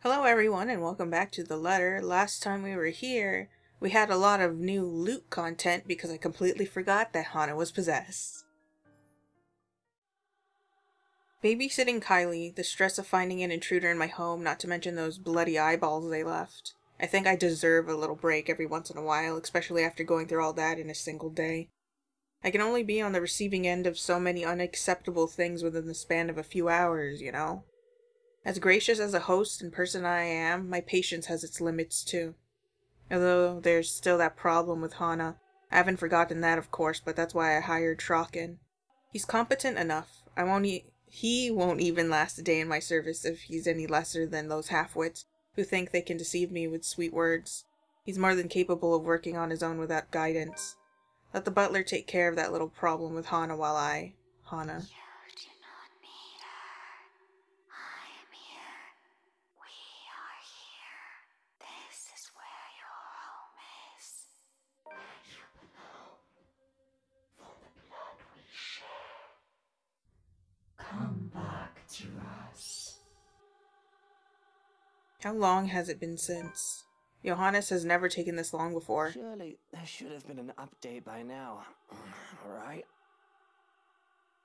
Hello everyone and welcome back to The Letter. Last time we were here, we had a lot of new loot content because I completely forgot that Hana was possessed. Babysitting Kylie, the stress of finding an intruder in my home, not to mention those bloody eyeballs they left. I think I deserve a little break every once in a while, especially after going through all that in a single day. I can only be on the receiving end of so many unacceptable things within the span of a few hours, you know? As gracious as a host and person I am, my patience has its limits too. Although there's still that problem with Hana. I haven't forgotten that, of course, but that's why I hired Trocken. He's competent enough. He won't even last a day in my service if he's any lesser than those half-wits who think they can deceive me with sweet words. He's more than capable of working on his own without guidance. Let the butler take care of that little problem with Hana while Hana. Come back to us. How long has it been since? Johannes has never taken this long before. Surely there should have been an update by now, right?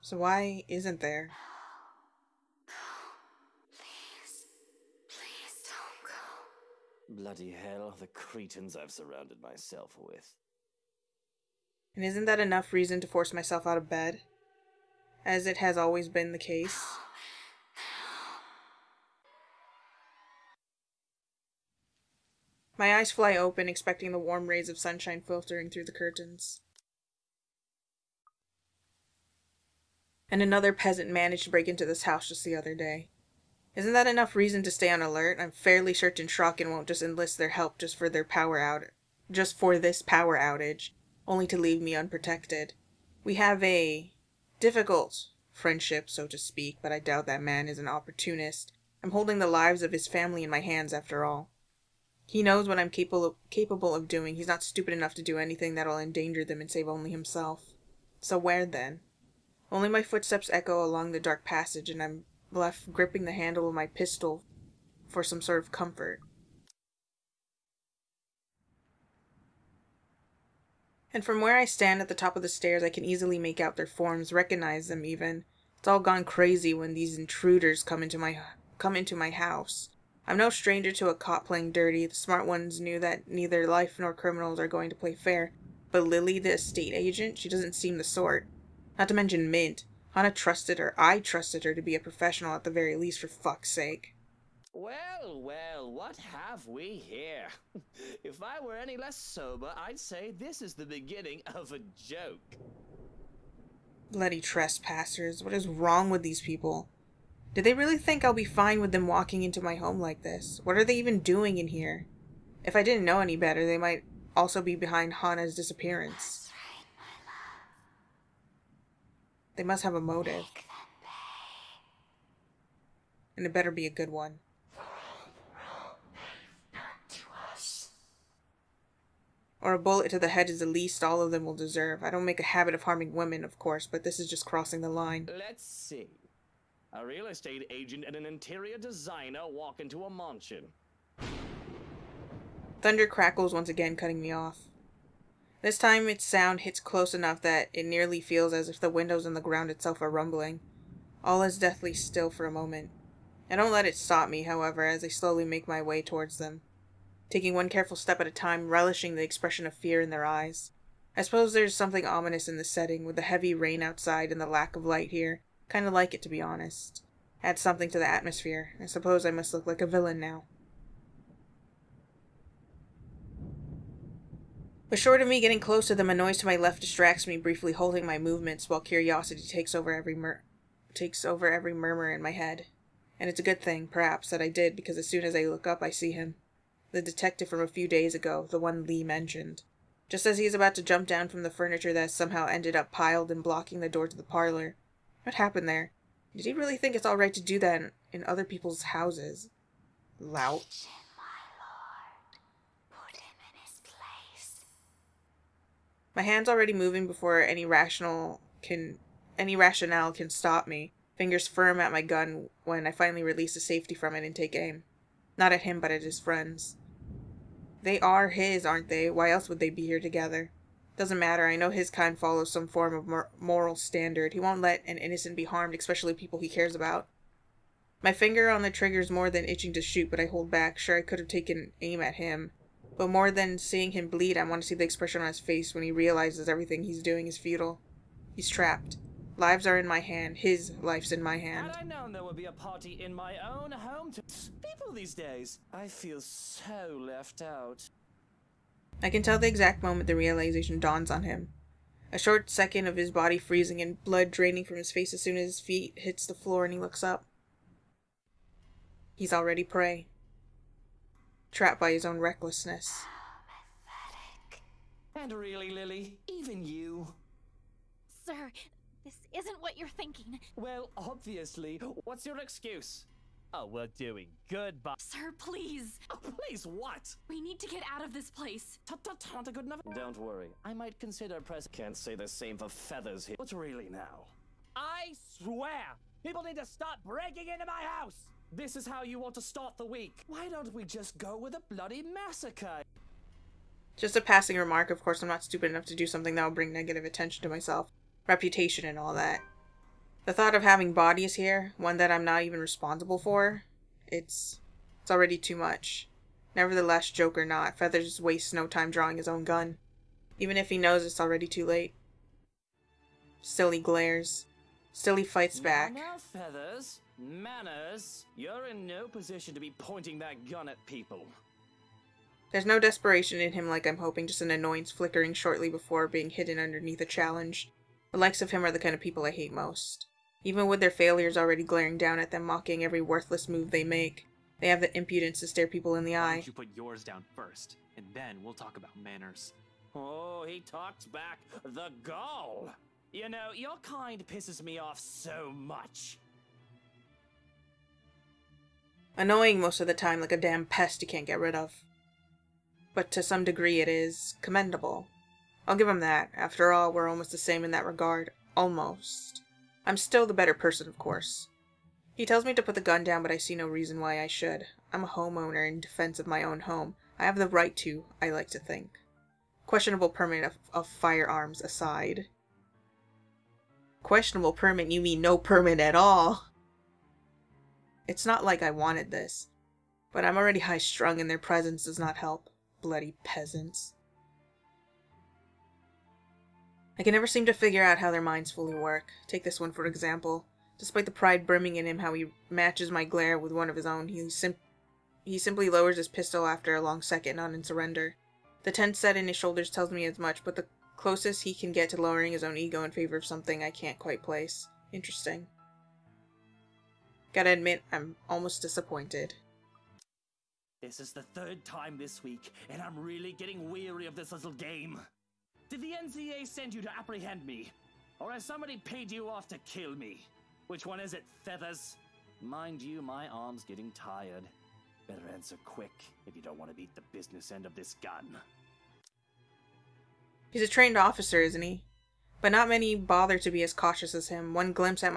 So why isn't there? Please don't go. Bloody hell, the cretins I've surrounded myself with. And isn't that enough reason to force myself out of bed? As it has always been the case. My eyes fly open, expecting the warm rays of sunshine filtering through the curtains. And another peasant managed to break into this house just the other day. Isn't that enough reason to stay on alert? I'm fairly certain Trocken won't just enlist their help just for this power outage, only to leave me unprotected. We have a difficult friendship, so to speak, but I doubt that man is an opportunist. I'm holding the lives of his family in my hands after all. He knows what I'm capable of doing. He's not stupid enough to do anything that'll endanger them and save only himself. So where then? Only my footsteps echo along the dark passage, and I'm left gripping the handle of my pistol for some sort of comfort. And from where I stand at the top of the stairs, I can easily make out their forms, recognize them even. It's all gone crazy when these intruders come into my house. I'm no stranger to a cop playing dirty. The smart ones knew that neither life nor criminals are going to play fair. But Lily, the estate agent, she doesn't seem the sort. Not to mention Mint. Hana trusted her. I trusted her to be a professional at the very least, for fuck's sake. Well, well, what have we here? If I were any less sober, I'd say this is the beginning of a joke. Bloody trespassers. What is wrong with these people? Did they really think I'll be fine with them walking into my home like this? What are they even doing in here? If I didn't know any better, they might also be behind Hana's disappearance. That's right, my love. They must have a motive. Make them pay. And it better be a good one. For all the wrong they've done to us. Or a bullet to the head is the least all of them will deserve. I don't make a habit of harming women, of course, but this is just crossing the line. Let's see. A real estate agent and an interior designer walk into a mansion. Thunder crackles once again, cutting me off. This time its sound hits close enough that it nearly feels as if the windows and the ground itself are rumbling. All is deathly still for a moment. I don't let it stop me, however, as I slowly make my way towards them, taking one careful step at a time, relishing the expression of fear in their eyes. I suppose there's something ominous in the setting, with the heavy rain outside and the lack of light here. Kind of like it, to be honest. Adds something to the atmosphere. I suppose I must look like a villain now. But short of me getting close to them, a noise to my left distracts me, briefly holding my movements, while curiosity takes over every murmur in my head. And it's a good thing, perhaps, that I did, because as soon as I look up, I see him. The detective from a few days ago, the one Lee mentioned. Just as he is about to jump down from the furniture that has somehow ended up piled and blocking the door to the parlor. What happened there? Did he really think it's alright to do that in other people's houses? Lout. Teach him, my lord. Put him in his place. My hand's already moving before any rationale can stop me. Fingers firm at my gun when I finally release the safety from it and take aim. Not at him, but at his friends. They are his, aren't they? Why else would they be here together? Doesn't matter, I know his kind follows some form of moral standard. He won't let an innocent be harmed, especially people he cares about. My finger on the trigger's more than itching to shoot, but I hold back. Sure, I could have taken aim at him. But more than seeing him bleed, I want to see the expression on his face when he realizes everything he's doing is futile. He's trapped. Lives are in my hand. His life's in my hand. Had I known there would be a party in my own home to people these days, I feel so left out. I can tell the exact moment the realization dawns on him. A short second of his body freezing and blood draining from his face as soon as his feet hits the floor and he looks up. He's already prey. Trapped by his own recklessness. Pathetic. And really, Lily, even you. Sir, this isn't what you're thinking. Well, obviously. What's your excuse? Oh, we're doing good, but... Sir, please. Oh, please, what? We need to get out of this place. Tut, not a good enough... Don't worry. I might consider Can't say the same for Feathers here. But really now? I swear! People need to stop breaking into my house! This is how you want to start the week. Why don't we just go with a bloody massacre? Just a passing remark, of course I'm not stupid enough to do something that will bring negative attention to myself. Reputation and all that. The thought of having bodies here, one that I'm not even responsible for, it's already too much. Nevertheless, joke or not, Feathers wastes no time drawing his own gun. Even if he knows it's already too late. Still he glares. Still he fights back. Now, Feathers, manners. You're in no position to be pointing that gun at people. There's no desperation in him like I'm hoping, just an annoyance flickering shortly before being hidden underneath a challenge. The likes of him are the kind of people I hate most. Even with their failures already glaring down at them, mocking every worthless move they make, they have the impudence to stare people in the Why eye. don't you put yours down first, and then we'll talk about manners. Oh, he talks back. The gall! You know, your kind pisses me off so much. Annoying most of the time, like a damn pest you can't get rid of. But to some degree it is commendable. I'll give him that. After all, we're almost the same in that regard. Almost. I'm still the better person, of course. He tells me to put the gun down, but I see no reason why I should. I'm a homeowner in defense of my own home. I have the right to, I like to think. Questionable permit of firearms aside. Questionable permit? You mean no permit at all? It's not like I wanted this. But I'm already high-strung and their presence does not help. Bloody peasants. I can never seem to figure out how their minds fully work. Take this one for example. Despite the pride brimming in him how he matches my glare with one of his own, he simply lowers his pistol after a long second, not in surrender. The tense set in his shoulders tells me as much, but the closest he can get to lowering his own ego in favor of something I can't quite place. Interesting. Gotta admit, I'm almost disappointed. This is the third time this week, and I'm really getting weary of this little game. Did the NCA send you to apprehend me? Or has somebody paid you off to kill me? Which one is it, Feathers? Mind you, my arm's getting tired. Better answer quick if you don't want to beat the business end of this gun. He's a trained officer, isn't he? But not many bother to be as cautious as him. One glimpse at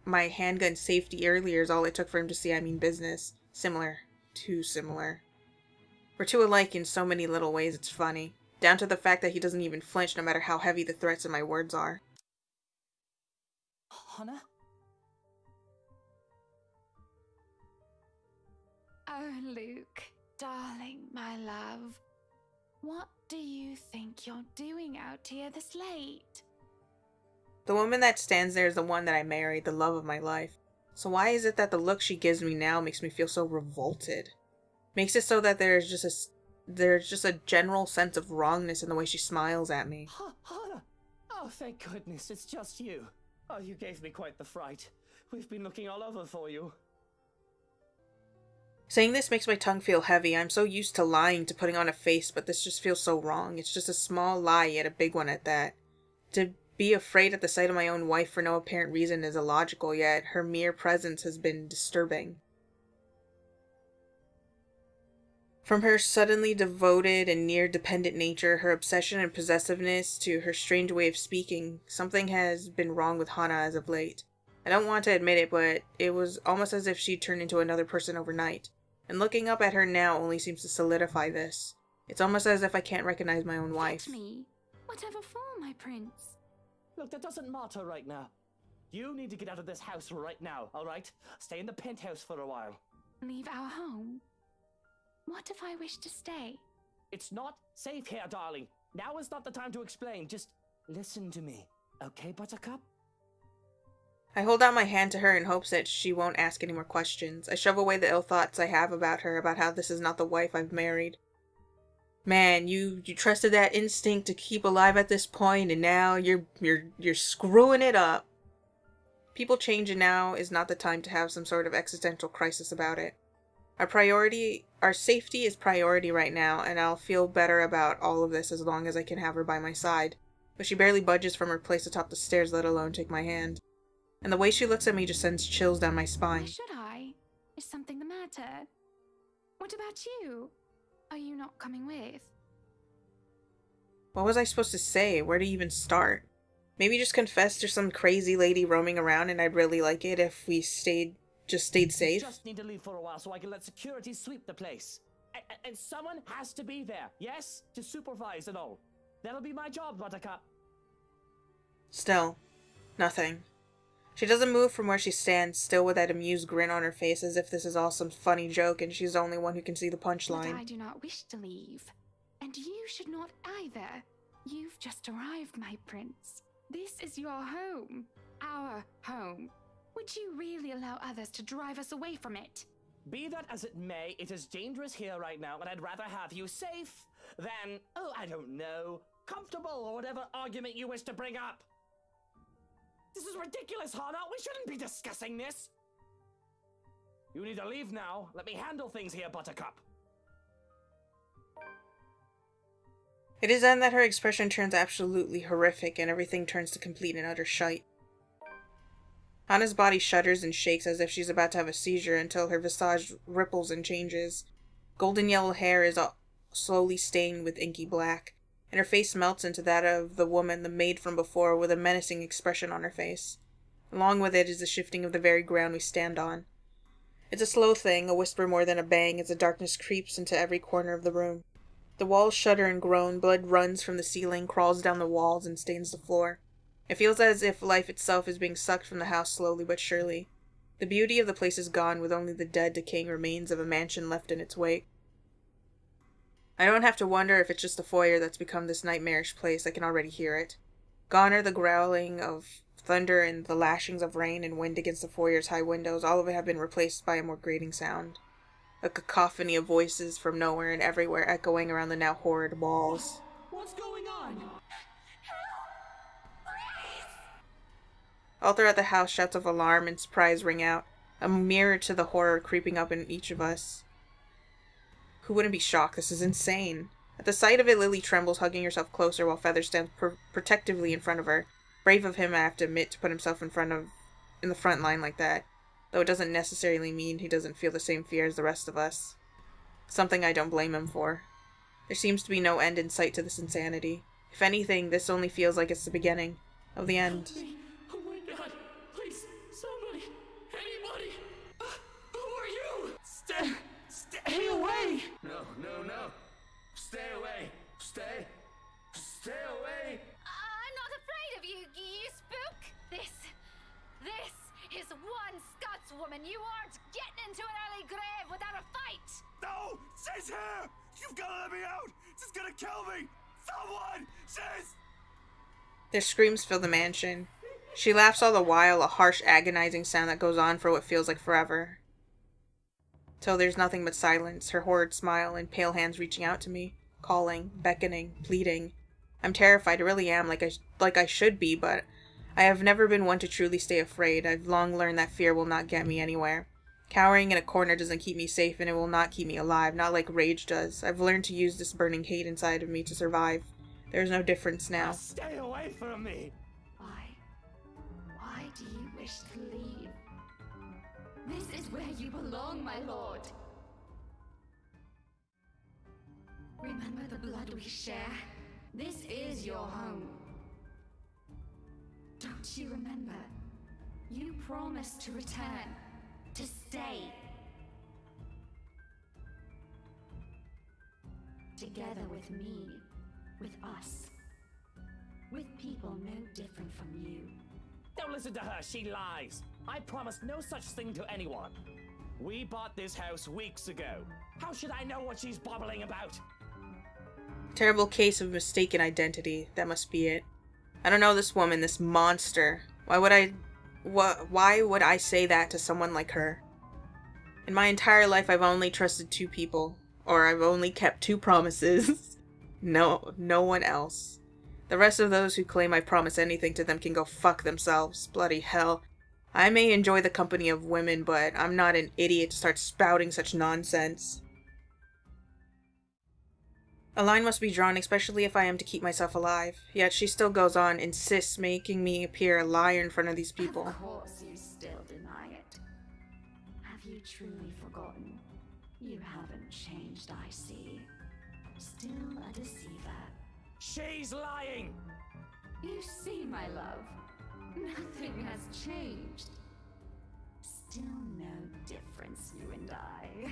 my handgun safety earlier is all it took for him to see I mean business. Similar. Too similar. We're too alike in so many little ways it's funny. Down to the fact that he doesn't even flinch no matter how heavy the threats in my words are. Hannah? Oh, Luke, darling, my love. What do you think you're doing out here this late? The woman that stands there is the one that I married, the love of my life. So why is it that the look she gives me now makes me feel so revolted? Makes it so that there's just a general sense of wrongness in the way she smiles at me. Hannah! Oh, thank goodness, it's just you. Oh, you gave me quite the fright. We've been looking all over for you. Saying this makes my tongue feel heavy. I'm so used to lying, to putting on a face, but this just feels so wrong. It's just a small lie, yet a big one at that. To be afraid at the sight of my own wife for no apparent reason is illogical, yet her mere presence has been disturbing. From her suddenly devoted and near-dependent nature, her obsession and possessiveness, to her strange way of speaking, something has been wrong with Hana as of late. I don't want to admit it, but it was almost as if she turned into another person overnight. and looking up at her now only seems to solidify this. It's almost as if I can't recognize my own wife. Let me. Whatever for, my prince? Look, that doesn't matter right now. You need to get out of this house right now, alright? Stay in the penthouse for a while. Leave our home? What if I wish to stay? It's not safe here, darling. Now is not the time to explain. Just listen to me. Okay, Buttercup? I hold out my hand to her in hopes that she won't ask any more questions. I shove away the ill thoughts I have about her, about how this is not the wife I've married. Man, you trusted that instinct to keep alive at this point, and now you're screwing it up. People change, and now is not the time to have some sort of existential crisis about it. Our safety is priority right now, and I'll feel better about all of this as long as I can have her by my side. But she barely budges from her place atop the stairs, let alone take my hand. And the way she looks at me just sends chills down my Why spine. should I? Is something the matter? What about you? Are you not coming with? What was I supposed to say? Where to even start? Maybe just confess to some crazy lady roaming around, and I'd really like it if we stayed safe. Just need to leave for a while so I can let security sweep the place. And someone has to be there, yes? To supervise and all. That'll be my job, Buttercup. Still, nothing. She doesn't move from where she stands, still with that amused grin on her face as if this is all some funny joke and she's the only one who can see the But punchline. I do not wish to leave. And you should not either. You've just arrived, my prince. This is your home. Our home. Would you really allow others to drive us away from it? Be that as it may, it is dangerous here right now, and I'd rather have you safe than, oh, I don't know, comfortable or whatever argument you wish to bring up. This is ridiculous, Hana. We shouldn't be discussing this. You need to leave now. Let me handle things here, Buttercup. It is then that her expression turns absolutely horrific and everything turns to complete and utter shite. Hana's body shudders and shakes as if she's about to have a seizure until her visage ripples and changes. Golden yellow hair is slowly stained with inky black, and her face melts into that of the woman, the maid from before, with a menacing expression on her face. Along with it is the shifting of the very ground we stand on. It's a slow thing, a whisper more than a bang, as the darkness creeps into every corner of the room. The walls shudder and groan, blood runs from the ceiling, crawls down the walls, and stains the floor. It feels as if life itself is being sucked from the house slowly but surely. The beauty of the place is gone, with only the dead, decaying remains of a mansion left in its wake. I don't have to wonder if it's just the foyer that's become this nightmarish place. I can already hear it. Gone are the growling of thunder and the lashings of rain and wind against the foyer's high windows. All of it have been replaced by a more grating sound. A cacophony of voices from nowhere and everywhere echoing around the now horrid walls. What's going on? All throughout the house, shouts of alarm and surprise ring out, a mirror to the horror creeping up in each of us. Who wouldn't be shocked? This is insane. At the sight of it, Lily trembles, hugging herself closer while Feather stands protectively in front of her. Brave of him, I have to admit, to put himself in the front line like that, though it doesn't necessarily mean he doesn't feel the same fear as the rest of us. Something I don't blame him for. There seems to be no end in sight to this insanity. If anything, this only feels like it's the beginning of the end. Oh my god, please, somebody, anybody, who are you? Stay away! No, stay away, stay away! I'm not afraid of you, you spook! This is one Scotswoman. You aren't getting into an early grave without a fight! No, she's here! You've gotta let me out! She's gonna kill me! Someone! She's... Their screams fill the mansion. She laughs all the while, a harsh, agonizing sound that goes on for what feels like forever. Till there's nothing but silence, her horrid smile, and pale hands reaching out to me, calling, beckoning, pleading. I'm terrified, I really am, like I should be, but I have never been one to truly stay afraid. I've long learned that fear will not get me anywhere. Cowering in a corner doesn't keep me safe, and it will not keep me alive, not like rage does. I've learned to use this burning hate inside of me to survive. There's no difference now. Stay away from me! Why do you wish to leave? This is where you belong, my lord. Remember the blood we share? This is your home. Don't you remember? You promised to return, to stay. Together with me, with us, with people no different from you. Don't listen to her, she lies. I promised no such thing to anyone. We bought this house weeks ago. How should I know what she's babbling about? Terrible case of mistaken identity. That must be it. I don't know this woman, this monster. Why would I say that to someone like her? In my entire life, I've only trusted 2 people. Or I've only kept 2 promises. No one else. The rest of those who claim I promise anything to them can go fuck themselves. Bloody hell. I may enjoy the company of women, but I'm not an idiot to start spouting such nonsense. A line must be drawn, especially if I am to keep myself alive. Yet she still goes on, insists, making me appear a liar in front of these people. Of course you still deny it. Have you truly forgotten? You haven't changed, I see. Still a deceiver. She's lying! You see, my love, nothing has changed. Still no difference, you and I.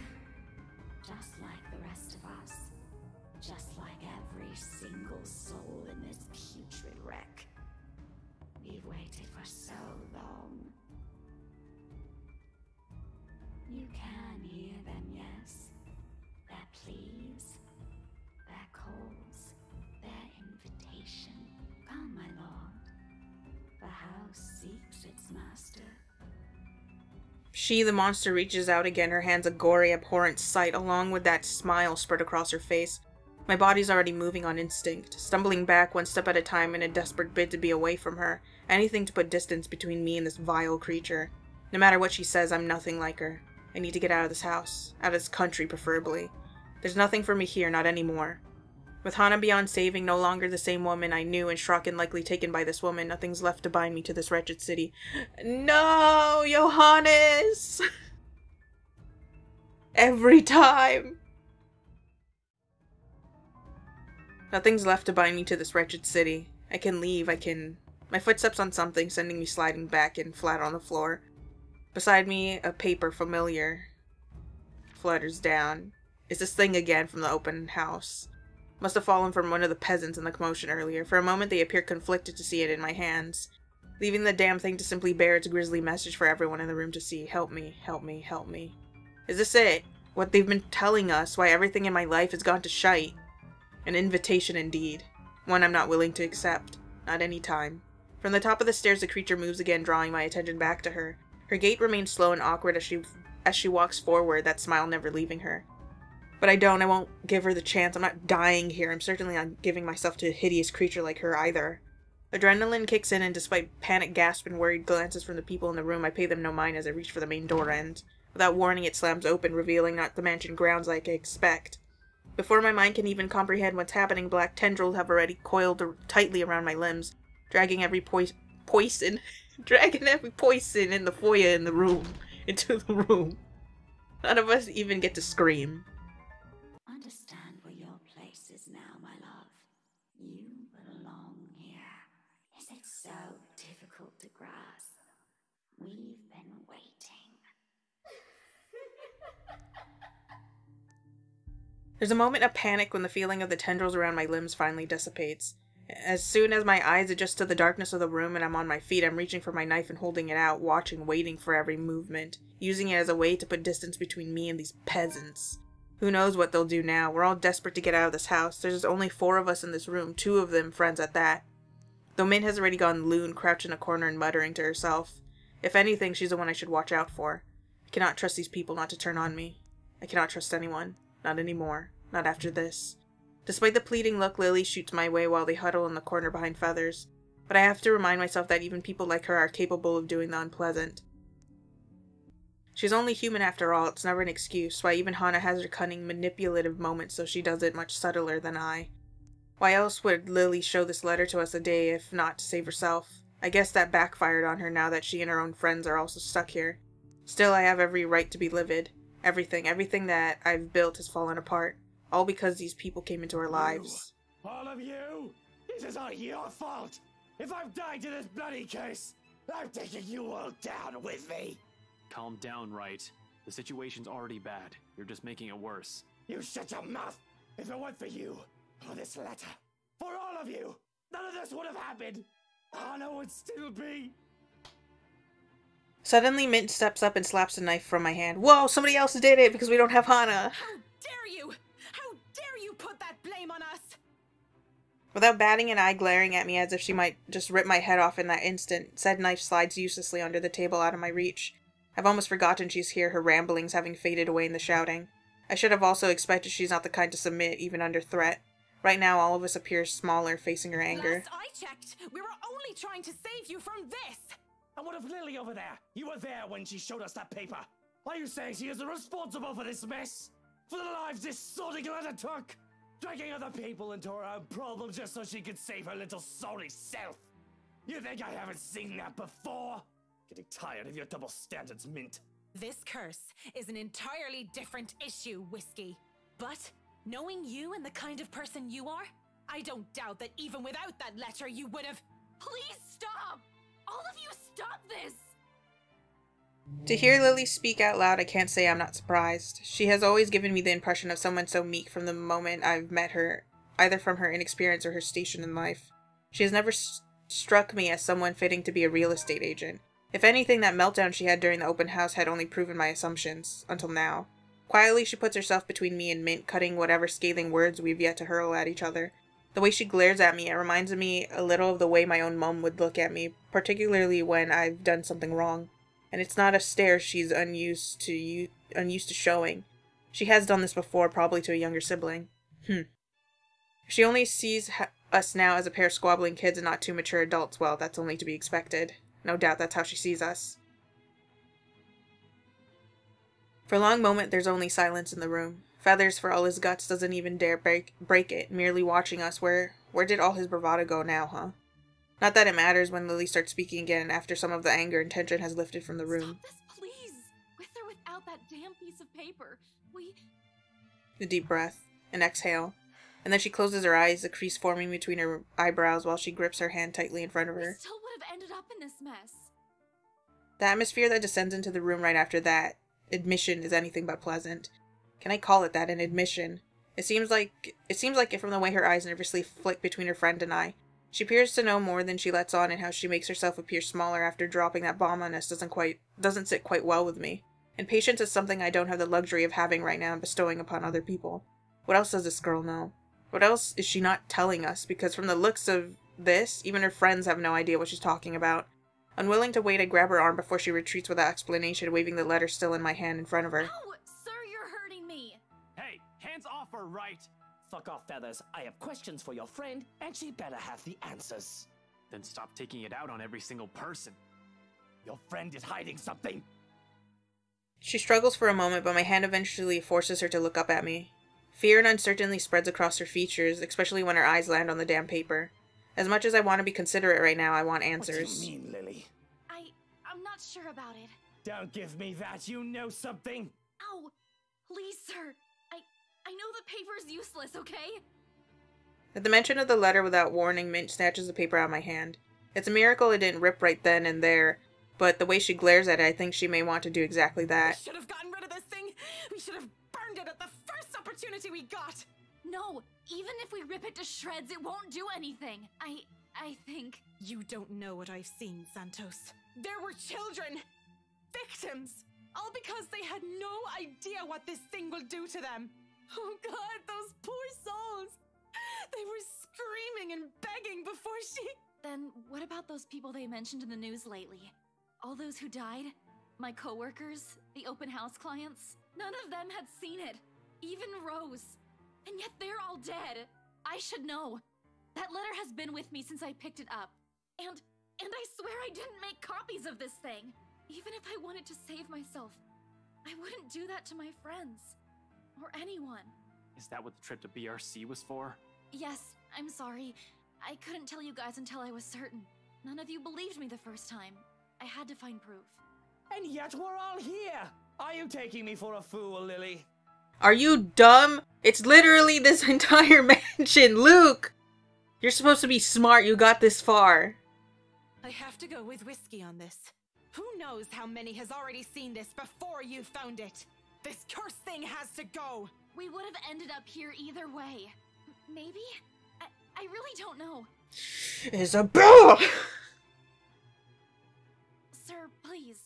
Just like the rest of us. Just like every single soul in this putrid wreck. We've waited for so long. You can hear them, yes? Their pleas, their calls, their invitation. Come, my lord. The house seeks its master. She, the monster, reaches out again, her hands a gory, abhorrent sight, along with that smile spread across her face. My body's already moving on instinct, stumbling back one step at a time in a desperate bid to be away from her, anything to put distance between me and this vile creature. No matter what she says, I'm nothing like her. I need to get out of this house, out of this country preferably. There's nothing for me here, not anymore. With Hana beyond saving, no longer the same woman I knew, and Shraken likely taken by this woman, nothing's left to bind me to this wretched city. No, Johannes! Every time! Nothing's left to bind me to this wretched city. I can leave, My footsteps on something, sending me sliding back and flat on the floor. Beside me, a paper familiar flutters down. It's this thing again from the open house. Must have fallen from one of the peasants in the commotion earlier. For a moment they appear conflicted to see it in my hands, leaving the damn thing to simply bear its grisly message for everyone in the room to see. Help me, help me, help me. Is this it? What they've been telling us, why everything in my life has gone to shite? An invitation indeed. One I'm not willing to accept. Not any time. From the top of the stairs the creature moves again, drawing my attention back to her. Her gait remains slow and awkward as she walks forward, that smile never leaving her. But I won't give her the chance. I'm not dying here. I'm certainly not giving myself to a hideous creature like her either. Adrenaline kicks in, and despite panic gasps and worried glances from the people in the room, I pay them no mind as I reach for the main door end. Without warning, it slams open, revealing not the mansion grounds like I expect. Before my mind can even comprehend what's happening, black tendrils have already coiled tightly around my limbs, dragging every poison in the foyer in the room into the room. None of us even get to scream. Understand where your place is now, my love. You belong here. Is it so difficult to grasp? We've been waiting. There's a moment of panic when the feeling of the tendrils around my limbs finally dissipates. As soon as my eyes adjust to the darkness of the room and I'm on my feet, I'm reaching for my knife and holding it out, watching, waiting for every movement, using it as a way to put distance between me and these peasants. Who knows what they'll do now? We're all desperate to get out of this house. There's only 4 of us in this room, 2 of them friends at that. Though Min has already gone loon, crouched in a corner and muttering to herself. If anything, she's the one I should watch out for. I cannot trust these people not to turn on me. I cannot trust anyone. Not anymore. Not after this. Despite the pleading look Lily shoots my way while they huddle in the corner behind Feathers. But I have to remind myself that even people like her are capable of doing the unpleasant. She's only human after all, it's never an excuse, why even Hana has her cunning, manipulative moments, so she does it much subtler than I. Why else would Lily show this letter to us a day, if not to save herself? I guess that backfired on her now that she and her own friends are also stuck here. Still, I have every right to be livid. Everything that I've built has fallen apart. All because these people came into our lives. All of you! This is all your fault! If I've died to this bloody case, I'm taking you all down with me! Calm down, Wright. The situation's already bad. You're just making it worse. You shut your mouth! If it weren't for you, or this letter, for all of you, none of this would have happened. Hana would still be. Suddenly, Mint steps up and slaps a knife from my hand. Whoa, somebody else did it because we don't have Hana. How dare you! How dare you put that blame on us! Without batting an eye, glaring at me as if she might just rip my head off in that instant, said knife slides uselessly under the table out of my reach. I've almost forgotten she's here, her ramblings having faded away in the shouting. I should have also expected she's not the kind to submit, even under threat. Right now, all of us appear smaller, facing her anger. Last I checked, we were only trying to save you from this! And what of Lily over there? You were there when she showed us that paper. Are you saying she is responsible for this mess? For the lives this sordid letter took? Dragging other people into her own problems just so she could save her little sorry self? You think I haven't seen that before? Getting tired of your double standards, Mint. This curse is an entirely different issue, Whiskey. But, knowing you and the kind of person you are, I don't doubt that even without that letter you would have— Please stop! All of you stop this! To hear Lily speak out loud, I can't say I'm not surprised. She has always given me the impression of someone so meek from the moment I've met her, either from her inexperience or her station in life. She has never struck me as someone fitting to be a real estate agent. If anything, that meltdown she had during the open house had only proven my assumptions, until now. Quietly, she puts herself between me and Mint, cutting whatever scathing words we've yet to hurl at each other. The way she glares at me, it reminds me a little of the way my own mom would look at me, particularly when I've done something wrong. And it's not a stare she's unused to showing. She has done this before, probably to a younger sibling. She only sees us now as a pair of squabbling kids and not two mature adults. Well, that's only to be expected. No doubt that's how she sees us. For a long moment, there's only silence in the room. Feathers, for all his guts, doesn't even dare break it, merely watching us. Where did all his bravado go now, huh? Not that it matters when Lily starts speaking again after some of the anger and tension has lifted from the room. Stop this, please! With or without that damn piece of paper, A deep breath, an exhale, and then she closes her eyes, a crease forming between her eyebrows while she grips her hand tightly in front of her. we still would have ended up in this mess. The atmosphere that descends into the room right after that admission is anything but pleasant. Can I call it that, an admission? It seems like it from the way her eyes nervously flick between her friend and I. She appears to know more than she lets on, and how she makes herself appear smaller after dropping that bomb on us doesn't sit quite well with me. And patience is something I don't have the luxury of having right now and bestowing upon other people. What else does this girl know? What else is she not telling us? Because from the looks of this, even her friends have no idea what she's talking about. Unwilling to wait, I grab her arm before she retreats without explanation, waving the letter still in my hand in front of her. Ow! Sir, you're hurting me! Hey, hands off her, right? Fuck off, Feathers. I have questions for your friend, and she better have the answers. Then stop taking it out on every single person. Your friend is hiding something. She struggles for a moment, but my hand eventually forces her to look up at me. Fear and uncertainty spreads across her features, especially when her eyes land on the damn paper. As much as I want to be considerate right now, I want answers. What do you mean, Lily? I'm not sure about it. Don't give me that. You know something. Ow! Please, sir. I know the paper's useless, okay? At the mention of the letter without warning, Mint snatches the paper out of my hand. It's a miracle it didn't rip right then and there, but the way she glares at it, I think she may want to do exactly that. We should have gotten rid of this thing! We should have burned it at the first opportunity we got! No, even if we rip it to shreds, it won't do anything. I think... You don't know what I've seen, Santos. There were children! Victims! All because they had no idea what this thing will do to them! Oh God, those poor souls! They were screaming and begging before she... Then what about those people they mentioned in the news lately? All those who died? My coworkers? The open house clients? None of them had seen it. Even Rose. And yet they're all dead. I should know. That letter has been with me since I picked it up. And I swear I didn't make copies of this thing. Even if I wanted to save myself, I wouldn't do that to my friends. Or anyone. Is that what the trip to BRC was for? Yes, I'm sorry. I couldn't tell you guys until I was certain. None of you believed me the first time. I had to find proof. And yet we're all here. Are you taking me for a fool, Lily? Are you dumb? It's literally this entire mansion, Luke! You're supposed to be smart, you got this far. I have to go with Whiskey on this. Who knows how many has already seen this before you found it? This cursed thing has to go! We would have ended up here either way. Maybe? I really don't know. Isabella! Sir, please.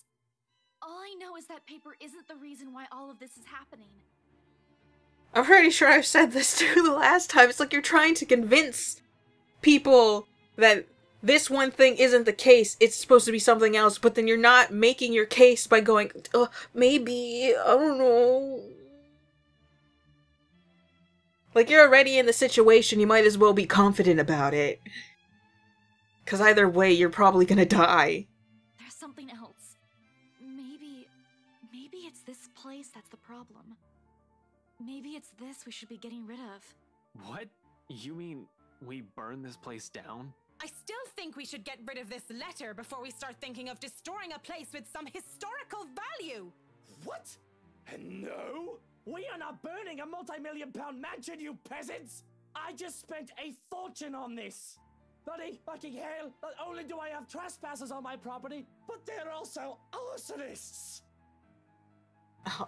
All I know is that paper isn't the reason why all of this is happening. I'm pretty sure I've said this too the last time. It's like you're trying to convince people that this one thing isn't the case. It's supposed to be something else, but then you're not making your case by going, maybe, I don't know. Like, you're already in the situation, you might as well be confident about it. Because either way, you're probably gonna die. There's something else. Maybe it's this place that's the problem. Maybe it's this we should be getting rid of. What? You mean we burn this place down? I still think we should get rid of this letter before we start thinking of destroying a place with some historical value. What? No! We are not burning a multi-million-pound mansion, you peasants! I just spent a fortune on this! Bloody fucking hell! Not only do I have trespassers on my property, but they're also arsonists!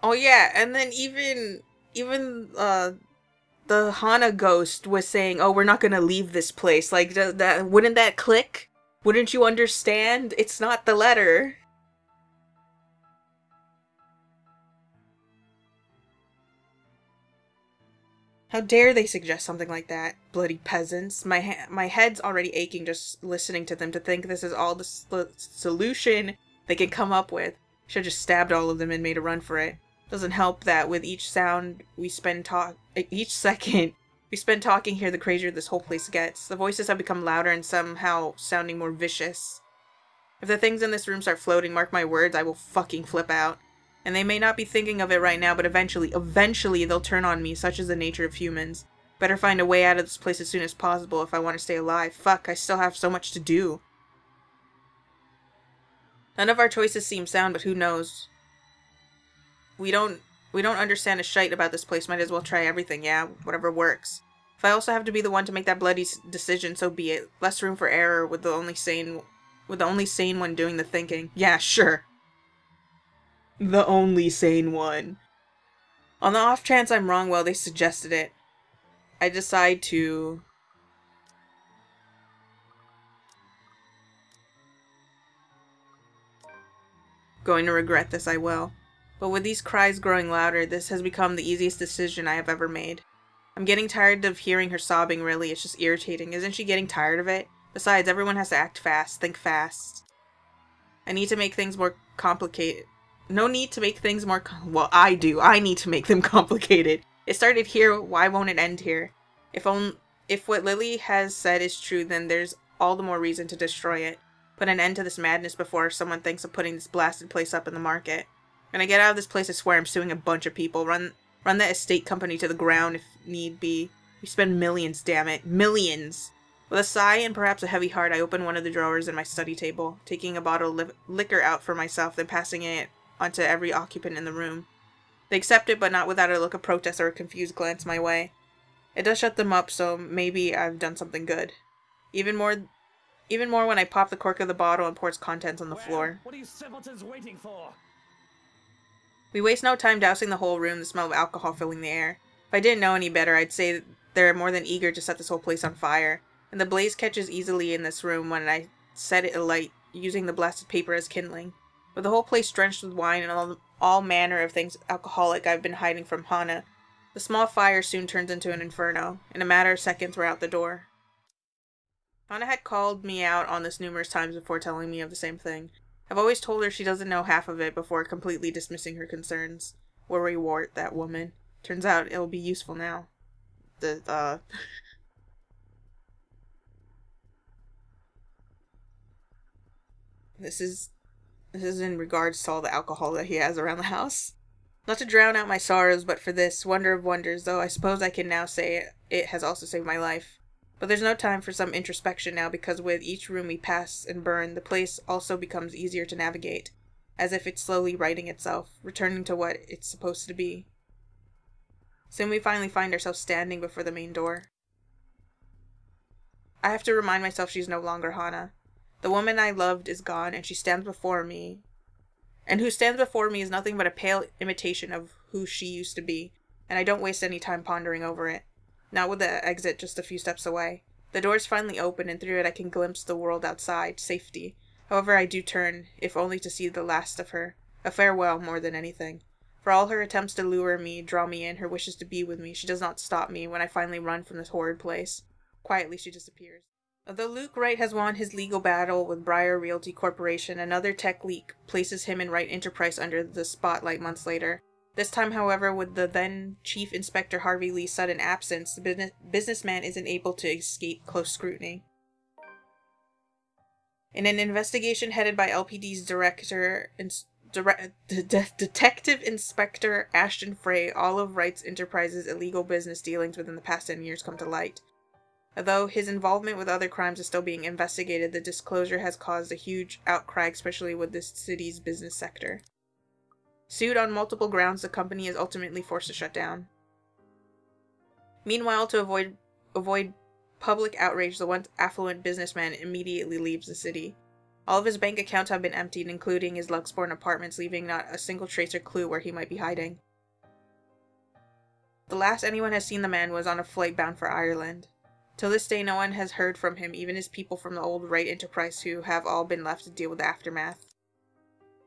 Oh yeah, and then even the Hana ghost was saying, oh, we're not gonna leave this place. Like, wouldn't that click? Wouldn't you understand? It's not the letter. How dare they suggest something like that, bloody peasants. My head's already aching just listening to them, to think this is all the solution they can come up with. Should've just stabbed all of them and made a run for it. Doesn't help that with each second we spend talking here, the crazier this whole place gets. The voices have become louder and somehow sounding more vicious. If the things in this room start floating, mark my words, I will fucking flip out. And they may not be thinking of it right now, but eventually they'll turn on me, such is the nature of humans. Better find a way out of this place as soon as possible if I want to stay alive. Fuck, I still have so much to do. None of our choices seem sound, but who knows? We don't understand a shite about this place, might as well try everything, yeah? Whatever works. If I also have to be the one to make that bloody decision, so be it. Less room for error with the only sane one doing the thinking. Yeah, sure. The only sane one. On the off chance I'm wrong, well, they suggested it. I decide to... Going to regret this, I will. But with these cries growing louder, this has become the easiest decision I have ever made. I'm getting tired of hearing her sobbing, really. It's just irritating. Isn't she getting tired of it? Besides, everyone has to act fast, think fast. I need to make things more complicated. No need to make things more well, I do. I need to make them complicated. It started here, why won't it end here? If what Lily has said is true, then there's all the more reason to destroy it. Put an end to this madness before someone thinks of putting this blasted place up in the market. When I get out of this place, I swear I'm suing a bunch of people. Run the estate company to the ground if need be. We spend millions, damn it. Millions! With a sigh and perhaps a heavy heart, I open one of the drawers in my study table, taking a bottle of liquor out for myself, then passing it onto every occupant in the room. They accept it, but not without a look of protest or a confused glance my way. It does shut them up, so maybe I've done something good. Even more when I pop the cork of the bottle and pour its contents on the floor. What are you simpletons waiting for? We waste no time dousing the whole room, the smell of alcohol filling the air. If I didn't know any better, I'd say they're more than eager to set this whole place on fire. And the blaze catches easily in this room when I set it alight, using the blasted paper as kindling. With the whole place drenched with wine and all manner of things alcoholic I've been hiding from Hana, the small fire soon turns into an inferno. In a matter of seconds, we're out the door. Hana had called me out on this numerous times before telling me of the same thing. I've always told her she doesn't know half of it before completely dismissing her concerns. Worry wart, that woman. Turns out it'll be useful now. This is in regards to all the alcohol that he has around the house. Not to drown out my sorrows, but for this wonder of wonders, though I suppose I can now say it has also saved my life. But there's no time for some introspection now, because with each room we pass and burn, the place also becomes easier to navigate, as if it's slowly righting itself, returning to what it's supposed to be. Soon we finally find ourselves standing before the main door. I have to remind myself she's no longer Hana. The woman I loved is gone, and she stands before me. And who stands before me is nothing but a pale imitation of who she used to be. and I don't waste any time pondering over it. Not with the exit just a few steps away. The doors finally open, and through it I can glimpse the world outside, safety. However, I do turn, if only to see the last of her. A farewell more than anything. For all her attempts to lure me, draw me in, her wishes to be with me, she does not stop me when I finally run from this horrid place. Quietly she disappears. Although Luke Wright has won his legal battle with Briar Realty Corporation, another tech leak places him and Wright Enterprise under the spotlight months later. This time, however, with the then Chief Inspector Harvey Lee's sudden absence, the businessman isn't able to escape close scrutiny. In an investigation headed by LPD's Detective Inspector Ashton Frey, all of Wright's Enterprise's illegal business dealings within the past 10 years come to light. Although his involvement with other crimes is still being investigated, the disclosure has caused a huge outcry, especially with this city's business sector. Sued on multiple grounds, the company is ultimately forced to shut down. Meanwhile, to avoid public outrage, the once affluent businessman immediately leaves the city. All of his bank accounts have been emptied, including his Luxbourne apartments, leaving not a single trace or clue where he might be hiding. The last anyone has seen the man was on a flight bound for Ireland. Till this day, no one has heard from him, even his people from the old Wright Enterprise, who have all been left to deal with the aftermath.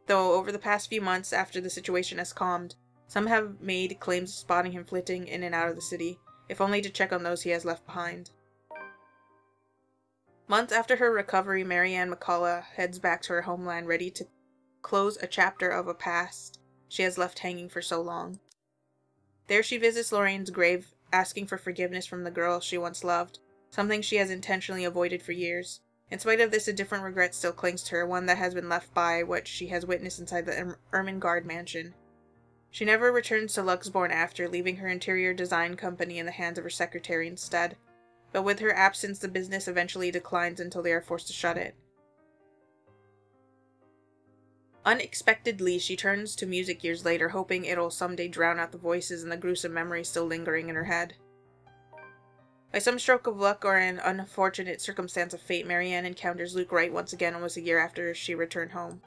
Though over the past few months, after the situation has calmed, some have made claims of spotting him flitting in and out of the city, if only to check on those he has left behind. Months after her recovery, Marianne McCullough heads back to her homeland, ready to close a chapter of a past she has left hanging for so long. There she visits Lorraine's grave, asking for forgiveness from the girl she once loved, something she has intentionally avoided for years. In spite of this, a different regret still clings to her, one that has been left by what she has witnessed inside the Ermengarde mansion. She never returns to Luxbourne after, leaving her interior design company in the hands of her secretary instead. But with her absence, the business eventually declines until they are forced to shut it. Unexpectedly, she turns to music years later, hoping it'll someday drown out the voices and the gruesome memories still lingering in her head. By some stroke of luck or an unfortunate circumstance of fate, Marianne encounters Luke Wright once again almost a year after she returned home.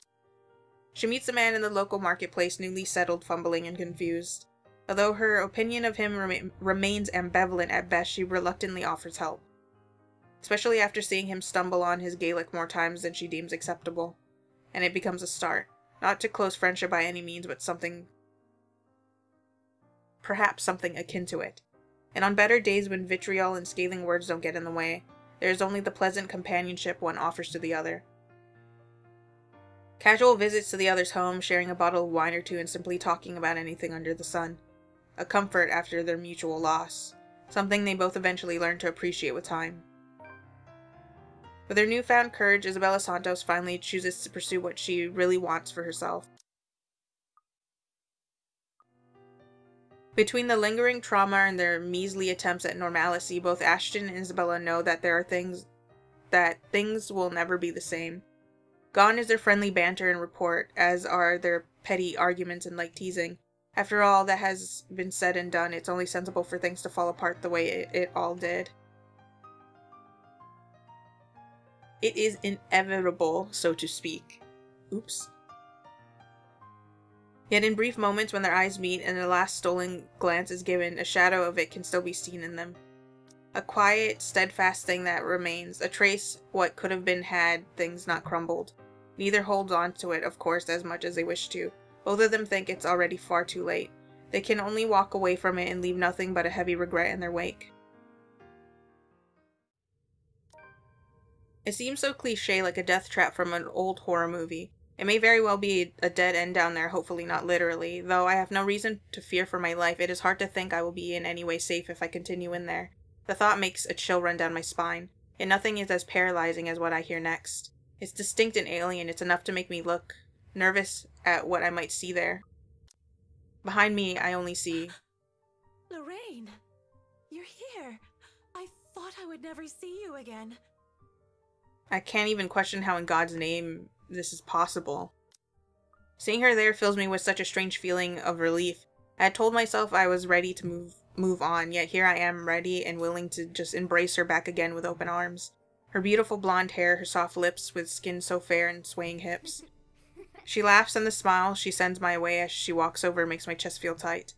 She meets a man in the local marketplace, newly settled, fumbling, and confused. Although her opinion of him remains ambivalent at best, she reluctantly offers help, especially after seeing him stumble on his Gaelic more times than she deems acceptable. And it becomes a start. Not to close friendship by any means, but perhaps something akin to it. And on better days when vitriol and scathing words don't get in the way, there is only the pleasant companionship one offers to the other. Casual visits to the other's home, sharing a bottle of wine or two, and simply talking about anything under the sun. A comfort after their mutual loss. Something they both eventually learn to appreciate with time. With her newfound courage, Isabella Santos finally chooses to pursue what she really wants for herself. Between the lingering trauma and their measly attempts at normalcy, both Ashton and Isabella know that things will never be the same. Gone is their friendly banter and rapport, as are their petty arguments and light teasing. After all that has been said and done, it's only sensible for things to fall apart the way it all did. It is inevitable, so to speak. Oops. Yet in brief moments when their eyes meet and a last stolen glance is given, a shadow of it can still be seen in them. A quiet, steadfast thing that remains, a trace what could have been had things not crumbled. Neither holds on to it, of course, as much as they wish to. Both of them think it's already far too late. They can only walk away from it and leave nothing but a heavy regret in their wake. It seems so cliché, like a death trap from an old horror movie. It may very well be a dead end down there, hopefully not literally. Though I have no reason to fear for my life, it is hard to think I will be in any way safe if I continue in there. The thought makes a chill run down my spine, and nothing is as paralyzing as what I hear next. It's distinct and alien, it's enough to make me look nervous at what I might see there. Behind me, I only see... Lorraine! You're here! I thought I would never see you again. I can't even question how in God's name this is possible. Seeing her there fills me with such a strange feeling of relief. I had told myself I was ready to move on, yet here I am, ready and willing to just embrace her back again with open arms. Her beautiful blonde hair, her soft lips with skin so fair and swaying hips. She laughs, and the smile she sends my way as she walks over makes my chest feel tight.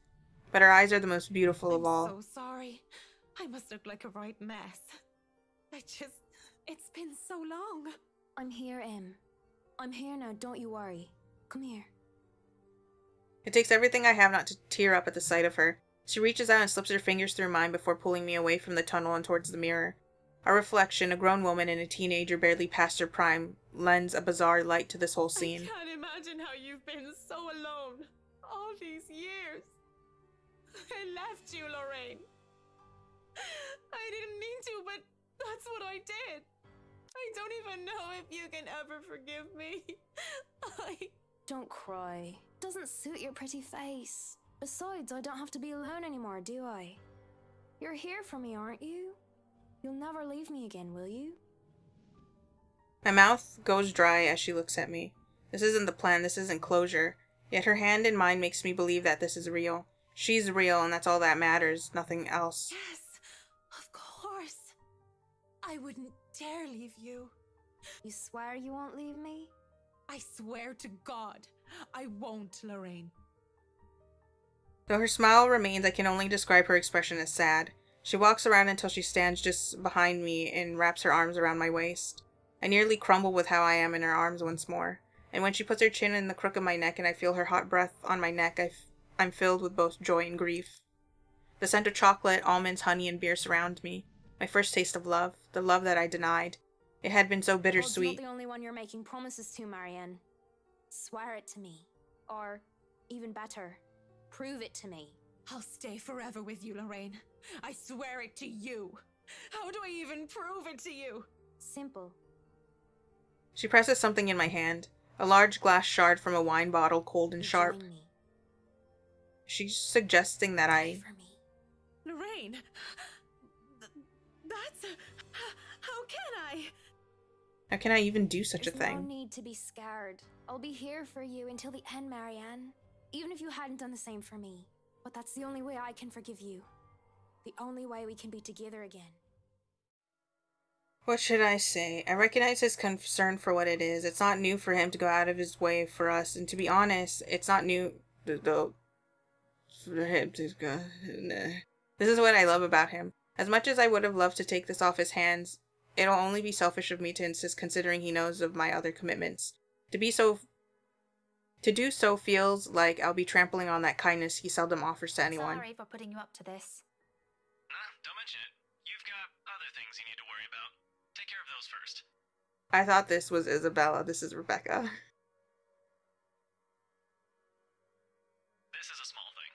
but her eyes are the most beautiful of all. I'm so sorry. I must look like a right mess. It's been so long. I'm here, Em. I'm here now, don't you worry. Come here. It takes everything I have not to tear up at the sight of her. She reaches out and slips her fingers through mine before pulling me away from the tunnel and towards the mirror. Our reflection, a grown woman and a teenager barely past her prime, lends a bizarre light to this whole scene. I can't imagine how you've been so alone all these years. I left you, Lorraine. I didn't mean to, but that's what I did. I don't even know if you can ever forgive me. Don't cry. Doesn't suit your pretty face. Besides, I don't have to be alone anymore, do I? You're here for me, aren't you? You'll never leave me again, will you? My mouth goes dry as she looks at me. This isn't the plan, this isn't closure. Yet her hand in mine makes me believe that this is real. She's real, and that's all that matters, nothing else. Yes, of course. I wouldn't dare leave you. You swear you won't leave me? I swear to God, I won't, Lorraine. Though her smile remains, I can only describe her expression as sad. She walks around until she stands just behind me and wraps her arms around my waist. I nearly crumble with how I am in her arms once more. And when she puts her chin in the crook of my neck and I feel her hot breath on my neck, I'm filled with both joy and grief. The scent of chocolate, almonds, honey, and beer surround me. My first taste of love, the love that I denied. It had been so bittersweet. God's not the only one you're making promises to, Marianne. Swear it to me. Or, even better, prove it to me. I'll stay forever with you, Lorraine. I swear it to you. How do I even prove it to you? Simple. She presses something in my hand. A large glass shard from a wine bottle, cold and sharp. She's suggesting that I... For me. Lorraine! That's... How can I? How can I even do such a There's thing? no need to be scared. I'll be here for you until the end, Marianne. Even if you hadn't done the same for me. But that's the only way I can forgive you. The only way we can be together again. What should I say? I recognize his concern for what it is. It's not new for him to go out of his way for us, and to be honest, it's not new though for him to go. This is what I love about him. As much as I would have loved to take this off his hands, it'll only be selfish of me to insist, considering he knows of my other commitments. To do so feels like I'll be trampling on that kindness he seldom offers to anyone. Sorry for putting you up to this. Nah, don't mention it. You've got other things you need to worry about. Take care of those first. I thought this was Isabella. This is Rebecca. This is a small thing.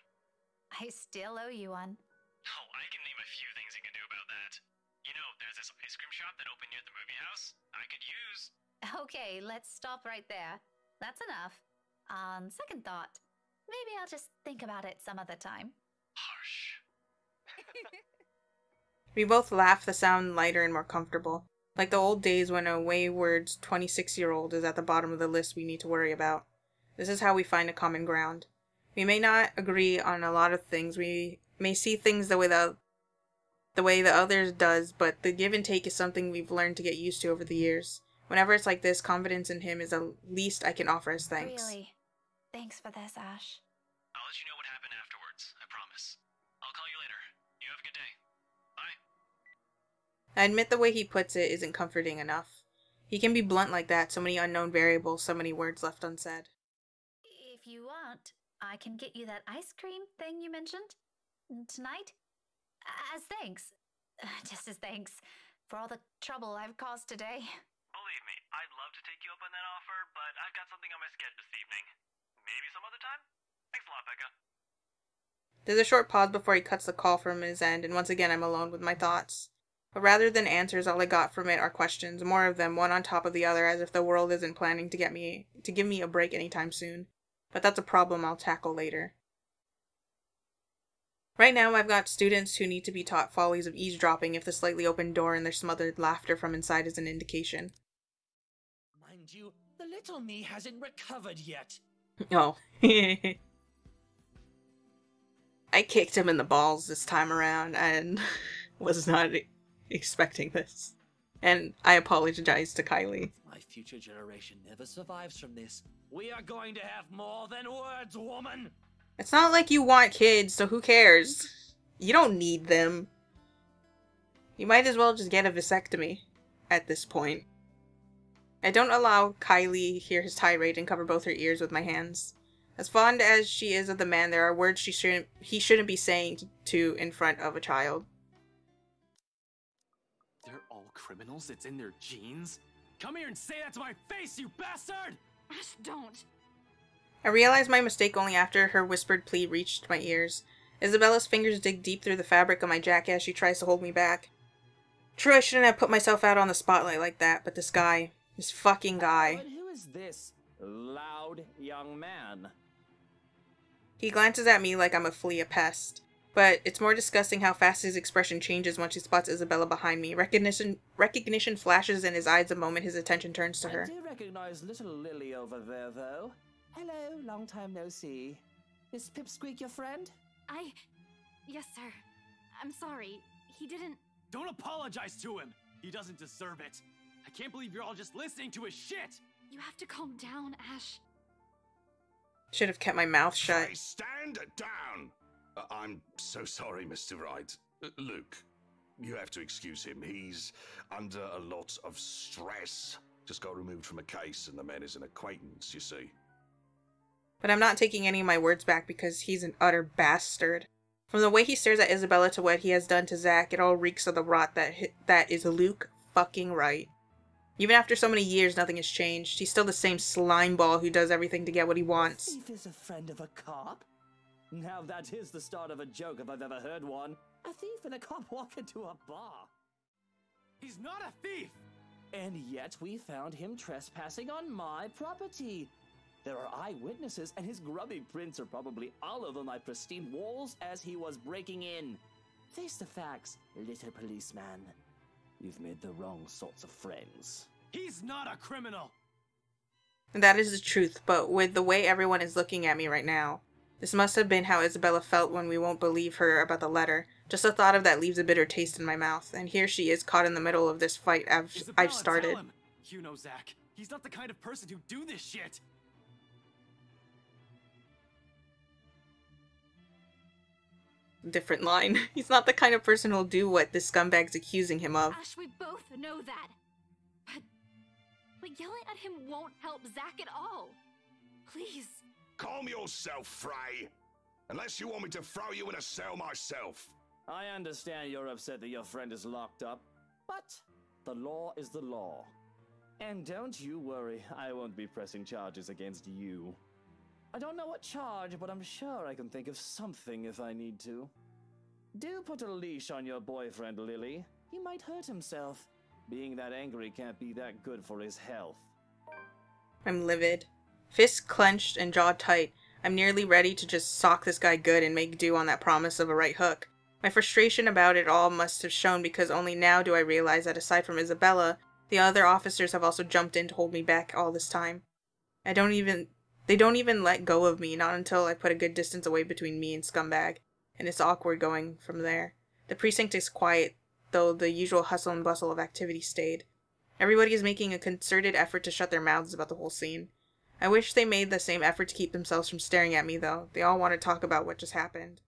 I still owe you one. Oh, I can name a few things you can do about that. You know, there's this ice cream shop that opened near the movie house. I could use... Okay, let's stop right there. That's enough. On second thought, maybe I'll just think about it some other time. Harsh. We both laugh, the sound lighter and more comfortable. Like the old days when a wayward 26-year-old is at the bottom of the list we need to worry about. This is how we find a common ground. We may not agree on a lot of things. We may see things the way the others does, but the give and take is something we've learned to get used to over the years. Whenever it's like this, confidence in him is the least I can offer as thanks. Really? Thanks for this, Ash. I'll let you know what happened afterwards, I promise. I'll call you later. You have a good day. Bye. I admit the way he puts it isn't comforting enough. He can be blunt like that, so many unknown variables, so many words left unsaid. If you want, I can get you that ice cream thing you mentioned tonight. As thanks. Just as thanks for all the trouble I've caused today. Believe me, I'd love to take you up on that offer, but I've got something on my schedule this evening. Maybe some other time? Thanks a lot, Becca. There's a short pause before he cuts the call from his end, and once again I'm alone with my thoughts. But rather than answers, all I got from it are questions, more of them, one on top of the other, as if the world isn't planning to give me a break anytime soon. But that's a problem I'll tackle later. Right now, I've got students who need to be taught follies of eavesdropping if the slightly open door and their smothered laughter from inside is an indication. Mind you, the little me hasn't recovered yet. Oh. I kicked him in the balls this time around and was not expecting this. And I apologize to Kylie. My future generation never survives from this. We are going to have more than words, woman! It's not like you want kids, so who cares? You don't need them. You might as well just get a vasectomy at this point. I don't allow Kylie hear his tirade and cover both her ears with my hands. As fond as she is of the man, there are words he shouldn't be saying to in front of a child. They're all criminals? It's in their genes? Come here and say that to my face, you bastard! Ash, don't. I realized my mistake only after her whispered plea reached my ears. Isabella's fingers dig deep through the fabric of my jacket as she tries to hold me back. True, I shouldn't have put myself out on the spotlight like that, but this guy, this fucking guy. But who is this loud young man? He glances at me like I'm a flea, a pest. But it's more disgusting how fast his expression changes once he spots Isabella behind me. Recognition flashes in his eyes the moment his attention turns to her. I do recognize little Lily over there, though. Hello, long time no see. Is Pipsqueak your friend? Yes, sir. I'm sorry. He didn't... Don't apologize to him! He doesn't deserve it. I can't believe you're all just listening to his shit! You have to calm down, Ash. Should have kept my mouth shut. Hey, stand down! I'm so sorry, Mr. Wright. Luke, you have to excuse him. He's under a lot of stress. Just got removed from a case and the man is an acquaintance, you see. But I'm not taking any of my words back because he's an utter bastard. From the way he stares at Isabella to what he has done to Zach, it all reeks of the rot that is Luke fucking Wright. Even after so many years, nothing has changed. He's still the same slimeball who does everything to get what he wants. A thief is a friend of a cop? Now that is the start of a joke if I've ever heard one. A thief and a cop walk into a bar. He's not a thief! And yet we found him trespassing on my property. There are eyewitnesses, and his grubby prints are probably all over my pristine walls as he was breaking in. Face the facts, little policeman. You've made the wrong sorts of friends. He's not a criminal! That is the truth, but with the way everyone is looking at me right now, this must have been how Isabella felt when we won't believe her about the letter. Just the thought of that leaves a bitter taste in my mouth, and here she is caught in the middle of this fight I've started. Tell him. You know Zach. He's not the kind of person who'd do this shit! Different line. He's not the kind of person who'll do what this scumbag's accusing him of. Ash, we both know that. But yelling at him won't help Zach at all. Please. Calm yourself, Frey. Unless you want me to throw you in a cell myself. I understand you're upset that your friend is locked up, but the law is the law. And don't you worry, I won't be pressing charges against you. I don't know what charge, but I'm sure I can think of something if I need to. Do put a leash on your boyfriend, Lily. He might hurt himself. Being that angry can't be that good for his health. I'm livid. Fists clenched and jaw tight. I'm nearly ready to just sock this guy good and make do on that promise of a right hook. My frustration about it all must have shown because only now do I realize that aside from Isabella, the other officers have also jumped in to hold me back all this time. They don't even let go of me, not until I put a good distance away between me and Scumbag, and it's awkward going from there. The precinct is quiet, though the usual hustle and bustle of activity stayed. Everybody is making a concerted effort to shut their mouths about the whole scene. I wish they made the same effort to keep themselves from staring at me, though. They all want to talk about what just happened.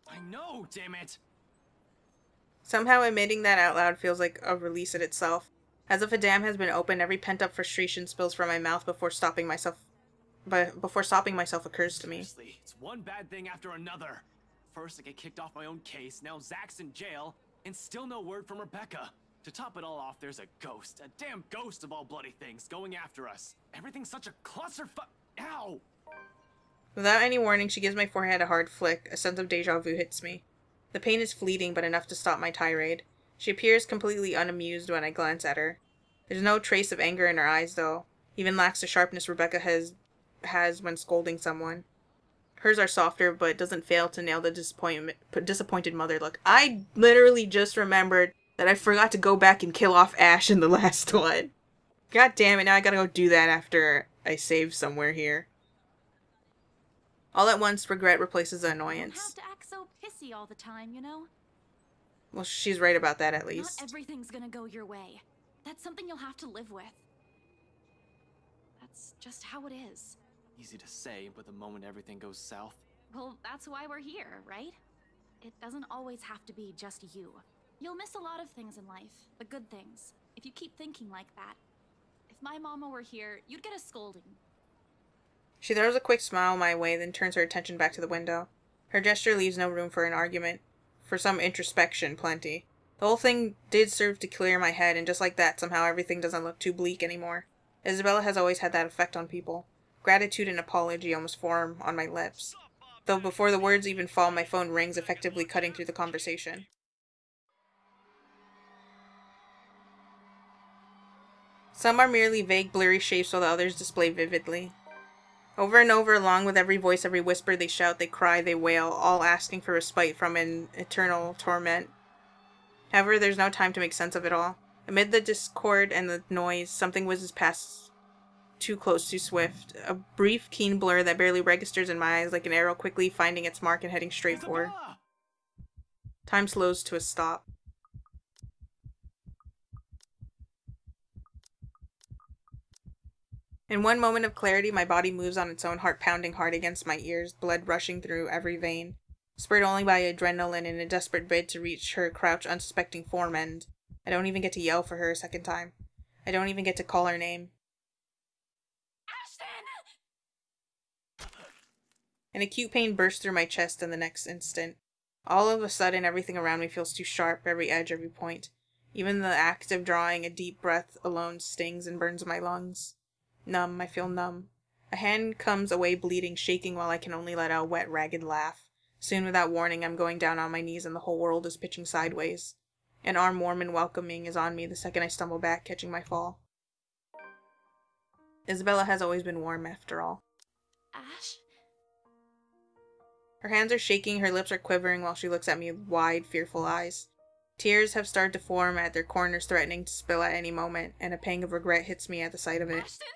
I know, damn it! Somehow admitting that out loud feels like a release in itself. As if a dam has been opened, every pent-up frustration spills from my mouth before stopping myself occurs to me. Seriously, it's one bad thing after another. First I get kicked off my own case, now Zach's in jail, and still no word from Rebecca. To top it all off, there's a ghost, a damn ghost of all bloody things, going after us. Everything's such a clusterfuck. Ow! Without any warning, she gives my forehead a hard flick. A sense of deja vu hits me. The pain is fleeting, but enough to stop my tirade. She appears completely unamused when I glance at her. There's no trace of anger in her eyes, though. Even lacks the sharpness Rebecca has when scolding someone. Hers are softer, but doesn't fail to nail the disappointed mother look. I literally just remembered that I forgot to go back and kill off Ash in the last one. God damn it, now I gotta go do that after I save somewhere here. All at once, regret replaces annoyance. You don't have to act so pissy all the time, you know? Well, she's right about that at least. Not everything's gonna go your way. That's something you'll have to live with. That's just how it is. Easy to say, but the moment everything goes south. Well, that's why we're here, right? It doesn't always have to be just you. You'll miss a lot of things in life, the good things, if you keep thinking like that. If my mama were here, you'd get a scolding. She throws a quick smile my way, then turns her attention back to the window. Her gesture leaves no room for an argument. For some introspection, plenty. The whole thing did serve to clear my head, and just like that, somehow everything doesn't look too bleak anymore. Isabella has always had that effect on people. Gratitude and apology almost form on my lips. Though before the words even fall, my phone rings, effectively cutting through the conversation. Some are merely vague, blurry shapes, while the others display vividly. Over and over, along with every voice, every whisper, they shout, they cry, they wail, all asking for respite from an eternal torment. However, there's no time to make sense of it all. Amid the discord and the noise, something whizzes past, too close, too swift. A brief, keen blur that barely registers in my eyes, like an arrow quickly finding its mark and heading straight for her. Time slows to a stop. In one moment of clarity, my body moves on its own, heart pounding hard against my ears, blood rushing through every vein. Spurred only by adrenaline in a desperate bid to reach her crouched, unsuspecting form end. I don't even get to yell for her a second time. I don't even get to call her name. An acute pain bursts through my chest in the next instant. All of a sudden, everything around me feels too sharp, every edge, every point. Even the act of drawing a deep breath alone stings and burns my lungs. Numb, I feel numb. A hand comes away bleeding, shaking while I can only let out a wet, ragged laugh. Soon, without warning, I'm going down on my knees and the whole world is pitching sideways. An arm warm and welcoming is on me the second I stumble back, catching my fall. Isabella has always been warm, after all. Ash? Her hands are shaking, her lips are quivering while she looks at me with wide, fearful eyes. Tears have started to form at their corners, threatening to spill at any moment, and a pang of regret hits me at the sight of it. Ashton?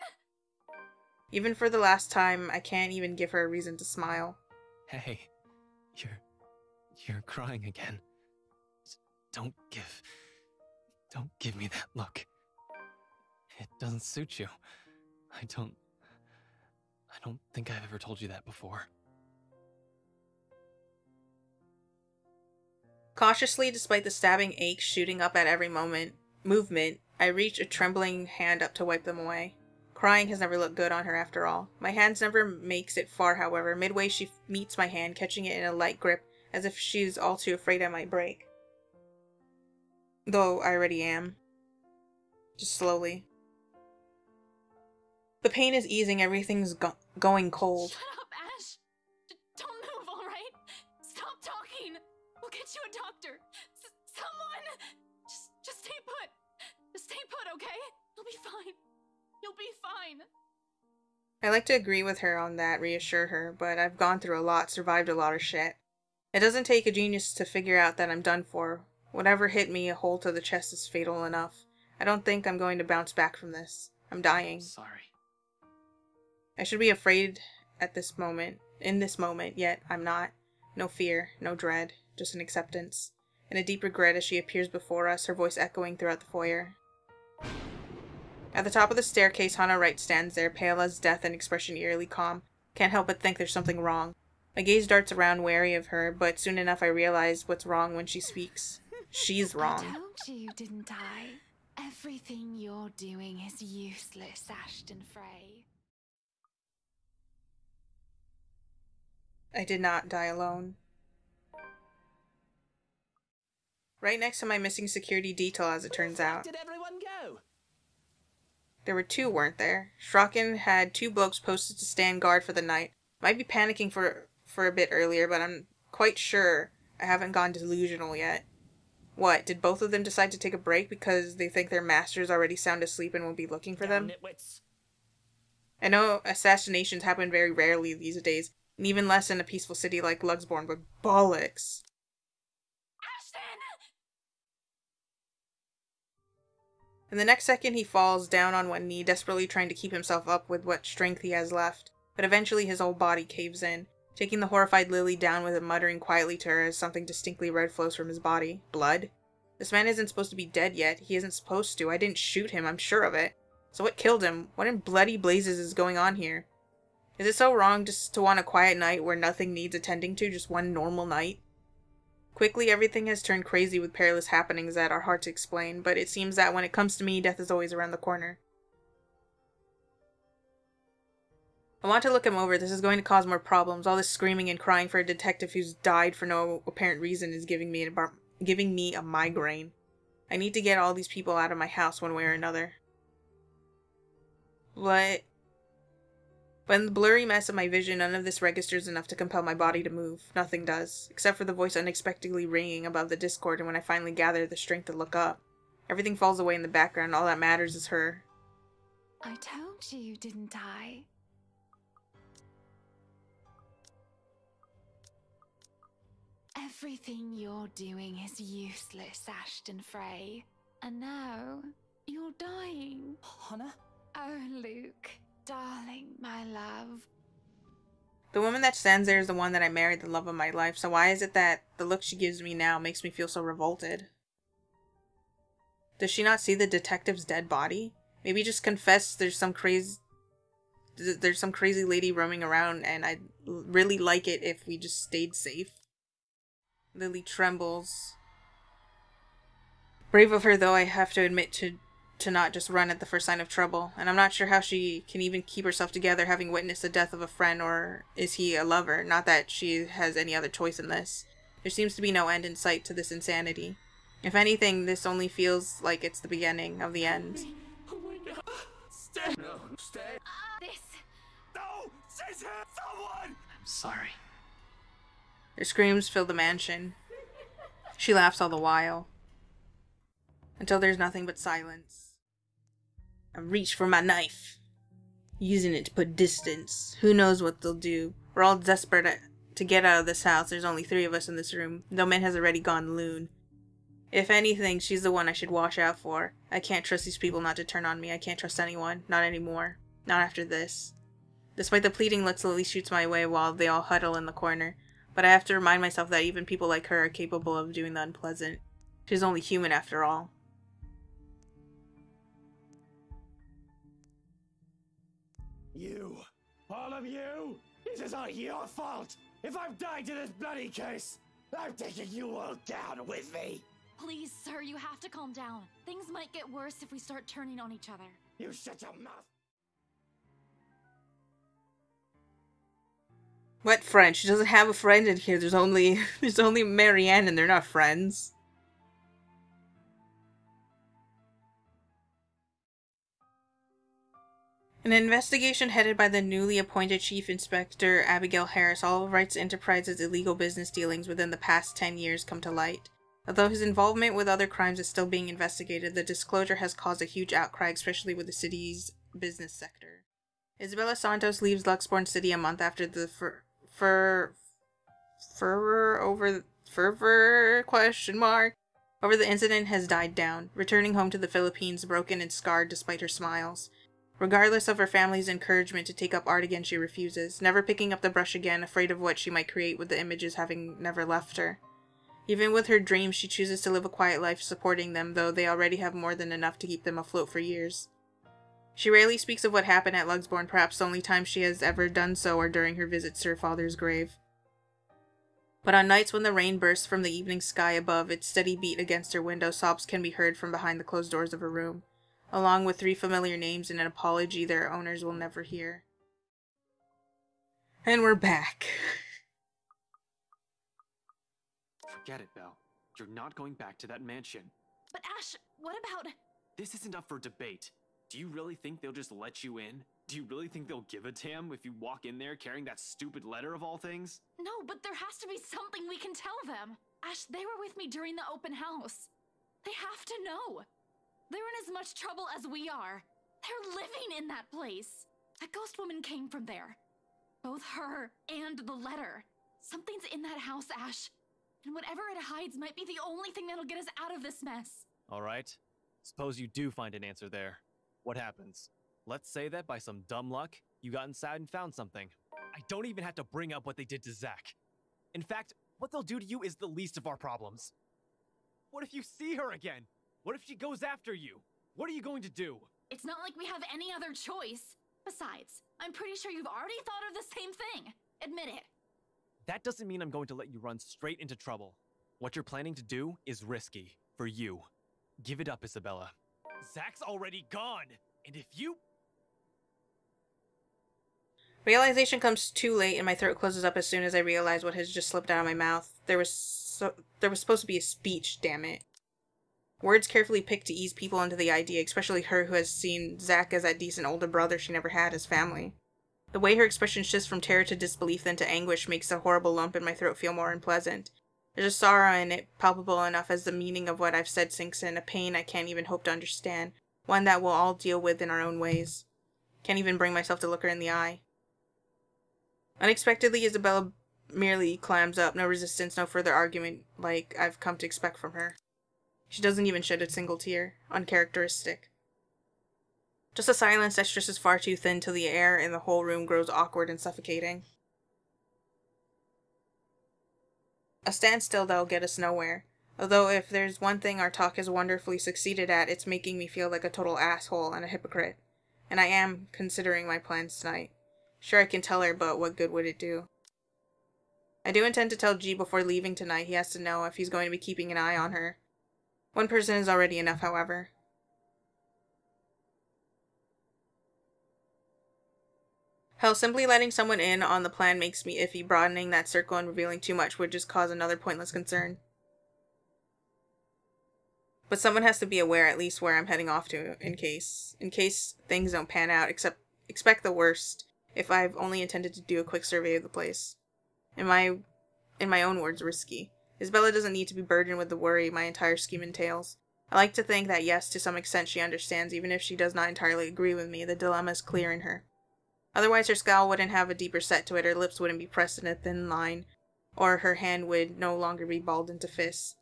Even for the last time, I can't even give her a reason to smile. Hey, you're crying again. Don't give me that look. It doesn't suit you. I don't think I've ever told you that before. Cautiously, despite the stabbing ache shooting up at every movement, I reach a trembling hand up to wipe them away. Crying has never looked good on her after all. My hands never makes it far, however. Midway, she meets my hand, catching it in a light grip, as if she's all too afraid I might break. Though I already am. Just slowly. The pain is easing, everything's going cold. Shut up, Ash! Don't move, alright? Stop talking! We'll get you a doctor! Someone! Just stay put! Just stay put, okay? You'll be fine. You'll be fine. I like to agree with her on that, reassure her, but I've gone through a lot, survived a lot of shit. It doesn't take a genius to figure out that I'm done for. Whatever hit me, a hole to the chest is fatal enough. I don't think I'm going to bounce back from this. I'm dying. Sorry. I should be afraid in this moment, yet I'm not. No fear, no dread, just an acceptance. And a deep regret as she appears before us, her voice echoing throughout the foyer. At the top of the staircase, Hannah Wright stands there, pale as death and expression eerily calm. Can't help but think there's something wrong. My gaze darts around, wary of her, but soon enough I realize what's wrong when she speaks. She's wrong. I told you, didn't I? Everything you're doing is useless, Ashton Frey. I did not die alone. Right next to my missing security detail, as it turns out. Did everyone go? There were two, weren't there? Strachan had two blokes posted to stand guard for the night. Might be panicking for a bit earlier, but I'm quite sure I haven't gone delusional yet. What, did both of them decide to take a break because they think their master's already sound asleep and will be looking for them? Nitwits. I know assassinations happen very rarely these days, and even less in a peaceful city like Lugsborn, but bollocks. In the next second, he falls down on one knee, desperately trying to keep himself up with what strength he has left. But eventually his whole body caves in, taking the horrified Lily down with him, muttering quietly to her as something distinctly red flows from his body. Blood? This man isn't supposed to be dead yet. He isn't supposed to. I didn't shoot him, I'm sure of it. So what killed him? What in bloody blazes is going on here? Is it so wrong just to want a quiet night where nothing needs attending to, just one normal night? Quickly, everything has turned crazy with perilous happenings that are hard to explain, but it seems that when it comes to me, death is always around the corner. I want to look him over. This is going to cause more problems. All this screaming and crying for a detective who's died for no apparent reason is giving me a migraine. I need to get all these people out of my house one way or another. But in the blurry mess of my vision, none of this registers enough to compel my body to move. Nothing does, except for the voice unexpectedly ringing above the Discord, and when I finally gather the strength to look up. Everything falls away in the background. All that matters is her. I told you, didn't I? Everything you're doing is useless, Ashton Frey. And now, you're dying. Hannah? Oh, Luke. Darling, my love. The woman that stands there is the one that I married, the love of my life, so why is it that the look she gives me now makes me feel so revolted? Does she not see the detective's dead body? Maybe just confess there's some crazy lady roaming around, and I'd really like it if we just stayed safe. Lily trembles. Brave of her, though, I have to admit to not just run at the first sign of trouble, and I'm not sure how she can even keep herself together having witnessed the death of a friend, or is he a lover? Not that she has any other choice in this. There seems to be no end in sight to this insanity. If anything, this only feels like it's the beginning of the end. Oh my god. Stay. No, stay. This. No! She's here! Someone! I'm sorry. Her screams fill the mansion. She laughs all the while. Until there's nothing but silence. I reach for my knife, using it to put distance. Who knows what they'll do? We're all desperate to get out of this house. There's only 3 of us in this room. No man has already gone loon. If anything, she's the one I should watch out for. I can't trust these people not to turn on me. I can't trust anyone. Not anymore. Not after this. Despite the pleading looks, Lily shoots my way while they all huddle in the corner. But I have to remind myself that even people like her are capable of doing the unpleasant. She's only human after all. You. All of you. This is all your fault. If I'm dying to this bloody case, I'm taking you all down with me. Please, sir, you have to calm down. Things might get worse if we start turning on each other. You shut your mouth. What friend? She doesn't have a friend in here. There's only Marianne, and they're not friends. An investigation headed by the newly appointed Chief Inspector Abigail Harris, Olive Wrights Enterprises' illegal business dealings within the past 10 years come to light. Although his involvement with other crimes is still being investigated, the disclosure has caused a huge outcry, especially with the city's business sector. Isabella Santos leaves Luxborn City a month after the fervor over the incident has died down, returning home to the Philippines broken and scarred despite her smiles. Regardless of her family's encouragement to take up art again, she refuses, never picking up the brush again, afraid of what she might create with the images having never left her. Even with her dreams, she chooses to live a quiet life supporting them, though they already have more than enough to keep them afloat for years. She rarely speaks of what happened at Luxborn, perhaps the only time she has ever done so are during her visits to her father's grave. But on nights when the rain bursts from the evening sky above, its steady beat against her window, sobs can be heard from behind the closed doors of her room, along with 3 familiar names and an apology their owners will never hear. And we're back. Forget it, Belle. You're not going back to that mansion. But Ash, what about... This isn't up for debate. Do you really think they'll just let you in? Do you really think they'll give a damn if you walk in there carrying that stupid letter of all things? No, but there has to be something we can tell them. Ash, they were with me during the open house. They have to know. They're in as much trouble as we are. They're living in that place. That ghost woman came from there. Both her and the letter. Something's in that house, Ash. And whatever it hides might be the only thing that'll get us out of this mess. Alright. Suppose you do find an answer there. What happens? Let's say that by some dumb luck, you got inside and found something. I don't even have to bring up what they did to Zach. In fact, what they'll do to you is the least of our problems. What if you see her again? What if she goes after you? What are you going to do? It's not like we have any other choice. Besides, I'm pretty sure you've already thought of the same thing. Admit it. That doesn't mean I'm going to let you run straight into trouble. What you're planning to do is risky. For you. Give it up, Isabella. Zach's already gone! And if you... Realization comes too late and my throat closes up as soon as I realize what has just slipped out of my mouth. There was supposed to be a speech, damn it. Words carefully picked to ease people into the idea, especially her who has seen Zach as that decent older brother she never had as family. The way her expression shifts from terror to disbelief then to anguish makes the horrible lump in my throat feel more unpleasant. There's a sorrow in it, palpable enough as the meaning of what I've said sinks in, a pain I can't even hope to understand, one that we'll all deal with in our own ways. Can't even bring myself to look her in the eye. Unexpectedly, Isabella merely clams up, no resistance, no further argument, like I've come to expect from her. She doesn't even shed a single tear, uncharacteristic. Just a silence that stretches far too thin till the air in the whole room grows awkward and suffocating. A standstill that'll get us nowhere. Although if there's one thing our talk has wonderfully succeeded at, it's making me feel like a total asshole and a hypocrite. And I am considering my plans tonight. Sure, I can tell her, but what good would it do? I do intend to tell G before leaving tonight. He has to know if he's going to be keeping an eye on her. One person is already enough, however. Hell, simply letting someone in on the plan makes me iffy. Broadening that circle and revealing too much would just cause another pointless concern. But someone has to be aware at least where I'm heading off to, in case things don't pan out. Expect the worst, if I've only intended to do a quick survey of the place. In my own words, risky. Isabella doesn't need to be burdened with the worry my entire scheme entails. I like to think that yes, to some extent she understands, even if she does not entirely agree with me. The dilemma is clear in her. Otherwise her scowl wouldn't have a deeper set to it, her lips wouldn't be pressed in a thin line, or her hand would no longer be balled into fists.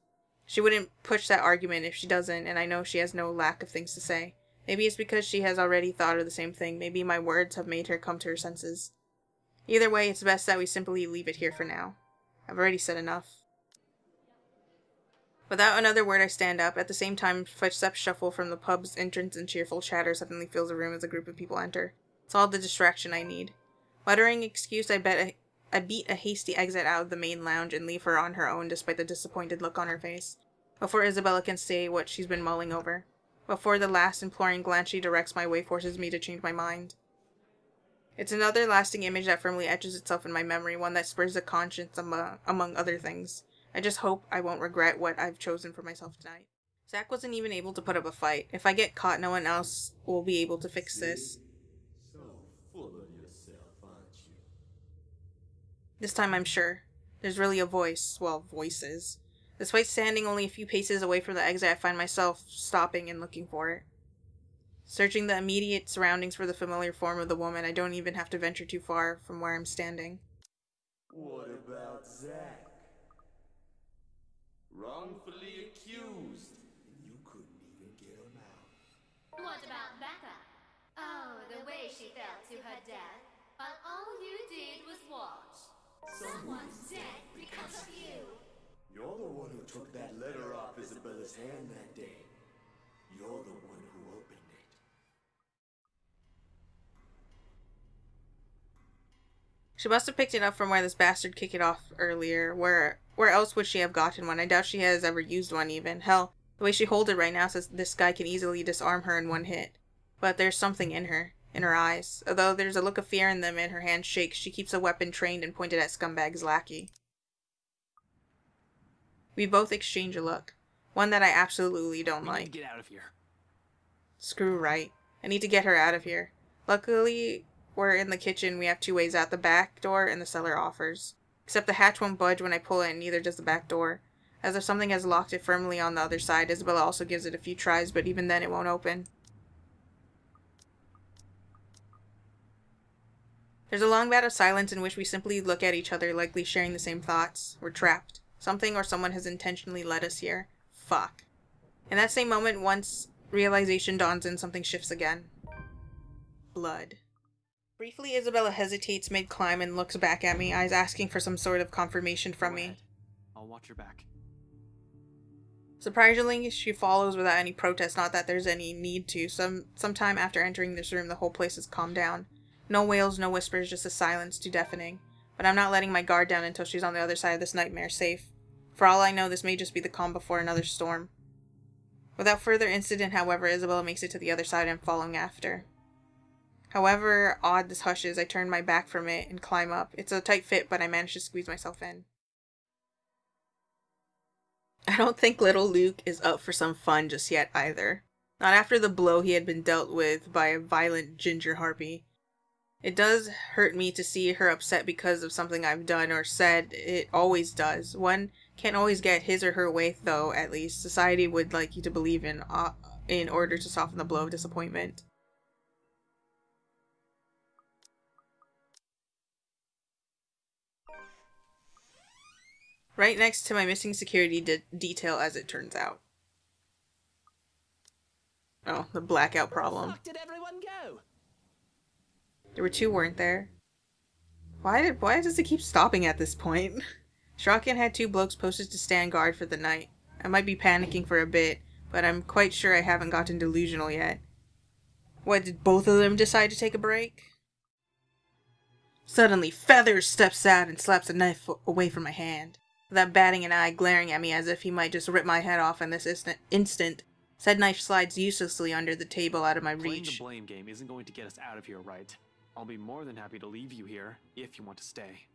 She wouldn't push that argument if she doesn't, and I know she has no lack of things to say. Maybe it's because she has already thought of the same thing. Maybe my words have made her come to her senses. Either way, it's best that we simply leave it here for now. I've already said enough. Without another word, I stand up. At the same time, footsteps shuffle from the pub's entrance and cheerful chatter suddenly fills the room as a group of people enter. It's all the distraction I need. Muttering excuse, I beat a hasty exit out of the main lounge and leave her on her own despite the disappointed look on her face. Before Isabella can say what she's been mulling over. Before the last imploring glance she directs my way forces me to change my mind. It's another lasting image that firmly etches itself in my memory, one that spurs the conscience among other things. I just hope I won't regret what I've chosen for myself tonight. Zach wasn't even able to put up a fight. If I get caught, no one else will be able to fix this. So full of yourself, aren't you? This time I'm sure. There's really a voice. Well, voices. Despite standing only a few paces away from the exit, I find myself stopping and looking for it. Searching the immediate surroundings for the familiar form of the woman, I don't even have to venture too far from where I'm standing. What about Zach? Wrongfully accused, and you couldn't even get him out. What about Becca? Oh, the way she fell to her death, while all you did was watch. Someone's dead because of you. You're the one who took that letter off Isabella's hand that day. You're the one who opened it. She must have picked it up from where this bastard kicked it off earlier. Where else would she have gotten one? I doubt she has ever used one even. Hell, the way she holds it right now says this guy can easily disarm her in one hit. But there's something in her eyes. Although there's a look of fear in them and her hand shakes, she keeps a weapon trained and pointed at Scumbag's lackey. We both exchange a look. One that I absolutely don't like. We need to get out of here. Screw right. I need to get her out of here. Luckily, we're in the kitchen. We have two ways out, the back door and the cellar offers. Except the hatch won't budge when I pull it, and neither does the back door. As if something has locked it firmly on the other side, Isabella also gives it a few tries, but even then it won't open. There's a long bout of silence in which we simply look at each other, likely sharing the same thoughts. We're trapped. Something or someone has intentionally led us here. Fuck. In that same moment, once realization dawns in, something shifts again. Blood. Briefly, Isabella hesitates mid-climb and looks back at me, eyes asking for some sort of confirmation from me. I'll watch your back. Surprisingly, she follows without any protest, not that there's any need to. Sometime after entering this room, the whole place has calmed down. No wails, no whispers, just a silence too deafening. But I'm not letting my guard down until she's on the other side of this nightmare safe. For all I know, this may just be the calm before another storm. Without further incident, however, Isabella makes it to the other side and following after. However odd this hush is, I turn my back from it and climb up. It's a tight fit, but I manage to squeeze myself in. I don't think little Luke is up for some fun just yet either. Not after the blow he had been dealt with by a violent ginger harpy. It does hurt me to see her upset because of something I've done or said. It always does. One can't always get his or her way, though, at least. Society would like you to believe in order to soften the blow of disappointment. Right next to my missing security detail, as it turns out. Oh, the blackout problem. Where the fuck did everyone go? There were two, weren't there? Why does it keep stopping at this point? Shrocken had two blokes posted to stand guard for the night. I might be panicking for a bit, but I'm quite sure I haven't gotten delusional yet. What, did both of them decide to take a break? Suddenly, Feathers steps out and slaps a knife away from my hand. Without batting an eye, glaring at me as if he might just rip my head off in this instant, said knife slides uselessly under the table out of my reach. Playing the blame game isn't going to get us out of here, right? I'll be more than happy to leave you here, if you want to stay.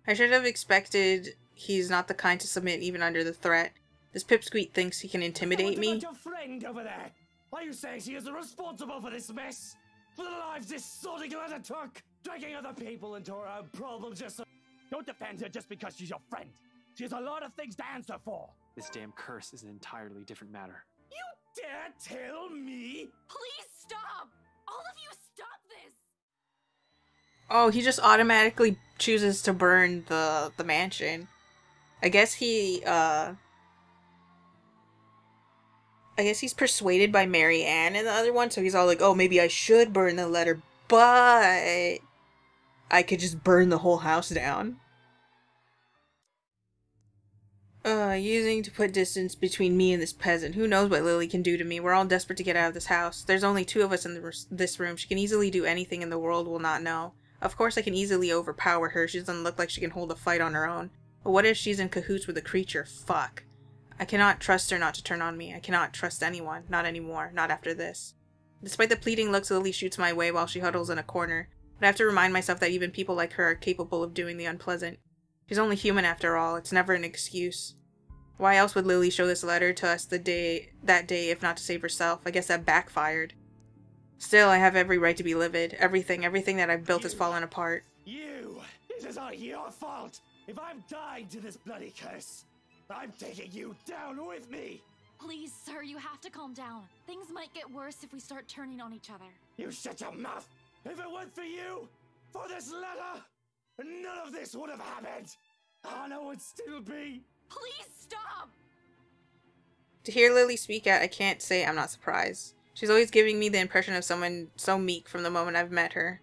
I should have expected he's not the kind to submit even under the threat. This pipsqueak thinks he can intimidate me. What about your friend over there? Are you saying she is responsible for this mess? For the lives this sordid letter took? Dragging other people into her own problems just so... Don't defend her just because she's your friend. She has a lot of things to answer for. This damn curse is an entirely different matter. You dare tell me? Please stop! All of you stop this! Oh, he just automatically chooses to burn the mansion. I guess he's persuaded by Mary Ann and the other one, so he's all like, oh, maybe I should burn the letter, but I could just burn the whole house down. Using to put distance between me and this peasant. Who knows what Lily can do to me? We're all desperate to get out of this house. There's only two of us in this room. She can easily do anything in the world we'll not know. Of course I can easily overpower her. She doesn't look like she can hold a fight on her own. But what if she's in cahoots with a creature? Fuck. I cannot trust her not to turn on me. I cannot trust anyone. Not anymore. Not after this. Despite the pleading looks, Lily shoots my way while she huddles in a corner. But I have to remind myself that even people like her are capable of doing the unpleasant. She's only human after all. It's never an excuse. Why else would Lily show this letter to us that day if not to save herself? I guess that backfired. Still, I have every right to be livid. Everything that I've built has fallen apart. You! This is all your fault! If I'm dying to this bloody curse, I'm taking you down with me! Please, sir, you have to calm down. Things might get worse if we start turning on each other. You shut your mouth! If it weren't for you, for this letter, none of this would have happened! Anna would still be... Please stop! To hear Lily speak out, I can't say I'm not surprised. She's always giving me the impression of someone so meek from the moment I've met her.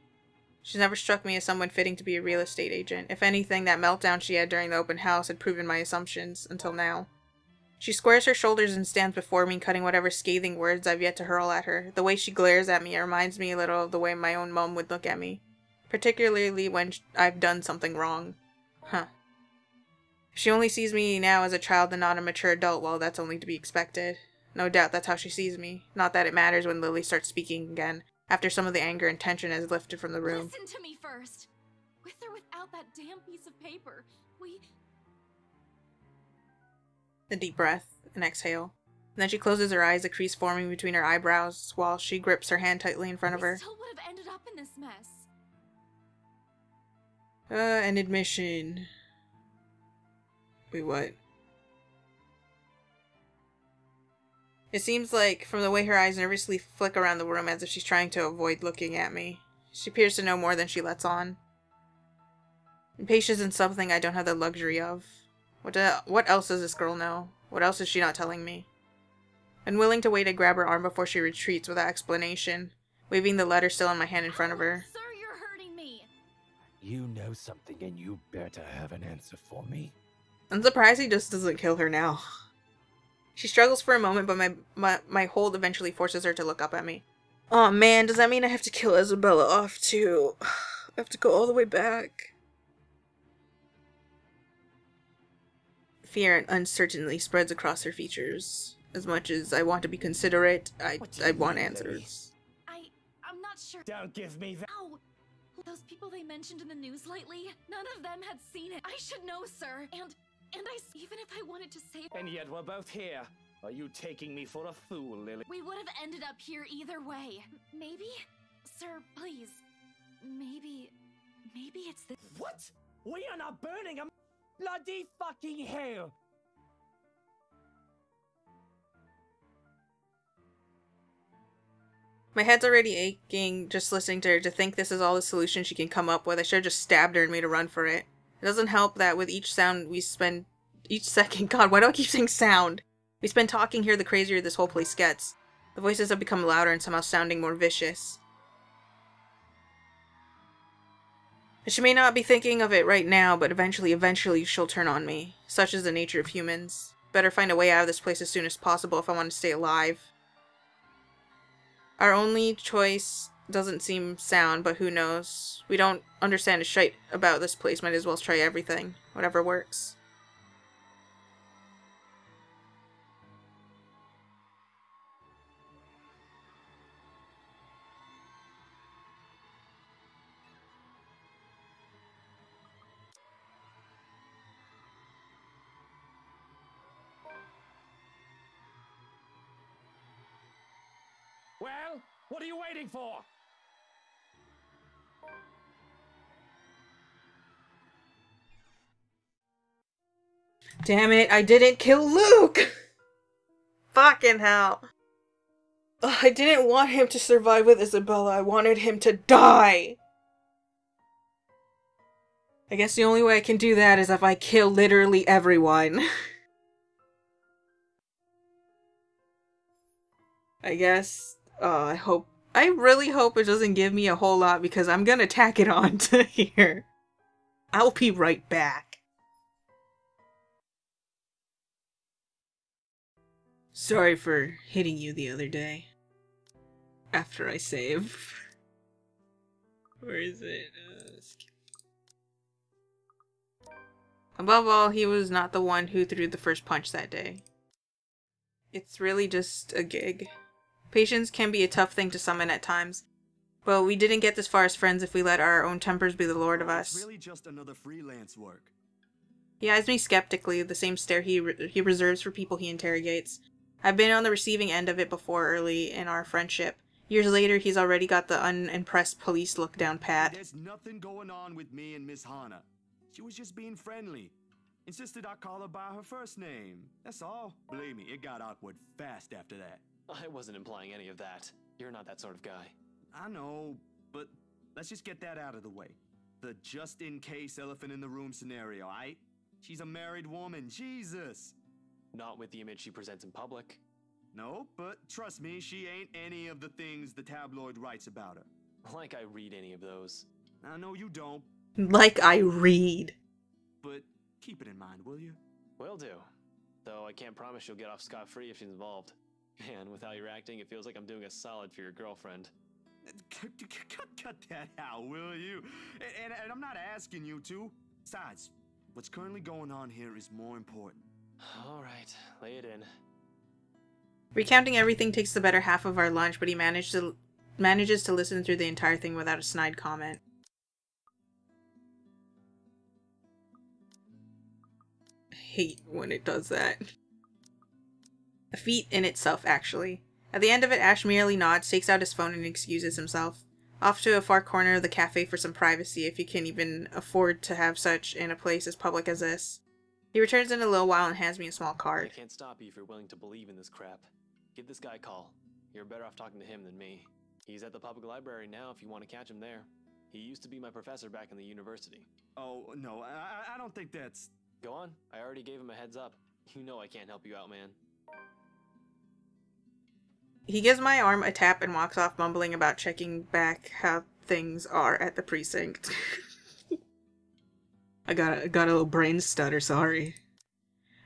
She's never struck me as someone fitting to be a real estate agent. If anything, that meltdown she had during the open house had proven my assumptions, until now. She squares her shoulders and stands before me, cutting whatever scathing words I've yet to hurl at her. The way she glares at me reminds me a little of the way my own mom would look at me. Particularly when I've done something wrong. Huh. If she only sees me now as a child and not a mature adult, well, that's only to be expected. No doubt that's how she sees me. Not that it matters when Lily starts speaking again, after some of the anger and tension has lifted from the room. Listen to me first. With or without that damn piece of paper, A deep breath, an exhale. And then she closes her eyes, a crease forming between her eyebrows, while she grips her hand tightly in front of her. still would have ended up in this mess. An admission. Wait, what? It seems like, from the way her eyes nervously flick around the room as if she's trying to avoid looking at me, she appears to know more than she lets on. Impatience isn't something I don't have the luxury of. What else does this girl know? What else is she not telling me? Unwilling to wait, I grab her arm before she retreats without explanation, waving the letter still in my hand in front of her. Sir, you're hurting me. You know something and you better have an answer for me. I'm surprised he just doesn't kill her now. She struggles for a moment, but my hold eventually forces her to look up at me. Oh man, does that mean I have to kill Isabella off too? I have to go all the way back. Fear and uncertainty spreads across her features. As much as I want to be considerate, I want answers. I'm not sure. Don't give me that. Ow! Those people they mentioned in the news lately, none of them had seen it. I should know, sir. And even if I wanted to say... And yet we're both here. Are you taking me for a fool, Lily? We would have ended up here either way. Maybe? Sir, please. Maybe it's this... What? We are not burning a bloody fucking hell! My head's already aching just listening to her. To think this is all the solution she can come up with. I should have just stabbed her and made a run for it. It doesn't help that with each sound we spend... Each second... God, why do I keep saying sound? We spend talking here, the crazier this whole place gets. The voices have become louder and somehow sounding more vicious. She may not be thinking of it right now, but eventually she'll turn on me. Such is the nature of humans. Better find a way out of this place as soon as possible if I want to stay alive. Our only choice doesn't seem sound, but who knows? We don't understand a shite about this place, might as well try everything. Whatever works. Well, what are you waiting for? Damn it, I didn't kill Luke! Fucking hell. Ugh, I didn't want him to survive with Isabella, I wanted him to die! I guess the only way I can do that is if I kill literally everyone. I guess, I really hope it doesn't give me a whole lot because I'm gonna tack it on to here. I'll be right back. Sorry for hitting you the other day. After I save. Where is it? Above all, he was not the one who threw the first punch that day. It's really just a gig. Patience can be a tough thing to summon at times, but we didn't get this far as friends if we let our own tempers be the lord of us. It's really just another freelance work. He eyes me skeptically, the same stare he reserves for people he interrogates. I've been on the receiving end of it before early in our friendship. Years later, he's already got the unimpressed police look down pat. There's nothing going on with me and Miss Hana. She was just being friendly. Insisted I call her by her first name. That's all. Believe me, it got awkward fast after that. I wasn't implying any of that. You're not that sort of guy. I know, but let's just get that out of the way. The just-in-case elephant in the room scenario, aight? She's a married woman, Jesus! Not with the image she presents in public. No, but trust me, she ain't any of the things the tabloid writes about her. Like I read any of those. I know you don't. Like I read. But keep it in mind, will you? Will do. Though I can't promise she'll get off scot-free if she's involved. Man, with how you're acting, it feels like I'm doing a solid for your girlfriend. Cut that out, will you? And I'm not asking you to. Besides, what's currently going on here is more important. Alright, lay it in. Recounting everything takes the better half of our lunch, but he manages to listen through the entire thing without a snide comment. I hate when it does that. A feat in itself, actually. At the end of it, Ash merely nods, takes out his phone, and excuses himself. Off to a far corner of the cafe for some privacy, if you can even afford to have such in a place as public as this. He returns in a little while and hands me a small card. I can't stop you if you're willing to believe in this crap. Give this guy a call. You're better off talking to him than me. He's at the public library now if you want to catch him there. He used to be my professor back in the university. Oh, no, I don't think that's... Go on. I already gave him a heads up. You know I can't help you out, man. He gives my arm a tap and walks off, mumbling about checking back how things are at the precinct. I got a little brain stutter, sorry.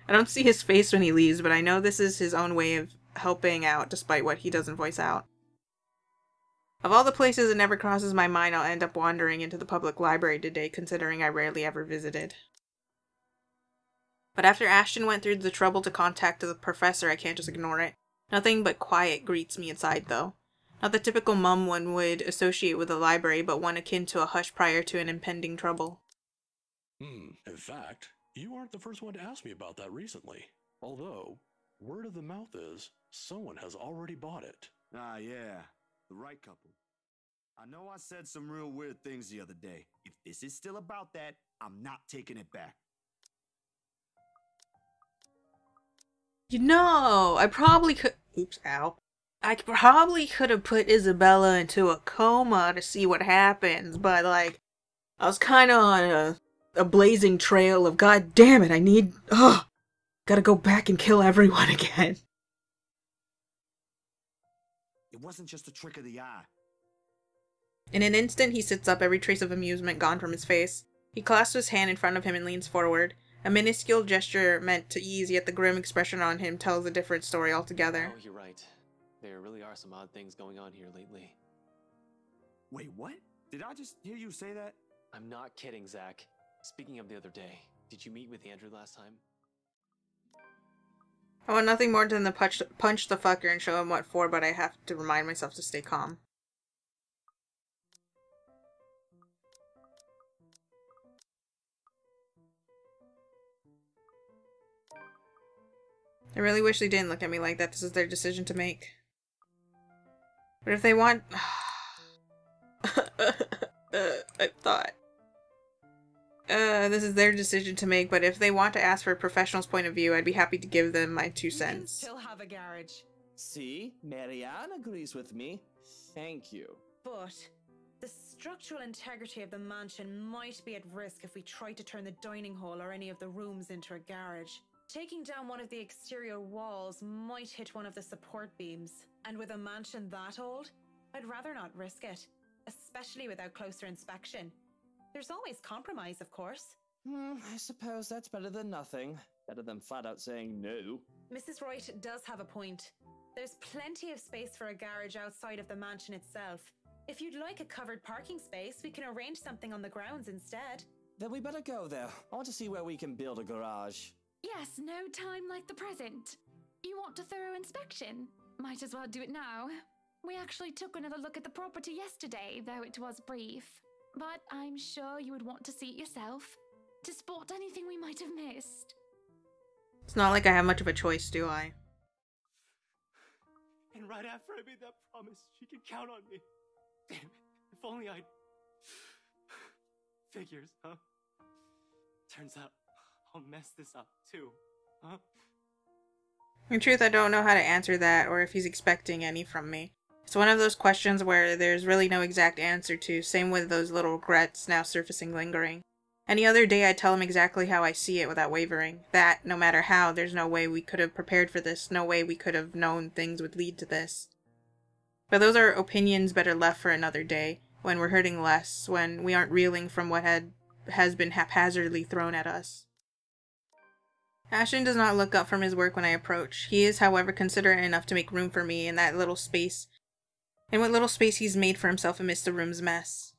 I don't see his face when he leaves, but I know this is his own way of helping out despite what he doesn't voice out. Of all the places it never crosses my mind I'll end up wandering into the public library today, considering I rarely ever visited. But after Ashton went through the trouble to contact the professor, I can't just ignore it. Nothing but quiet greets me inside, though. Not the typical mum one would associate with a library, but one akin to a hush prior to an impending trouble. In fact, you aren't the first one to ask me about that recently. Although, word of the mouth is, someone has already bought it. Ah, yeah. The right couple. I know I said some real weird things the other day. If this is still about that, I'm not taking it back. You know, I probably could... Oops, ow. I probably could have put Isabella into a coma to see what happens, but, like, I was kind of on a blazing trail of, God damn it, I need... gotta go back and kill everyone again. It wasn't just a trick of the eye. In an instant, he sits up, every trace of amusement gone from his face. He clasps his hand in front of him and leans forward. A minuscule gesture meant to ease, yet the grim expression on him tells a different story altogether. Oh, you're right. There really are some odd things going on here lately. Wait, what? Did I just hear you say that? I'm not kidding, Zach. Speaking of the other day, did you meet with Andrew last time? I want nothing more than to punch the fucker and show him what for, but I have to remind myself to stay calm. I really wish they didn't look at me like that. This is their decision to make. But if they want... I thought... this is their decision to make, but if they want to ask for a professional's point of view, I'd be happy to give them my 2 cents. Still have a garage. See? Marianne agrees with me. Thank you. But the structural integrity of the mansion might be at risk if we try to turn the dining hall or any of the rooms into a garage. Taking down one of the exterior walls might hit one of the support beams. And with a mansion that old, I'd rather not risk it, especially without closer inspection. There's always compromise, of course. I suppose that's better than nothing. Better than flat out saying no. Mrs. Wright does have a point. There's plenty of space for a garage outside of the mansion itself. If you'd like a covered parking space, we can arrange something on the grounds instead. Then we better go there. I want to see where we can build a garage. Yes, no time like the present. You want a thorough inspection? Might as well do it now. We actually took another look at the property yesterday, though it was brief. But I'm sure you would want to see it yourself, to spot anything we might have missed. It's not like I have much of a choice, do I? And right after I made that promise, she could count on me. Damn it, if only I'd... Figures, huh? Turns out, I'll mess this up too, huh? In truth, I don't know how to answer that, or if he's expecting any from me. It's one of those questions where there's really no exact answer to, same with those little regrets now surfacing lingering. Any other day I'd tell him exactly how I see it without wavering. That, no matter how, there's no way we could have prepared for this, no way we could have known things would lead to this. But those are opinions better left for another day, when we're hurting less, when we aren't reeling from what has been haphazardly thrown at us. Ashton does not look up from his work when I approach. He is, however, considerate enough to make room for me in that little space. In what little space he's made for himself amidst the room's mess.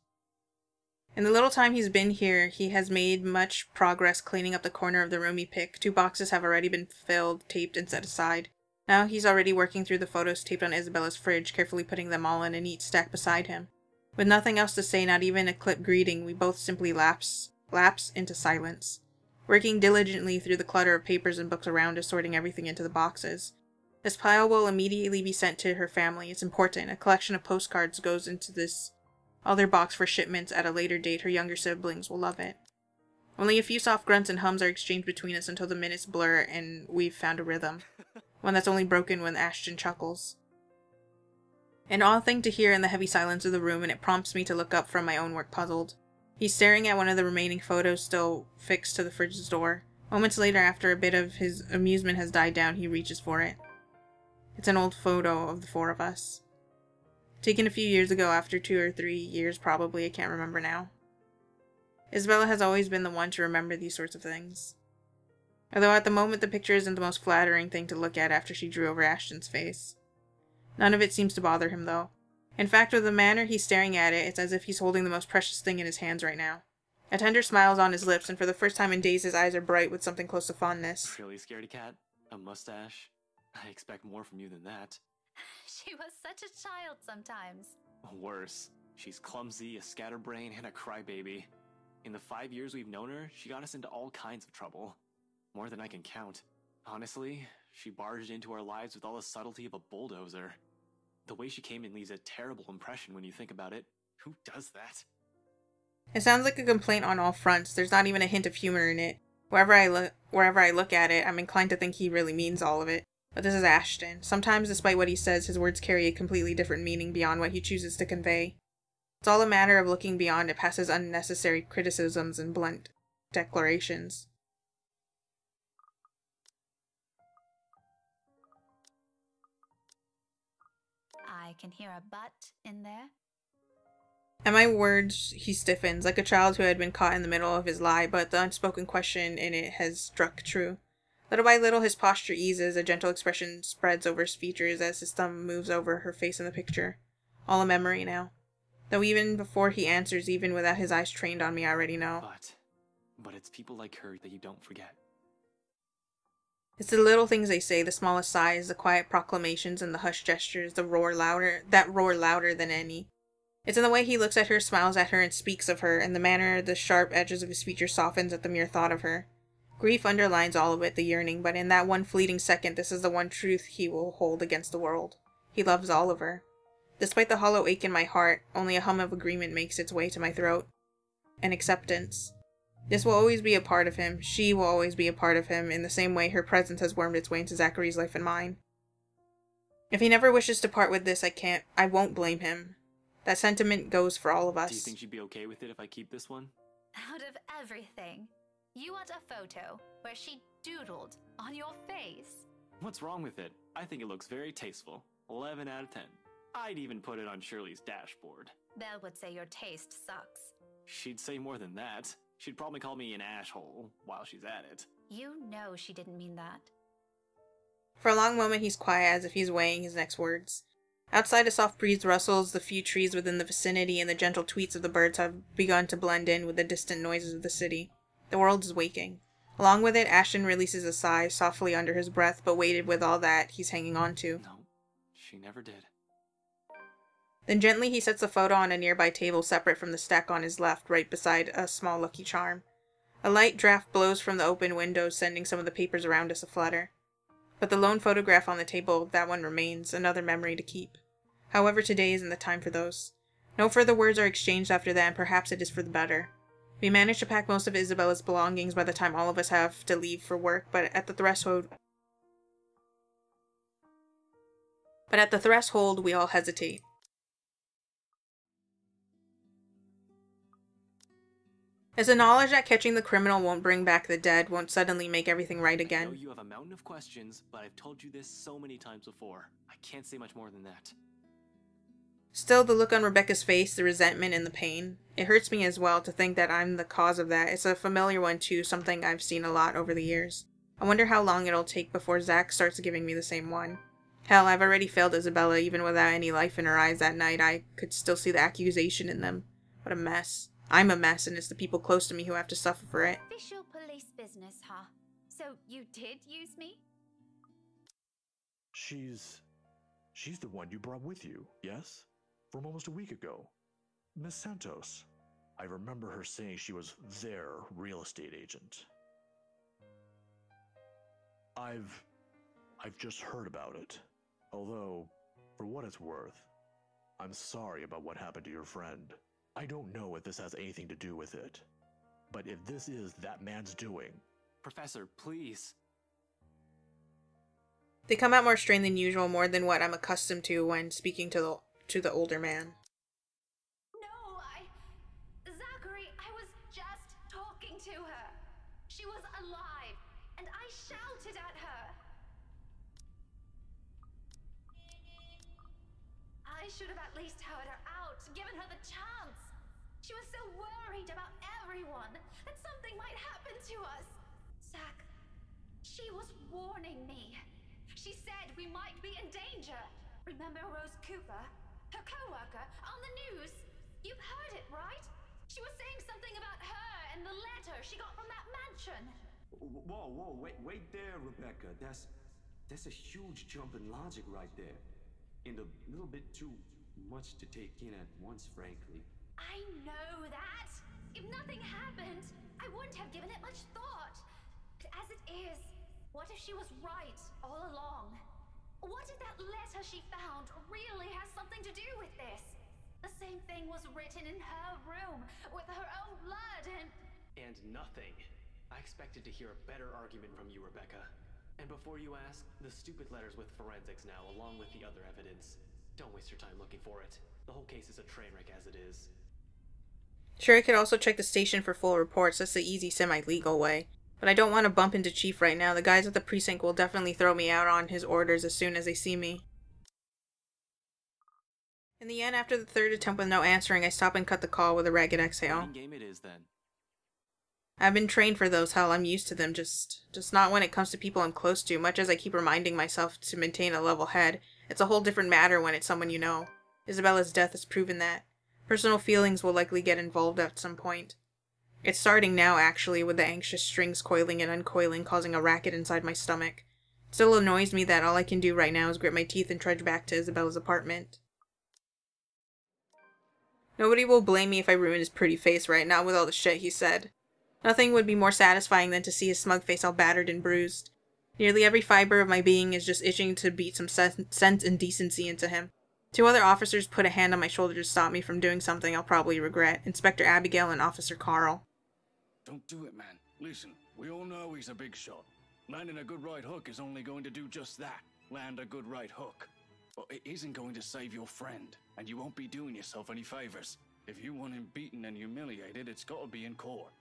In the little time he's been here, he has made much progress cleaning up the corner of the room he picked. 2 boxes have already been filled, taped, and set aside. Now he's already working through the photos taped on Isabella's fridge, carefully putting them all in a neat stack beside him. With nothing else to say, not even a clipped greeting, we both simply lapse into silence, working diligently through the clutter of papers and books around us, sorting everything into the boxes. This pile will immediately be sent to her family. It's important. A collection of postcards goes into this other box for shipments at a later date. Her younger siblings will love it. Only a few soft grunts and hums are exchanged between us until the minutes blur and we've found a rhythm. One that's only broken when Ashton chuckles. An odd thing to hear in the heavy silence of the room, and it prompts me to look up from my own work puzzled. He's staring at one of the remaining photos still fixed to the fridge's door. Moments later, after a bit of his amusement has died down, he reaches for it. It's an old photo of the 4 of us. Taken a few years ago, after 2 or 3 years probably, I can't remember now. Isabella has always been the one to remember these sorts of things. Although at the moment the picture isn't the most flattering thing to look at after she drew over Ashton's face. None of it seems to bother him though. In fact, with the manner he's staring at it, it's as if he's holding the most precious thing in his hands right now. A tender smile is on his lips, and for the first time in days his eyes are bright with something close to fondness. Really, scaredy cat? A mustache? I expect more from you than that. She was such a child sometimes. Worse. She's clumsy, a scatterbrain, and a crybaby. In the 5 years we've known her, she got us into all kinds of trouble. More than I can count. Honestly, she barged into our lives with all the subtlety of a bulldozer. The way she came in leaves a terrible impression when you think about it. Who does that? It sounds like a complaint on all fronts. There's not even a hint of humor in it. Wherever I look at it, I'm inclined to think he really means all of it. But this is Ashton. Sometimes, despite what he says, his words carry a completely different meaning beyond what he chooses to convey. It's all a matter of looking beyond it past his unnecessary criticisms and blunt declarations. I can hear a but in there. At my words, he stiffens, like a child who had been caught in the middle of his lie, but the unspoken question in it has struck true. Little by little, his posture eases, a gentle expression spreads over his features as his thumb moves over her face in the picture. All a memory now. Though even before he answers, even without his eyes trained on me, I already know. But it's people like her that you don't forget. It's the little things they say, the smallest sighs, the quiet proclamations, and the hushed gestures, that roar louder than any. It's in the way he looks at her, smiles at her, and speaks of her, and the manner the sharp edges of his features softens at the mere thought of her. Grief underlines all of it, the yearning, but in that one fleeting second, this is the one truth he will hold against the world. He loves Oliver. Despite the hollow ache in my heart, only a hum of agreement makes its way to my throat. An acceptance. This will always be a part of him. She will always be a part of him, in the same way her presence has wormed its way into Zachary's life and mine. If he never wishes to part with this, I won't blame him. That sentiment goes for all of us. Do you think she'd be okay with it if I keep this one? Out of everything, you want a photo where she doodled on your face? What's wrong with it? I think it looks very tasteful. 11 out of 10. I'd even put it on Shirley's dashboard. Belle would say your taste sucks. She'd say more than that. She'd probably call me an asshole while she's at it. You know she didn't mean that. For a long moment he's quiet, as if he's weighing his next words. Outside, a soft breeze rustles the few trees within the vicinity, and the gentle tweets of the birds have begun to blend in with the distant noises of the city. The world is waking. Along with it, Ashton releases a sigh, softly under his breath, but weighted with all that he's hanging on to. No, she never did. Then gently he sets the photo on a nearby table separate from the stack on his left, right beside a small Lucky Charm. A light draft blows from the open window, sending some of the papers around us aflutter. But the lone photograph on the table, that one remains, another memory to keep. However, today isn't the time for those. No further words are exchanged after that, and perhaps it is for the better. We manage to pack most of Isabella's belongings by the time all of us have to leave for work, but at the threshold we all hesitate. It's the knowledge that catching the criminal won't bring back the dead, won't suddenly make everything right again. I know you have a mountain of questions, but I've told you this so many times before. I can't say much more than that. Still, the look on Rebecca's face, the resentment and the pain. It hurts me as well to think that I'm the cause of that. It's a familiar one too, something I've seen a lot over the years. I wonder how long it'll take before Zach starts giving me the same one. Hell, I've already failed Isabella. Even without any life in her eyes that night, I could still see the accusation in them. What a mess. I'm a mess, and it's the people close to me who have to suffer for it. Official police business, huh? So you did use me? She's the one you brought with you, yes? From almost a week ago. Miss Santos. I remember her saying she was their real estate agent. I've just heard about it. Although, for what it's worth, I'm sorry about what happened to your friend. I don't know if this has anything to do with it. But if this is that man's doing... Professor, please. They come out more strained than usual, more than what I'm accustomed to when speaking to the older man. No, Zachary, I was just talking to her. She was alive, and I shouted at her. I should have at least heard her out, given her the chance. She was so worried about everyone that something might happen to us. Zach, she was warning me. She said we might be in danger. Remember Rose Cooper? her co-worker, on the news. You've heard it, right? She was saying something about her and the letter she got from that mansion. Whoa, wait there, Rebecca. That's a huge jump in logic right there. And a little bit too much to take in at once, frankly. I know that. If nothing happened, I wouldn't have given it much thought. But as it is, what if she was right all along? What if that letter she found really has something to do with this? The same thing was written in her room with her own blood and... And nothing. I expected to hear a better argument from you, Rebecca. And before you ask, the stupid letter's with forensics now, along with the other evidence. Don't waste your time looking for it. The whole case is a train wreck as it is. Sure, I could also check the station for full reports. That's the easy, semi-legal way. But I don't want to bump into Chief right now. The guys at the precinct will definitely throw me out on his orders as soon as they see me. In the end, after the third attempt with no answering, I stop and cut the call with a ragged exhale. What game it is, then? I've been trained for those, hell, I'm used to them, just not when it comes to people I'm close to. Much as I keep reminding myself to maintain a level head, it's a whole different matter when it's someone you know. Isabella's death has proven that. Personal feelings will likely get involved at some point. It's starting now, actually, with the anxious strings coiling and uncoiling, causing a racket inside my stomach. It still annoys me that all I can do right now is grit my teeth and trudge back to Isabella's apartment. Nobody will blame me if I ruin his pretty face right now with all the shit he said. Nothing would be more satisfying than to see his smug face all battered and bruised. Nearly every fiber of my being is just itching to beat some sense and decency into him. 2 other officers put a hand on my shoulder to stop me from doing something I'll probably regret. Inspector Abigail and Officer Carl. Don't do it, man. Listen, we all know he's a big shot. Landing a good right hook is only going to do just that. Land a good right hook. But it isn't going to save your friend, and you won't be doing yourself any favors. If you want him beaten and humiliated, it's got to be in court.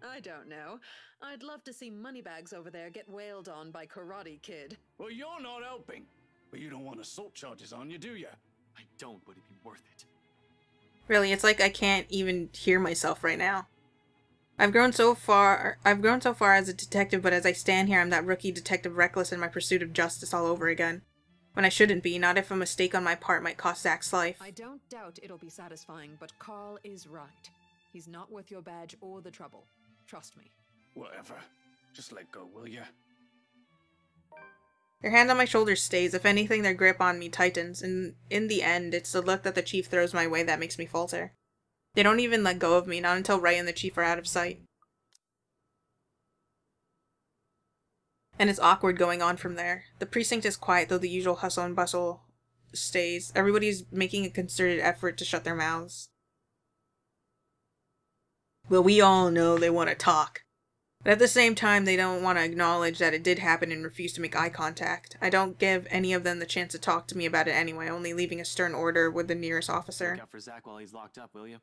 I don't know. I'd love to see Moneybags over there get wailed on by Karate Kid. Well, you're not helping. But you don't want assault charges on you, do you? I don't, but it'd be worth it. Really, it's like I can't even hear myself right now. I've grown so far as a detective, but as I stand here, I'm that rookie detective reckless in my pursuit of justice all over again. When I shouldn't be, not if a mistake on my part might cost Zach's life. I don't doubt it'll be satisfying, but Carl is right. He's not worth your badge or the trouble. Trust me. Whatever. Just let go, will ya? Their hand on my shoulder stays. If anything, their grip on me tightens, and in the end, it's the look that the Chief throws my way that makes me falter. They don't even let go of me, not until Ray and the Chief are out of sight. And it's awkward going on from there. The precinct is quiet, though the usual hustle and bustle stays. Everybody's making a concerted effort to shut their mouths. Well, we all know they want to talk. But at the same time, they don't want to acknowledge that it did happen and refuse to make eye contact. I don't give any of them the chance to talk to me about it anyway, only leaving a stern order with the nearest officer. Look out for Zach while he's locked up, will you?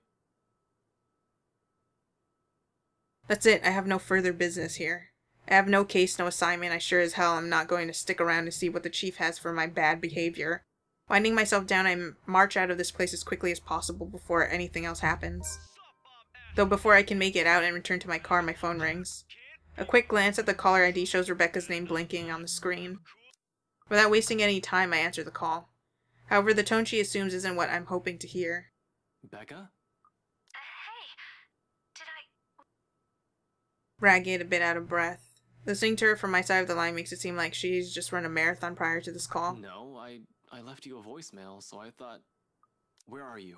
That's it. I have no further business here. I have no case, no assignment. I sure as hell am not going to stick around to see what the Chief has for my bad behavior. Winding myself down, I march out of this place as quickly as possible before anything else happens. Though before I can make it out and return to my car, my phone rings. A quick glance at the caller ID shows Rebecca's name blinking on the screen. Without wasting any time, I answer the call. However, the tone she assumes isn't what I'm hoping to hear. Becca? Ragged, a bit out of breath. Listening to her from my side of the line makes it seem like she's just run a marathon prior to this call. No, I left you a voicemail, so I thought... Where are you?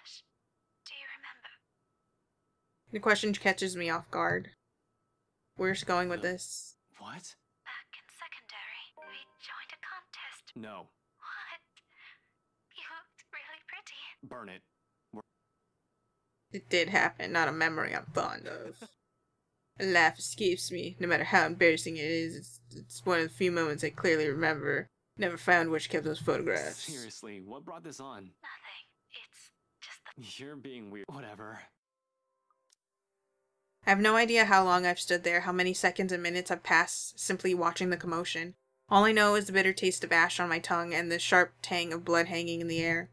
Ash, do you remember? The question catches me off guard. Where's she going with this? What? Back in secondary, we joined a contest. No. What? You looked really pretty. Burn it. It did happen, not a memory I'm fond of. A laugh escapes me, no matter how embarrassing it is. It's one of the few moments I clearly remember. Never found where she kept those photographs. Seriously, what brought this on? Nothing. It's just the... You're being weird. Whatever. I have no idea how long I've stood there, how many seconds and minutes have passed simply watching the commotion. All I know is the bitter taste of ash on my tongue and the sharp tang of blood hanging in the air.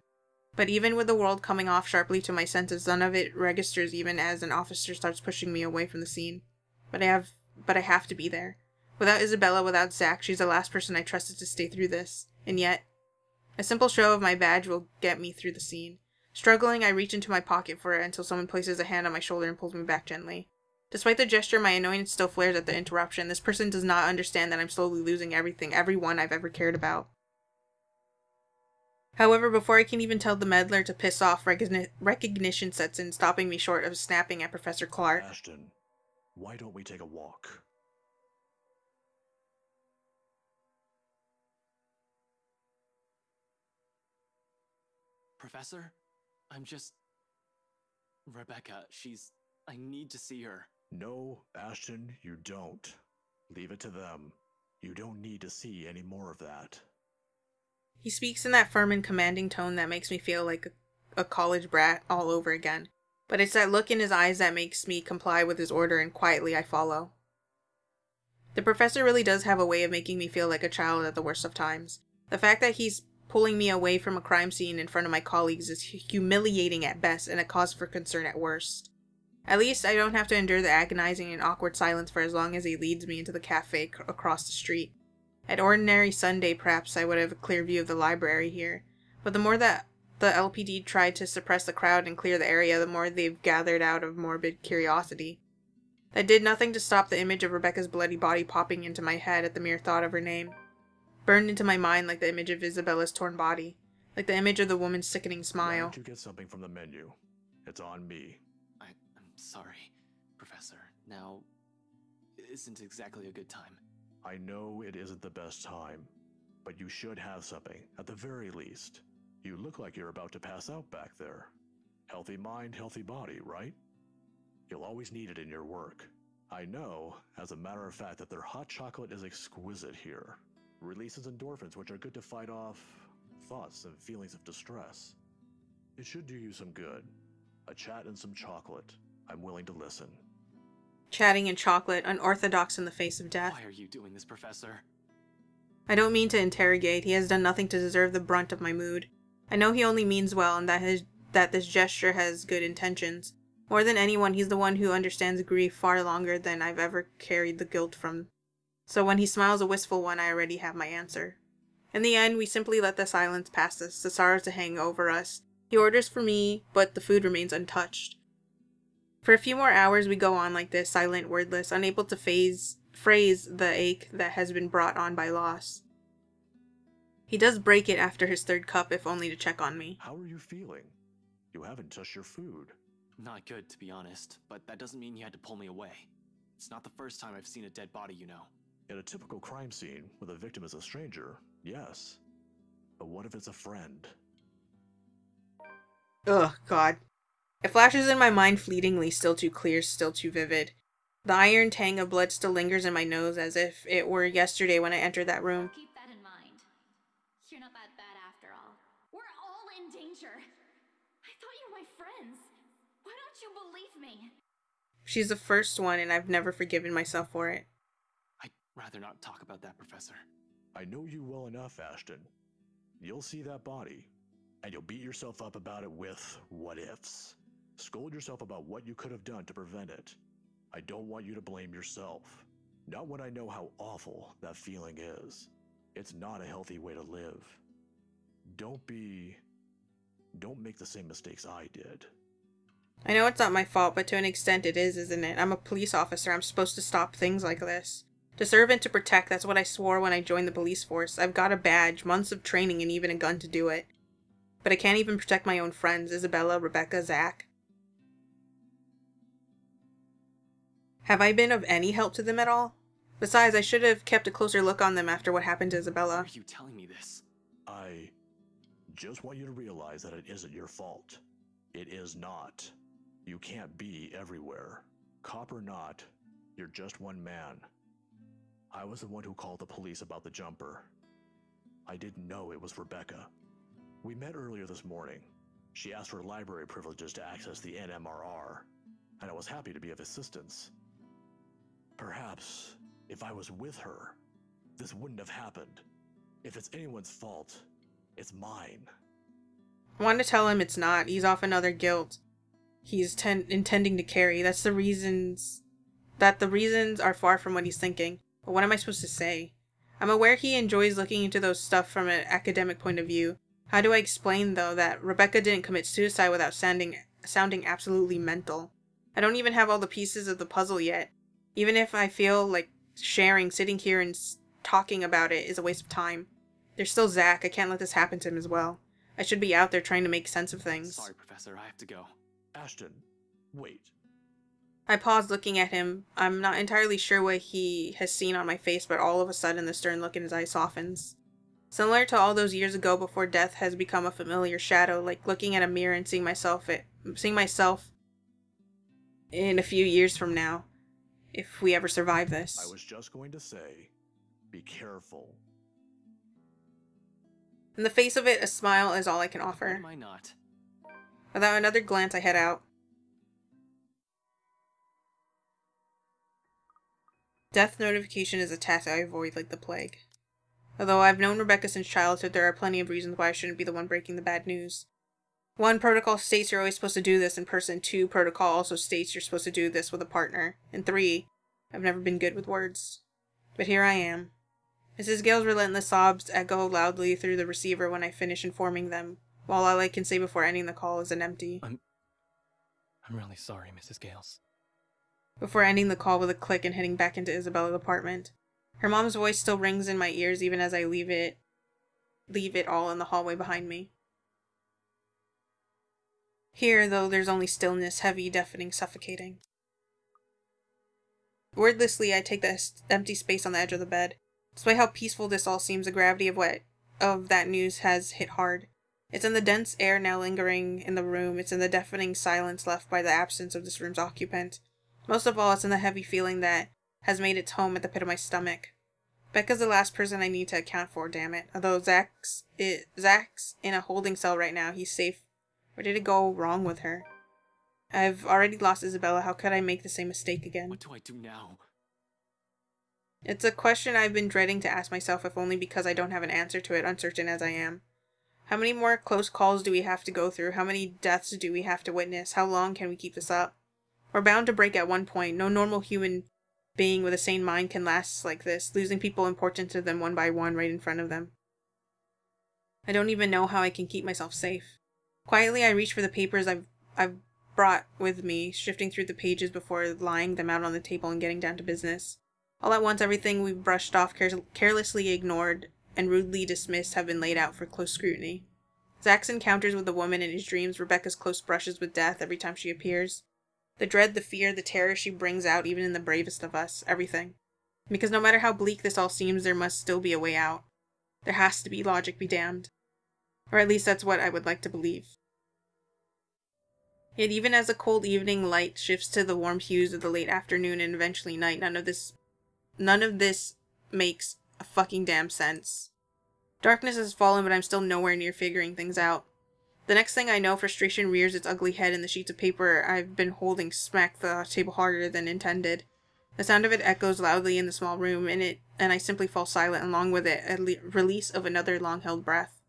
But even with the world coming off sharply to my senses, none of it registers even as an officer starts pushing me away from the scene. But I have to be there. Without Isabella, without Zach, she's the last person I trusted to stay through this. And yet, A simple show of my badge will get me through the scene. Struggling, I reach into my pocket for it until someone places a hand on my shoulder and pulls me back gently. Despite the gesture, my annoyance still flares at the interruption. This person does not understand that I'm slowly losing everyone I've ever cared about. However, before I can even tell the meddler to piss off, recognition sets in, stopping me short of snapping at Professor Clark. Ashton, why don't we take a walk? Professor? Rebecca, I need to see her. No, Ashton, you don't. Leave it to them. You don't need to see any more of that. He speaks in that firm and commanding tone that makes me feel like a college brat all over again. But it's that look in his eyes that makes me comply with his order, and quietly I follow. The professor really does have a way of making me feel like a child at the worst of times. The fact that he's pulling me away from a crime scene in front of my colleagues is humiliating at best and a cause for concern at worst. At least I don't have to endure the agonizing and awkward silence for as long as he leads me into the cafe across the street. At ordinary Sunday, perhaps I would have a clear view of the library here, but the more that the LPD tried to suppress the crowd and clear the area, the more they've gathered out of morbid curiosity. That did nothing to stop the image of Rebecca's bloody body popping into my head at the mere thought of her name. Burned into my mind like the image of Isabella's torn body, like the image of the woman's sickening smile. Why don't you get something from the menu? It's on me. I'm sorry, Professor. Now isn't exactly a good time. I know it isn't the best time, but you should have something, at the very least. You look like you're about to pass out back there. Healthy mind, healthy body, right? You'll always need it in your work. I know, as a matter of fact, that their hot chocolate is exquisite here. Releases endorphins, which are good to fight off thoughts and feelings of distress. It should do you some good. A chat and some chocolate. I'm willing to listen. Chatting and chocolate, unorthodox in the face of death. Why are you doing this, Professor? I don't mean to interrogate. He has done nothing to deserve the brunt of my mood. I know he only means well and that this gesture has good intentions. More than anyone, he's the one who understands grief far longer than I've ever carried the guilt from. So when he smiles a wistful one, I already have my answer. In the end, we simply let the silence pass us, the sorrow to hang over us. He orders for me, but the food remains untouched. For a few more hours we go on like this, silent, wordless, unable to phrase the ache that has been brought on by loss. He does break it after his third cup, if only to check on me. How are you feeling? You haven't touched your food. Not good, to be honest, but that doesn't mean you had to pull me away. It's not the first time I've seen a dead body, you know. In a typical crime scene, where the victim is a stranger, yes. But what if it's a friend? Ugh, God. It flashes in my mind fleetingly, still too clear, still too vivid. The iron tang of blood still lingers in my nose as if it were yesterday when I entered that room. Keep that in mind. You're not that bad after all. We're all in danger. I thought you were my friends. Why don't you believe me? She's the first one, and I've never forgiven myself for it. I'd rather not talk about that, Professor. I know you well enough, Ashton. You'll see that body, and you'll beat yourself up about it with what-ifs. Scold yourself about what you could have done to prevent it. I don't want you to blame yourself. Not when I know how awful that feeling is. It's not a healthy way to live. Don't make the same mistakes I did. I know it's not my fault, but to an extent it is, isn't it? I'm a police officer. I'm supposed to stop things like this. To serve and to protect, that's what I swore when I joined the police force. I've got a badge, months of training, and even a gun to do it. But I can't even protect my own friends, Isabella, Rebecca, Zach. Have I been of any help to them at all? Besides, I should have kept a closer look on them after what happened to Isabella. Why are you telling me this? I just want you to realize that it isn't your fault. It is not. You can't be everywhere. Cop or not, you're just one man. I was the one who called the police about the jumper. I didn't know it was Rebecca. We met earlier this morning. She asked for library privileges to access the NMRR, and I was happy to be of assistance. Perhaps, if I was with her, this wouldn't have happened. If it's anyone's fault, it's mine. I want to tell him it's not. He's off another guilt he's intending to carry. The reasons are far from what he's thinking. But what am I supposed to say? I'm aware he enjoys looking into those stuff from an academic point of view, How do I explain, though, that Rebecca didn't commit suicide without sounding absolutely mental? I don't even have all the pieces of the puzzle yet. Even if I feel like sitting here and talking about it is a waste of time. There's still Zach. I can't let this happen to him as well. I should be out there trying to make sense of things. Sorry, Professor, I have to go. Ashton, wait. I pause looking at him. I'm not entirely sure what he has seen on my face, but all of a sudden the stern look in his eye softens. Similar to all those years ago before death has become a familiar shadow, like looking at a mirror and seeing myself in a few years from now, if we ever survive this. I was just going to say, be careful. In the face of it, a smile is all I can offer. Am I not? Without another glance, I head out. Death notification is a task I avoid like the plague. Although I've known Rebecca since childhood, there are plenty of reasons why I shouldn't be the one breaking the bad news. 1, protocol states you're always supposed to do this in person. 2, protocol also states you're supposed to do this with a partner. And 3, I've never been good with words. But here I am. Mrs. Gale's relentless sobs echo loudly through the receiver when I finish informing them, while all I can say before ending the call is an empty. I'm really sorry, Mrs. Gales. Before ending the call with a click and heading back into Isabella's apartment. Her mom's voice still rings in my ears even as I leave it all in the hallway behind me. Here, though, there's only stillness, heavy, deafening, suffocating. Wordlessly, I take the empty space on the edge of the bed. Despite how peaceful this all seems, the gravity of that news has hit hard. It's in the dense air now lingering in the room. It's in the deafening silence left by the absence of this room's occupant. Most of all, it's in the heavy feeling that has made its home at the pit of my stomach. Becca's the last person I need to account for, damn it. Although Zach's in a holding cell right now, he's safe. Where did it go wrong with her? I've already lost Isabella. How could I make the same mistake again? What do I do now? It's a question I've been dreading to ask myself, if only because I don't have an answer to it, uncertain as I am. How many more close calls do we have to go through? How many deaths do we have to witness? How long can we keep this up? We're bound to break at one point. No normal human being with a sane mind can last like this, losing people important to them one by one right in front of them. I don't even know how I can keep myself safe. Quietly, I reach for the papers I've brought with me, shifting through the pages before laying them out on the table and getting down to business. All at once, everything we've brushed off, carelessly ignored, and rudely dismissed have been laid out for close scrutiny. Zach's encounters with the woman in his dreams, Rebecca's close brushes with death every time she appears. The dread, the fear, the terror she brings out even in the bravest of us, everything. Because no matter how bleak this all seems, there must still be a way out. There has to be, logic be damned. Or at least that's what I would like to believe. Yet even as the cold evening light shifts to the warm hues of the late afternoon and eventually night, none of this makes a fucking damn sense. Darkness has fallen, but I'm still nowhere near figuring things out. The next thing I know, frustration rears its ugly head in the sheets of paper I've been holding smack the table harder than intended. The sound of it echoes loudly in the small room, and I simply fall silent, along with it, a release of another long-held breath.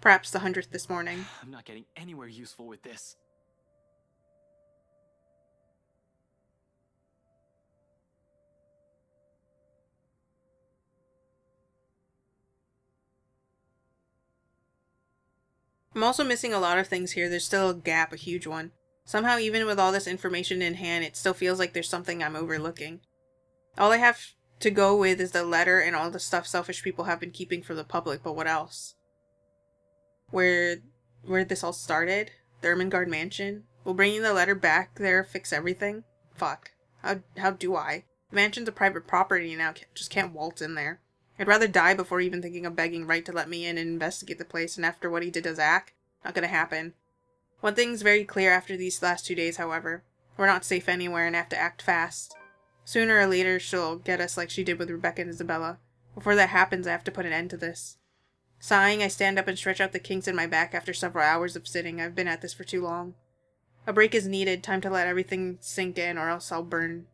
Perhaps the 100th this morning. I'm not getting anywhere useful with this. I'm also missing a lot of things here. There's still a gap, a huge one. Somehow, even with all this information in hand, it still feels like there's something I'm overlooking. All I have to go with is the letter and all the stuff selfish people have been keeping from the public, but what else? Where this all started? The Ermengarde Mansion? Will bringing the letter back there fix everything? Fuck. How do I? The mansion's a private property now, just can't waltz in there. I'd rather die before even thinking of begging Wright to let me in and investigate the place, and after what he did to Zach, not gonna happen. One thing's very clear after these last 2 days, however. We're not safe anywhere and have to act fast. Sooner or later, she'll get us like she did with Rebecca and Isabella. Before that happens, I have to put an end to this. Sighing, I stand up and stretch out the kinks in my back after several hours of sitting. I've been at this for too long. A break is needed, time to let everything sink in or else I'll burn.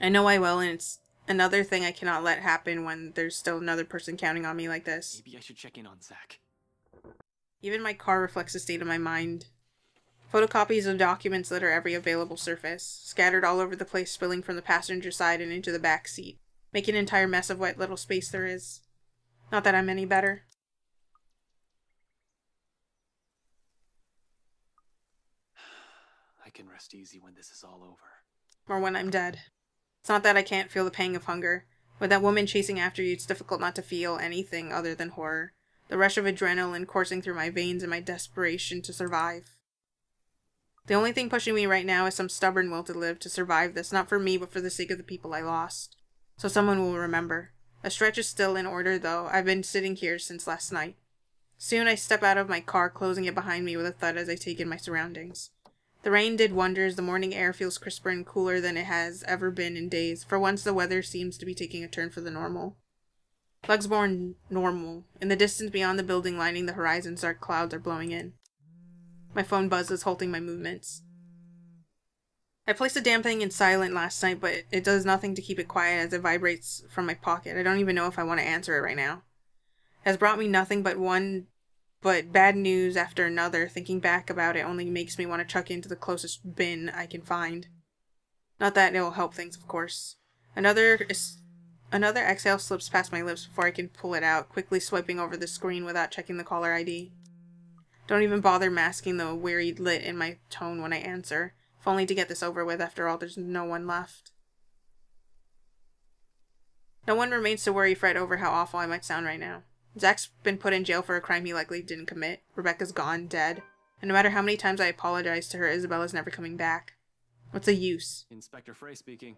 I know I will, and it's another thing I cannot let happen when there's still another person counting on me like this. Maybe I should check in on Zach. Even my car reflects the state of my mind. Photocopies of documents litter every available surface, scattered all over the place, spilling from the passenger side and into the back seat, making an entire mess of what little space there is. Not that I'm any better. I can rest easy when this is all over. Or when I'm dead. It's not that I can't feel the pang of hunger. With that woman chasing after you, it's difficult not to feel anything other than horror. The rush of adrenaline coursing through my veins and my desperation to survive. The only thing pushing me right now is some stubborn will to live, to survive this, not for me, but for the sake of the people I lost. So someone will remember. A stretch is still in order, though. I've been sitting here since last night. Soon I step out of my car, closing it behind me with a thud as I take in my surroundings. The rain did wonders. The morning air feels crisper and cooler than it has ever been in days. For once, the weather seems to be taking a turn for the normal. Lugsborn normal. In the distance beyond the building lining the horizon, dark clouds are blowing in. My phone buzzes, halting my movements. I placed the damn thing in silent last night, but it does nothing to keep it quiet as it vibrates from my pocket. I don't even know if I want to answer it right now. It has brought me nothing but bad news after another. Thinking back about it only makes me want to chuck into the closest bin I can find. Not that it will help things, of course. Another exhale slips past my lips before I can pull it out, quickly swiping over the screen without checking the caller ID. Don't even bother masking the wearied lit in my tone when I answer, if only to get this over with. After all, there's no one left. No one remains to worry Fred over how awful I might sound right now. Zach's been put in jail for a crime he likely didn't commit. Rebecca's gone, dead. And no matter how many times I apologize to her, Isabella's never coming back. What's the use? Inspector Frey speaking.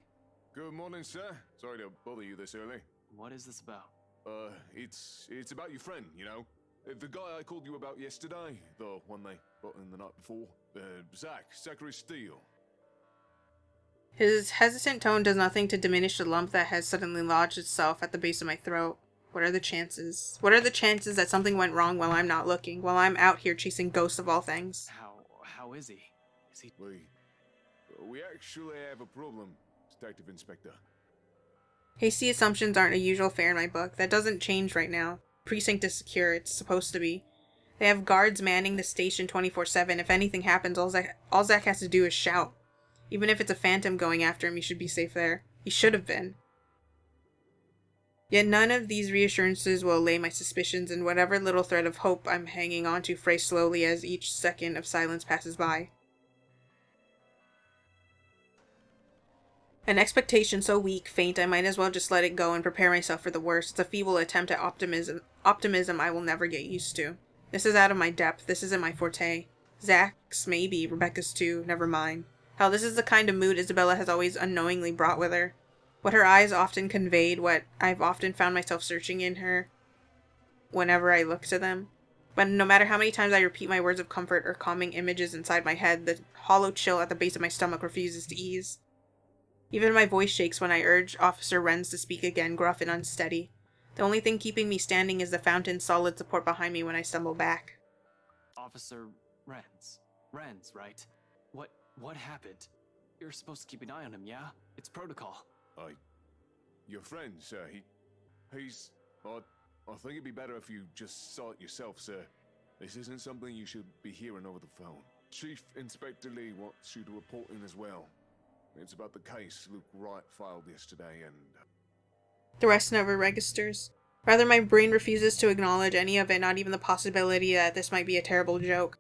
Good morning, sir. Sorry to bother you this early. What is this about? It's about your friend, you know? The guy I called you about yesterday. The one they got in the night before. Zachary Steele. His hesitant tone does nothing to diminish the lump that has suddenly lodged itself at the base of my throat. What are the chances? What are the chances that something went wrong while I'm not looking, while I'm out here chasing ghosts of all things? How is he? Is he... We actually have a problem, Detective Inspector. Hasty assumptions aren't a usual fare in my book. That doesn't change right now. Precinct is secure. It's supposed to be. They have guards manning the station 24/7. If anything happens, all Zach has to do is shout. Even if it's a phantom going after him, he should be safe there. He should have been. Yet none of these reassurances will allay my suspicions, and whatever little thread of hope I'm hanging on to frays slowly as each second of silence passes by. An expectation so weak, faint, I might as well just let it go and prepare myself for the worst. It's a feeble attempt at optimism I will never get used to. This is out of my depth. This isn't my forte. Zach's, maybe. Rebecca's too. Never mind. Hell, this is the kind of mood Isabella has always unknowingly brought with her. What her eyes often conveyed, what I've often found myself searching in her whenever I look to them. But no matter how many times I repeat my words of comfort or calming images inside my head, the hollow chill at the base of my stomach refuses to ease. Even my voice shakes when I urge Officer Renz to speak again, gruff and unsteady. The only thing keeping me standing is the fountain's solid support behind me when I stumble back. Officer Renz. Renz, right? What happened? You're supposed to keep an eye on him, yeah? It's protocol. Your friend, sir, he's... I think it'd be better if you just saw it yourself, sir. This isn't something you should be hearing over the phone. Chief Inspector Lee wants you to report in as well. It's about the case Luke Wright filed yesterday, and... The rest never registers. Rather, my brain refuses to acknowledge any of it, not even the possibility that this might be a terrible joke.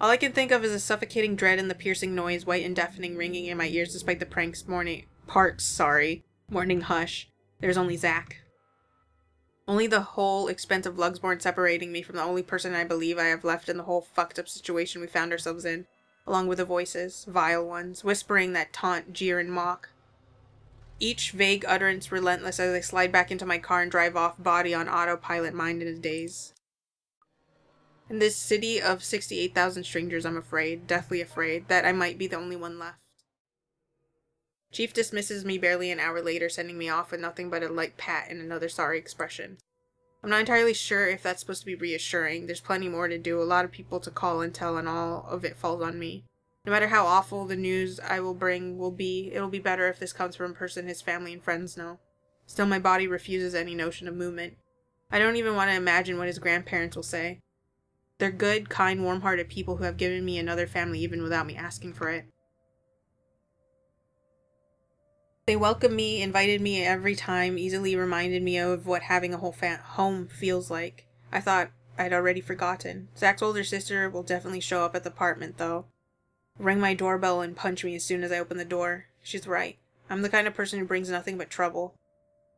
All I can think of is a suffocating dread and the piercing noise, white and deafening, ringing in my ears despite the morning hush. There's only Zach. Only the whole expense of Lugsborn separating me from the only person I believe I have left in the whole fucked up situation we found ourselves in, along with the voices, vile ones, whispering that taunt, jeer, and mock. Each vague utterance relentless as I slide back into my car and drive off, body on autopilot, mind in a daze. In this city of 68,000 strangers, I'm afraid, deathly afraid, that I might be the only one left. Chief dismisses me barely an hour later, sending me off with nothing but a light pat and another sorry expression. I'm not entirely sure if that's supposed to be reassuring. There's plenty more to do, a lot of people to call and tell, and all of it falls on me. No matter how awful the news I will bring will be, it'll be better if this comes from a person his family and friends know. Still, my body refuses any notion of movement. I don't even want to imagine what his grandparents will say. They're good, kind, warm-hearted people who have given me another family even without me asking for it. They welcomed me, invited me every time, easily reminded me of what having a whole home feels like. I thought I'd already forgotten. Zach's older sister will definitely show up at the apartment, though. ring my doorbell and punch me as soon as I open the door. She's right. I'm the kind of person who brings nothing but trouble.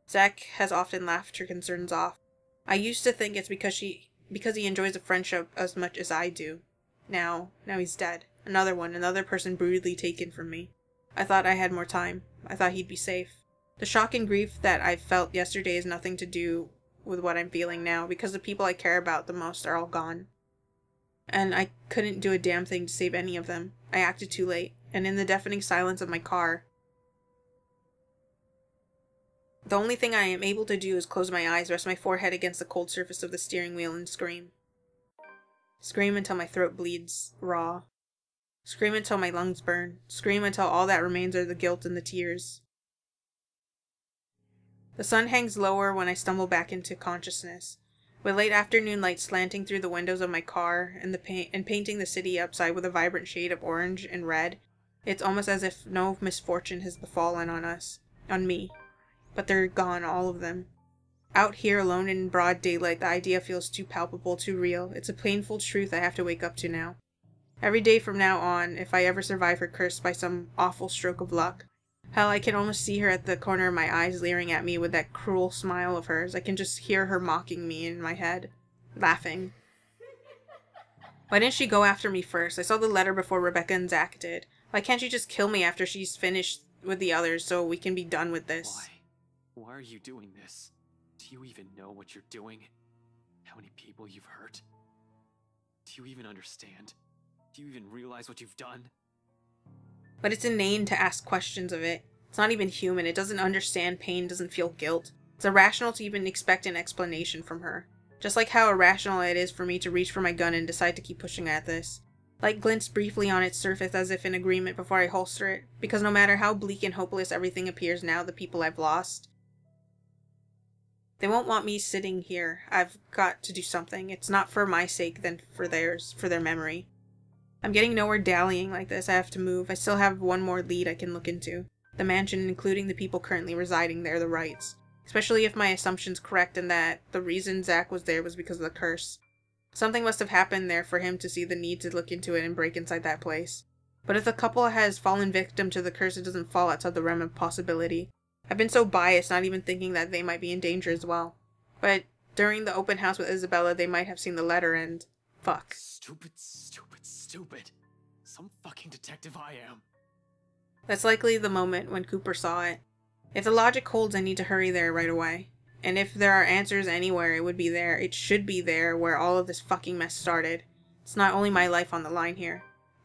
Zach has often laughed her concerns off. I used to think it's because he enjoys a friendship as much as I do. Now he's dead. Another person brutally taken from me. I thought I had more time. I thought he'd be safe. The shock and grief that I felt yesterday has nothing to do with what I'm feeling now, because the people I care about the most are all gone. And I couldn't do a damn thing to save any of them. I acted too late, and in the deafening silence of my car, the only thing I am able to do is close my eyes, rest my forehead against the cold surface of the steering wheel, and scream. Scream until my throat bleeds raw. Scream until my lungs burn. Scream until all that remains are the guilt and the tears. The sun hangs lower when I stumble back into consciousness. With late afternoon light slanting through the windows of my car and painting the city outside with a vibrant shade of orange and red, it's almost as if no misfortune has befallen on us. On me. But they're gone, all of them. Out here alone in broad daylight, the idea feels too palpable, too real. It's a painful truth I have to wake up to now. Every day from now on, if I ever survive her curse by some awful stroke of luck. Hell, I can almost see her at the corner of my eyes leering at me with that cruel smile of hers. I can just hear her mocking me in my head. Laughing. Why didn't she go after me first? I saw the letter before Rebecca and Zach did. Why can't she just kill me after she's finished with the others so we can be done with this? Why are you doing this? Do you even know what you're doing? How many people you've hurt? Do you even understand? Do you even realize what you've done? But it's inane to ask questions of it. It's not even human. It doesn't understand pain, doesn't feel guilt. It's irrational to even expect an explanation from her. Just like how irrational it is for me to reach for my gun and decide to keep pushing at this. Light glints briefly on its surface as if in agreement before I holster it, because no matter how bleak and hopeless everything appears now, the people I've lost, they won't want me sitting here. I've got to do something. It's not for my sake, then for theirs, for their memory. I'm getting nowhere dallying like this. I have to move. I still have one more lead I can look into. The mansion, including the people currently residing there, the Wrights. Especially if my assumption's correct and that the reason Zach was there was because of the curse. Something must have happened there for him to see the need to look into it and break inside that place. But if the couple has fallen victim to the curse, it doesn't fall outside the realm of possibility. I've been so biased, not even thinking that they might be in danger as well. But during the open house with Isabella, they might have seen the letter and... fuck. Stupid. Some fucking detective I am. That's likely the moment when Cooper saw it. If the logic holds, I need to hurry there right away. And if there are answers anywhere, it would be there. It should be there where all of this fucking mess started. It's not only my life on the line here.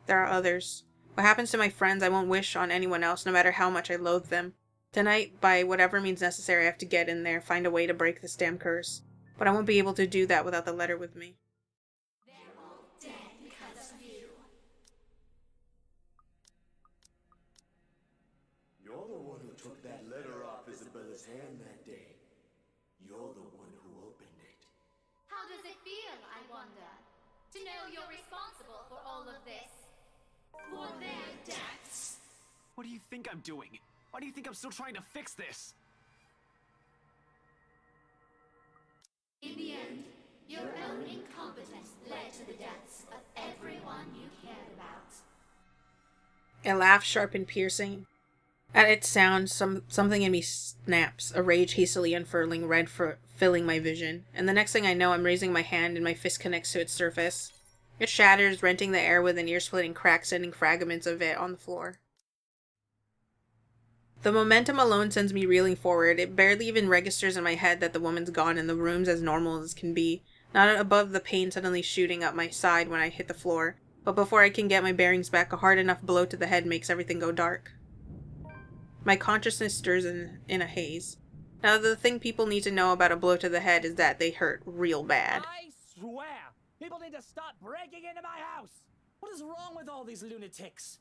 There are others. What happens to my friends, I won't wish on anyone else, no matter how much I loathe them. Tonight, by whatever means necessary, I have to get in there, find a way to break this damn curse. But I won't be able to do that without the letter with me. You're the one who took that letter off Isabella's hand that day. You're the one who opened it. How does it feel, I wonder, to know you're responsible for all of this? For their deaths? What do you think I'm doing? Why do you think I'm still trying to fix this? In the end, your own incompetence led to the deaths of everyone you cared about. A laugh sharp and piercing. At its sound, something in me snaps, a rage hastily unfurling, red filling my vision, and the next thing I know, I'm raising my hand and my fist connects to its surface. It shatters, renting the air with an ear-splitting crack, sending fragments of it on the floor. The momentum alone sends me reeling forward. It barely even registers in my head that the woman's gone and the room's as normal as can be, not above the pain suddenly shooting up my side when I hit the floor, but before I can get my bearings back, a hard enough blow to the head makes everything go dark. My consciousness stirs in a haze. Now, the thing people need to know about a blow to the head is that they hurt real bad. I swear, people need to stop breaking into my house. What is wrong with all these lunatics?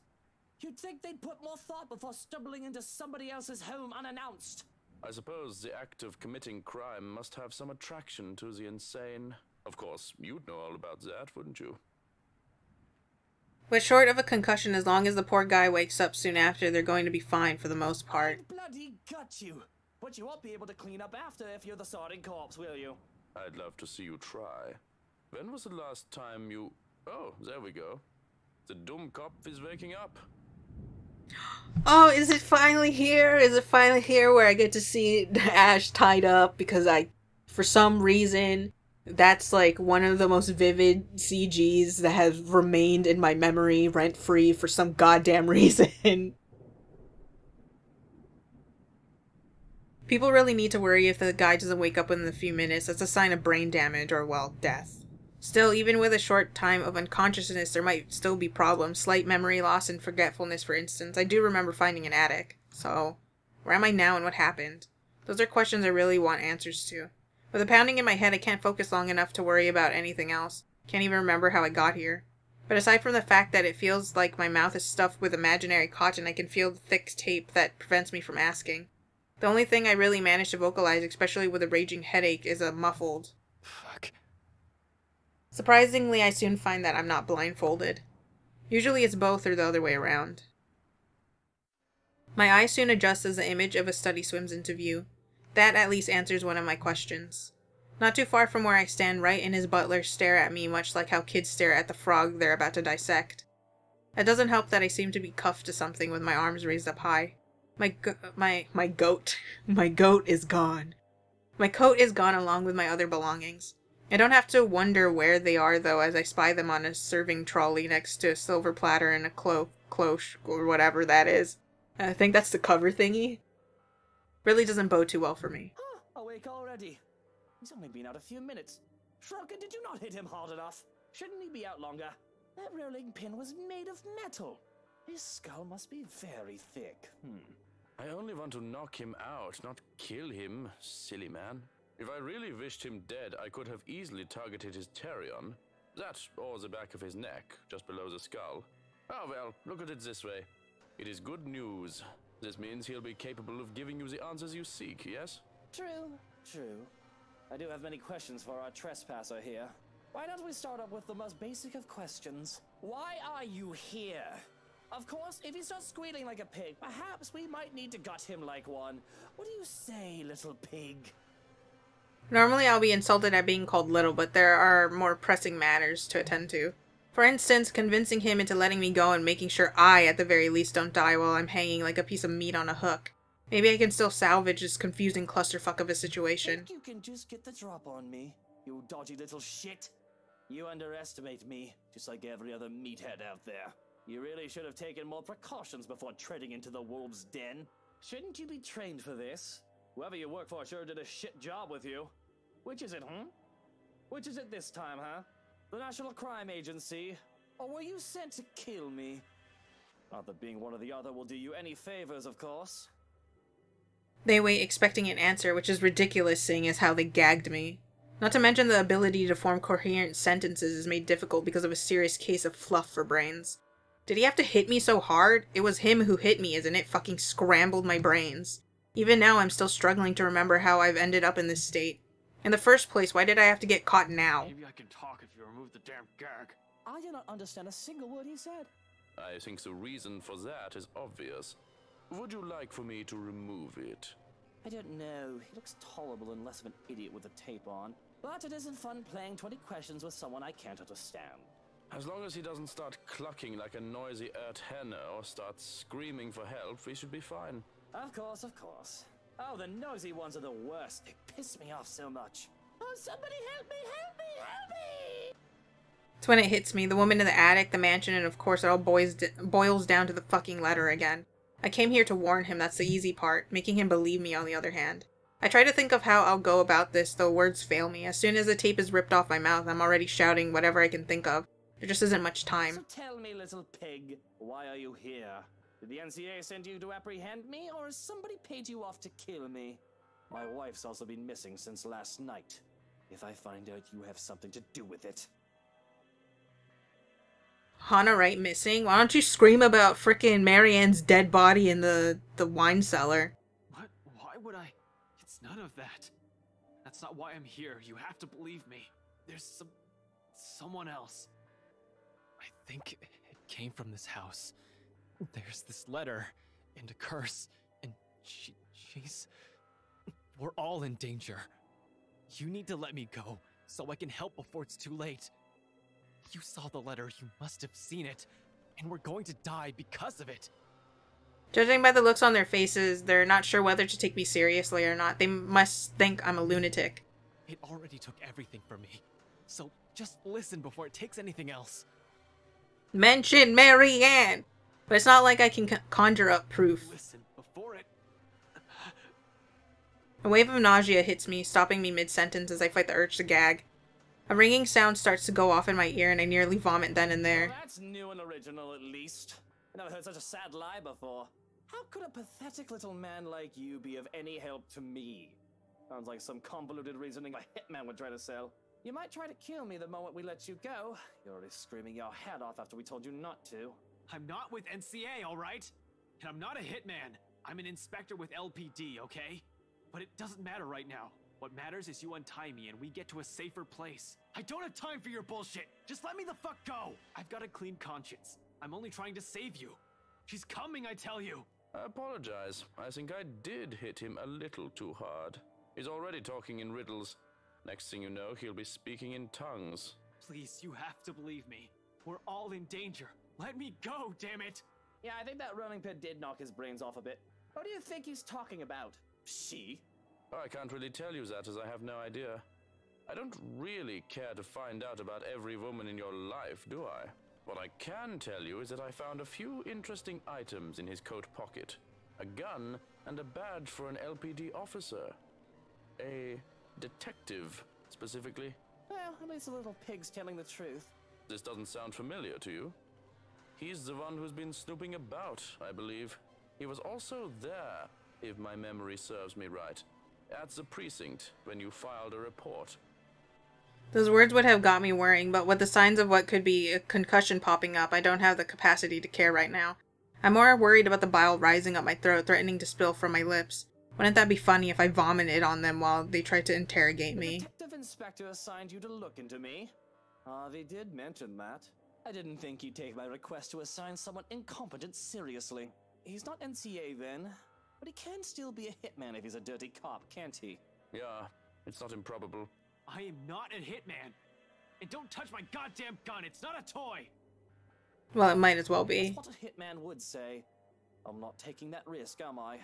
You'd think they'd put more thought before stumbling into somebody else's home unannounced. I suppose the act of committing crime must have some attraction to the insane. Of course, you'd know all about that, wouldn't you? But short of a concussion, as long as the poor guy wakes up soon after, they're going to be fine for the most part. I bloody got you. But you won't be able to clean up after if you're the sorting corpse, will you? I'd love to see you try. When was the last time you... Oh, there we go. The dumb cop is waking up. Oh, is it finally here? Is it finally here where I get to see Ash tied up? Because for some reason, that's like one of the most vivid CGs that has remained in my memory rent-free for some goddamn reason. People really need to worry if the guy doesn't wake up within a few minutes. That's a sign of brain damage or, well, death. Still, even with a short time of unconsciousness, there might still be problems. Slight memory loss and forgetfulness, for instance. I do remember finding an attic. So, where am I now and what happened? Those are questions I really want answers to. With the pounding in my head, I can't focus long enough to worry about anything else. Can't even remember how I got here. But aside from the fact that it feels like my mouth is stuffed with imaginary cotton, I can feel the thick tape that prevents me from asking. The only thing I really manage to vocalize, especially with a raging headache, is a muffled fuck. Surprisingly, I soon find that I'm not blindfolded. Usually it's both or the other way around. My eye soon adjusts as the image of a study swims into view. That at least answers one of my questions. Not too far from where I stand, Wright and his butler stare at me much like how kids stare at the frog they're about to dissect. It doesn't help that I seem to be cuffed to something with my arms raised up high. My goat is gone. My coat is gone along with my other belongings. I don't have to wonder where they are, though, as I spy them on a serving trolley next to a silver platter and a cloche, or whatever that is. I think that's the cover thingy. Really doesn't bode too well for me. Awake already? He's only been out a few minutes. Shrunken, did you not hit him hard enough? Shouldn't he be out longer? That rolling pin was made of metal. His skull must be very thick. I only want to knock him out, not kill him, silly man. If I really wished him dead, I could have easily targeted his Therion. That, or the back of his neck, just below the skull. Oh well, look at it this way. It is good news. This means he'll be capable of giving you the answers you seek, yes? True. I do have many questions for our trespasser here. Why don't we start up with the most basic of questions? Why are you here? Of course, if he starts squealing like a pig, perhaps we might need to gut him like one. What do you say, little pig? Normally I'll be insulted at being called little, but there are more pressing matters to attend to. For instance, convincing him into letting me go and making sure I, at the very least, don't die while I'm hanging like a piece of meat on a hook. Maybe I can still salvage this confusing clusterfuck of a situation. Think you can just get the drop on me, you dodgy little shit? You underestimate me, just like every other meathead out there. You really should have taken more precautions before treading into the wolf's den. Shouldn't you be trained for this? Whoever you work for sure did a shit job with you. Which is it, Which is it this time, huh? The National Crime Agency? Or were you sent to kill me? Not that being one or the other will do you any favors, of course. They wait expecting an answer, which is ridiculous seeing as how they gagged me. Not to mention the ability to form coherent sentences is made difficult because of a serious case of fluff for brains. Did he have to hit me so hard? It was him who hit me, isn't it? Fucking scrambled my brains. Even now, I'm still struggling to remember how I've ended up in this state. In the first place, why did I have to get caught now? Maybe I can talk if you remove the damn gag. I do not understand a single word he said. I think the reason for that is obvious. Would you like for me to remove it? I don't know. He looks tolerable and less of an idiot with the tape on. But it isn't fun playing 20 questions with someone I can't understand. As long as he doesn't start clucking like a noisy earth hen or start screaming for help, we should be fine. Of course. Oh, the nosy ones are the worst. They piss me off so much. Oh, somebody help me! It's when it hits me, the woman in the attic, the mansion, and of course it all boils down to the fucking letter again. I came here to warn him, that's the easy part, making him believe me on the other hand. I try to think of how I'll go about this, though words fail me. As soon as the tape is ripped off my mouth, I'm already shouting whatever I can think of. There just isn't much time. So tell me, little pig, why are you here? Did the NCA send you to apprehend me, or has somebody paid you off to kill me? My wife's also been missing since last night. If I find out you have something to do with it. Hannah Wright missing? Why don't you scream about frickin' Marianne's dead body in the wine cellar? What? Why would I? It's none of that. That's not why I'm here. You have to believe me. There's someone else. I think it came from this house. There's this letter and a curse, and she's... We're all in danger. You need to let me go, so I can help before it's too late. You saw the letter, you must have seen it. and we're going to die because of it. Judging by the looks on their faces, they're not sure whether to take me seriously or not. They must think I'm a lunatic. It already took everything from me, so just listen before it takes anything else. Mention Mary Ann! But it's not like I can conjure up proof. Listen before it... A wave of nausea hits me, stopping me mid-sentence as I fight the urge to gag. A ringing sound starts to go off in my ear and I nearly vomit then and there. Well, that's new and original, at least. I never heard such a sad lie before. How could a pathetic little man like you be of any help to me? Sounds like some convoluted reasoning a hitman would try to sell. You might try to kill me the moment we let you go. You're already screaming your head off after we told you not to. I'm not with NCA, alright? And I'm not a hitman. I'm an inspector with LPD, okay? But it doesn't matter right now. What matters is you untie me and we get to a safer place. I don't have time for your bullshit. Just let me the fuck go. I've got a clean conscience. I'm only trying to save you. She's coming, I tell you. I apologize. I think I did hit him a little too hard. He's already talking in riddles. Next thing you know, he'll be speaking in tongues. Please, you have to believe me. We're all in danger. Let me go, damn it! Yeah, I think that rolling pit did knock his brains off a bit. What do you think he's talking about? She? Oh, I can't really tell you that as I have no idea. I don't really care to find out about every woman in your life, do I? What I can tell you is that I found a few interesting items in his coat pocket. A gun and a badge for an LPD officer. A detective, specifically. Well, at least the little pig's telling the truth. This doesn't sound familiar to you. He's the one who's been snooping about, I believe. He was also there, if my memory serves me right, at the precinct when you filed a report. Those words would have got me worrying, but with the signs of what could be a concussion popping up, I don't have the capacity to care right now. I'm more worried about the bile rising up my throat, threatening to spill from my lips. Wouldn't that be funny if I vomited on them while they tried to interrogate me? The detective inspector assigned you to look into me. They did mention that. I didn't think he'd take my request to assign someone incompetent seriously. He's not NCA then, but he can still be a hitman if he's a dirty cop, can't he? Yeah, it's not improbable. I am not a hitman. And don't touch my goddamn gun, it's not a toy! Well, it might as well be. That's what a hitman would say. I'm not taking that risk, am I?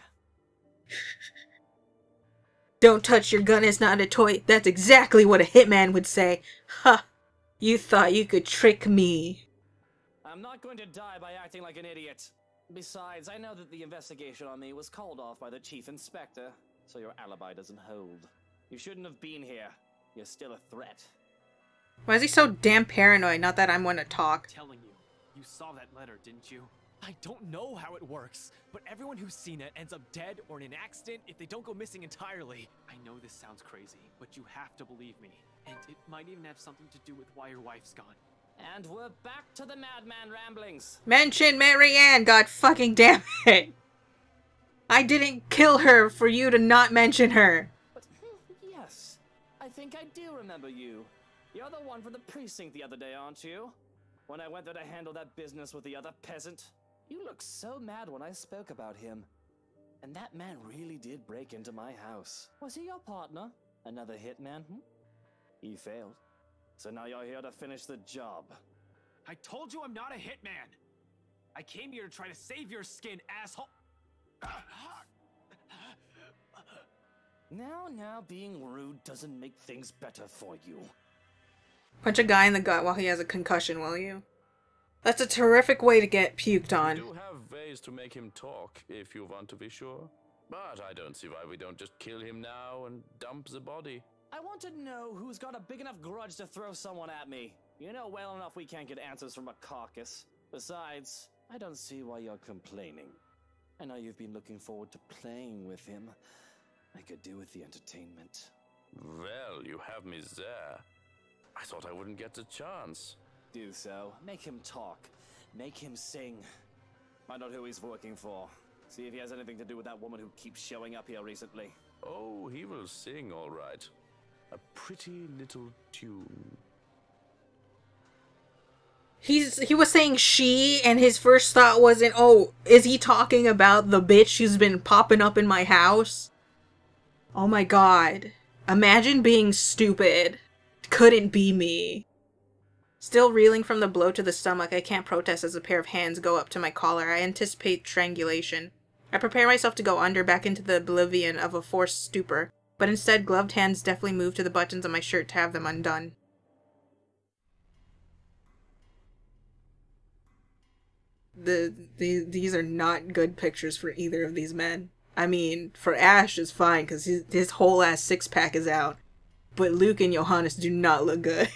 Don't touch your gun, it's not a toy. That's exactly what a hitman would say. Ha! You thought you could trick me. I'm not going to die by acting like an idiot. Besides, I know that the investigation on me was called off by the chief inspector, so your alibi doesn't hold. You shouldn't have been here. You're still a threat. Why is he so damn paranoid? Not that I'm one to talk. I'm telling you, you saw that letter, didn't you? I don't know how it works, but everyone who's seen it ends up dead or in an accident if they don't go missing entirely. I know this sounds crazy, but you have to believe me. And it might even have something to do with why your wife's gone. And we're back to the madman ramblings. Mention Mary Ann, god fucking damn it! I didn't kill her for you to not mention her. But yes, I think I do remember you. You're the one from the precinct the other day, aren't you? When I went there to handle that business with the other peasant. You looked so mad when I spoke about him. And that man really did break into my house. Was he your partner? Another hitman? He failed. So now you're here to finish the job. I told you I'm not a hitman. I came here to try to save your skin, asshole. Now being rude doesn't make things better for you. Punch a guy in the gut while he has a concussion, will you? That's a terrific way to get puked on. We do have ways to make him talk, if you want to be sure. But I don't see why we don't just kill him now and dump the body. I want to know who's got a big enough grudge to throw someone at me. You know well enough we can't get answers from a carcass. Besides, I don't see why you're complaining. I know you've been looking forward to playing with him. I could do with the entertainment. Well, you have me there. I thought I wouldn't get the chance. Do so. Make him talk. Make him sing. Find out who he's working for. See if he has anything to do with that woman who keeps showing up here recently. Oh, he will sing all right. A pretty little tune. He was saying she, and his first thought wasn't, oh, is he talking about the bitch who's been popping up in my house? Oh my god. Imagine being stupid. Couldn't be me. Still reeling from the blow to the stomach, I can't protest as a pair of hands go up to my collar. I anticipate strangulation. I prepare myself to go under back into the oblivion of a forced stupor, but instead gloved hands deftly move to the buttons of my shirt to have them undone. These are not good pictures for either of these men. I mean, for Ash is fine because his whole ass six-pack is out, but Luke and Johannes do not look good.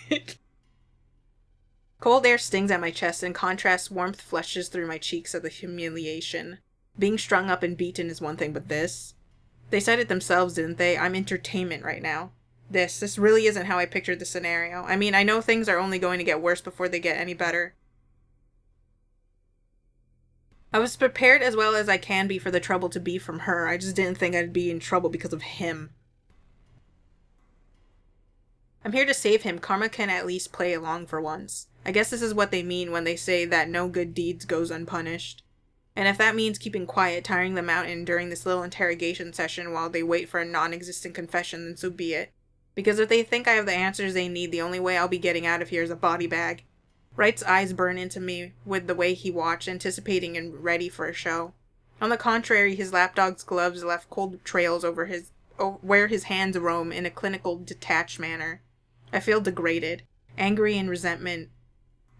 Cold air stings at my chest. In contrast, warmth flushes through my cheeks at the humiliation. Being strung up and beaten is one thing, but this? They said it themselves, didn't they? I'm entertainment right now. This really isn't how I pictured the scenario. I mean, I know things are only going to get worse before they get any better. I was prepared as well as I can be for the trouble to be from her. I just didn't think I'd be in trouble because of him. I'm here to save him. Karma can at least play along for once. I guess this is what they mean when they say that no good deeds goes unpunished. And if that means keeping quiet, tiring them out, and enduring this little interrogation session while they wait for a non-existent confession, then so be it. Because if they think I have the answers they need, the only way I'll be getting out of here is a body bag. Wright's eyes burn into me with the way he watched, anticipating and ready for a show. On the contrary, his lapdog's gloves left cold trails over where his hands roam in a clinical, detached manner. I feel degraded. Anger and resentment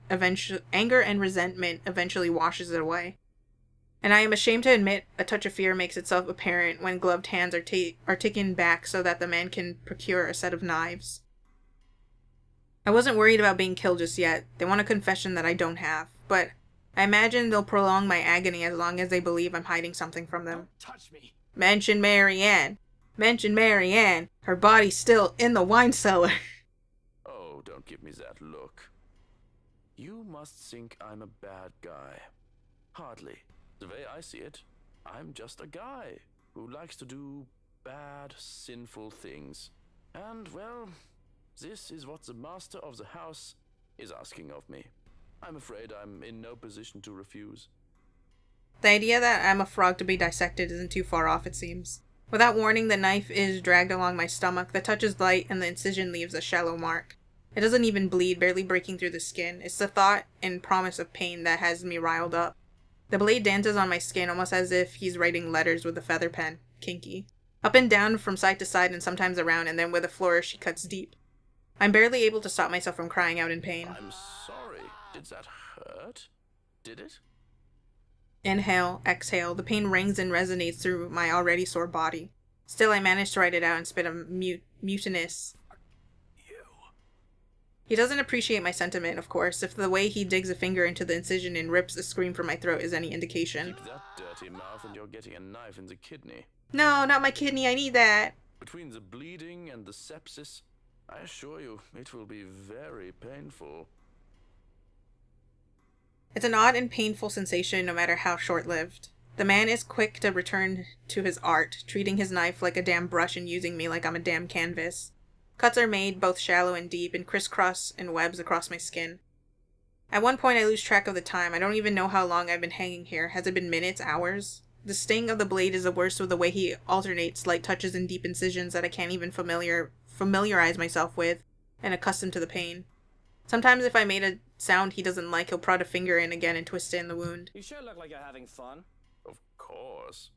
eventually washes it away. And I am ashamed to admit a touch of fear makes itself apparent when gloved hands are taken back so that the man can procure a set of knives. I wasn't worried about being killed just yet. They want a confession that I don't have, but I imagine they'll prolong my agony as long as they believe I'm hiding something from them. Don't touch me. Mention Marianne. Mention Marianne. Her body's still in the wine cellar. Oh, don't give me that look. You must think I'm a bad guy. Hardly. The way I see it, I'm just a guy who likes to do bad, sinful things. And, well, this is what the master of the house is asking of me. I'm afraid I'm in no position to refuse. The idea that I'm a frog to be dissected isn't too far off, it seems. Without warning, the knife is dragged along my stomach. The touch is light, and the incision leaves a shallow mark. It doesn't even bleed, barely breaking through the skin. It's the thought and promise of pain that has me riled up. The blade dances on my skin almost as if he's writing letters with a feather pen. Kinky. Up and down, from side to side, and sometimes around, and then with a flourish he cuts deep. I'm barely able to stop myself from crying out in pain. I'm sorry. Did that hurt? Did it? Inhale, exhale. The pain rings and resonates through my already sore body. Still, I manage to write it out and spit a mutinous. He doesn't appreciate my sentiment, of course, if the way he digs a finger into the incision and rips a scream from my throat is any indication. Keep that dirty mouth and you're getting a knife in the kidney. No, not my kidney, I need that. Between the bleeding and the sepsis, I assure you, it will be very painful. It's an odd and painful sensation no matter how short-lived. The man is quick to return to his art, treating his knife like a damn brush and using me like I'm a damn canvas. Cuts are made, both shallow and deep, and crisscross and webs across my skin. At one point I lose track of the time. I don't even know how long I've been hanging here. Has it been minutes, hours? The sting of the blade is the worst with the way he alternates light touches and deep incisions that I can't even familiarize myself with, and accustomed to the pain. Sometimes if I made a sound he doesn't like, he'll prod a finger in again and twist it in the wound. You sure look like you're having fun. Of course.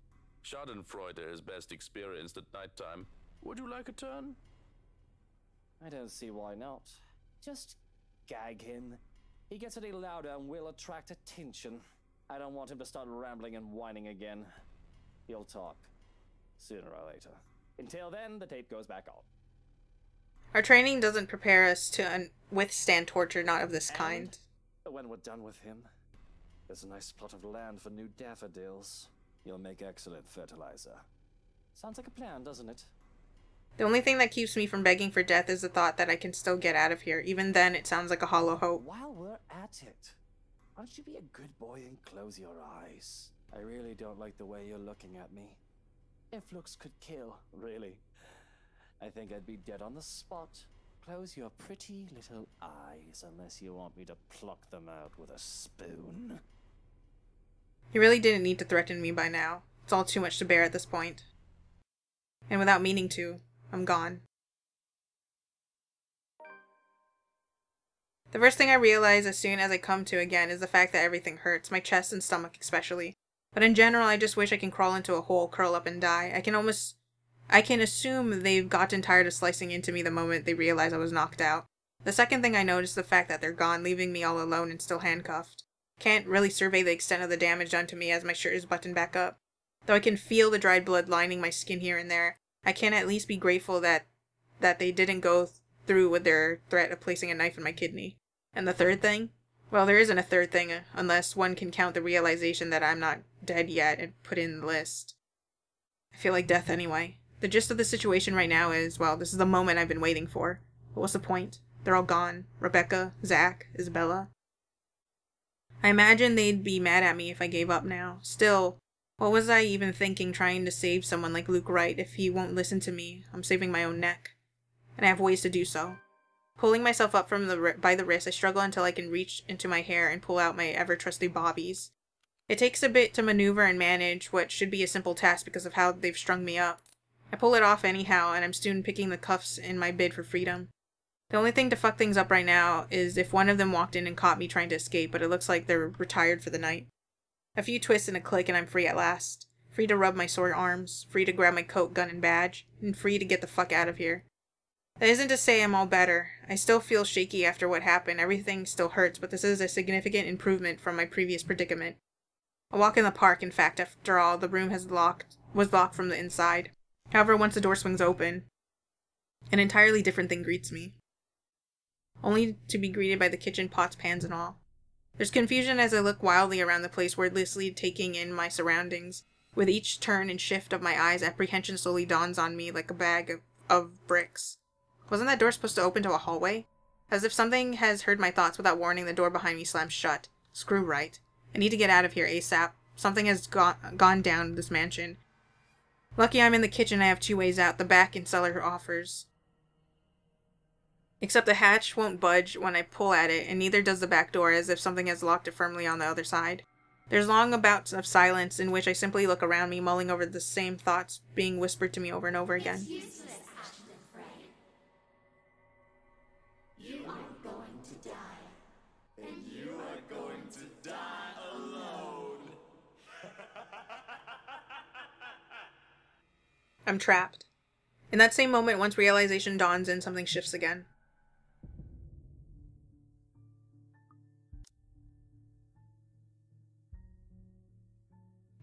Schadenfreude is best experienced at nighttime. Would you like a turn? I don't see why not. Just gag him. He gets any louder and will attract attention. I don't want him to start rambling and whining again. He'll talk. Sooner or later. Until then, the tape goes back on. Our training doesn't prepare us to withstand torture not of this kind. When we're done with him, there's a nice plot of land for new daffodils. You'll make excellent fertilizer. Sounds like a plan, doesn't it? The only thing that keeps me from begging for death is the thought that I can still get out of here. Even then, it sounds like a hollow hope. While we're at it, why don't you be a good boy and close your eyes? I really don't like the way you're looking at me. If looks could kill, really. I think I'd be dead on the spot. Close your pretty little eyes unless you want me to pluck them out with a spoon. He really didn't need to threaten me by now. It's all too much to bear at this point. And without meaning to, I'm gone. The first thing I realize as soon as I come to again is the fact that everything hurts, my chest and stomach especially. But in general, I just wish I can crawl into a hole, curl up and die. I can assume they've gotten tired of slicing into me the moment they realize I was knocked out. The second thing I notice is the fact that they're gone, leaving me all alone and still handcuffed. Can't really survey the extent of the damage done to me as my shirt is buttoned back up. Though I can feel the dried blood lining my skin here and there, I can at least be grateful that they didn't go through with their threat of placing a knife in my kidney. And the third thing? Well, there isn't a third thing, unless one can count the realization that I'm not dead yet and put in the list. I feel like death anyway. The gist of the situation right now is, well, this is the moment I've been waiting for. But what's the point? They're all gone. Rebecca, Zach, Isabella. I imagine they'd be mad at me if I gave up now. Still, what was I even thinking trying to save someone like Luke Wright if he won't listen to me? I'm saving my own neck. And I have ways to do so. Pulling myself up from by the wrist, I struggle until I can reach into my hair and pull out my ever-trusty bobbies. It takes a bit to maneuver and manage what should be a simple task because of how they've strung me up. I pull it off anyhow, and I'm soon picking the cuffs in my bid for freedom. The only thing to fuck things up right now is if one of them walked in and caught me trying to escape, but it looks like they're retired for the night. A few twists and a click and I'm free at last. Free to rub my sore arms, free to grab my coat, gun, and badge, and free to get the fuck out of here. That isn't to say I'm all better. I still feel shaky after what happened. Everything still hurts, but this is a significant improvement from my previous predicament. A walk in the park, in fact. After all, the room was locked from the inside. However, once the door swings open, an entirely different thing greets me. Only to be greeted by the kitchen pots, pans, and all. There's confusion as I look wildly around the place, wordlessly taking in my surroundings. With each turn and shift of my eyes, apprehension slowly dawns on me like a bag of bricks. Wasn't that door supposed to open to a hallway? As if something has heard my thoughts without warning, the door behind me slams shut. Screw right. I need to get out of here ASAP. Something has gone down this mansion. Lucky I'm in the kitchen. I have two ways out, the back and cellar offers. Except the hatch won't budge when I pull at it, and neither does the back door, as if something has locked it firmly on the other side. There's long bouts of silence in which I simply look around me, mulling over the same thoughts being whispered to me over and over again. You are going to die. And you are going to die alone. I'm trapped. In that same moment, once realization dawns in, something shifts again.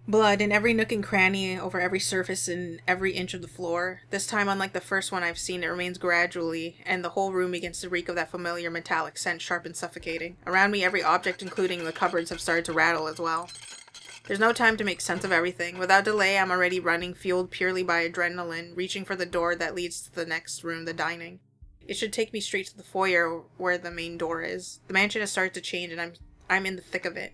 Blood in every nook and cranny, over every surface and every inch of the floor. This time, unlike the first one I've seen, it remains gradually, and the whole room begins to reek of that familiar metallic scent, sharp and suffocating. Around me, every object, including the cupboards, have started to rattle as well. There's no time to make sense of everything. Without delay, I'm already running, fueled purely by adrenaline, reaching for the door that leads to the next room, the dining. It should take me straight to the foyer where the main door is. The mansion has started to change, and I'm in the thick of it.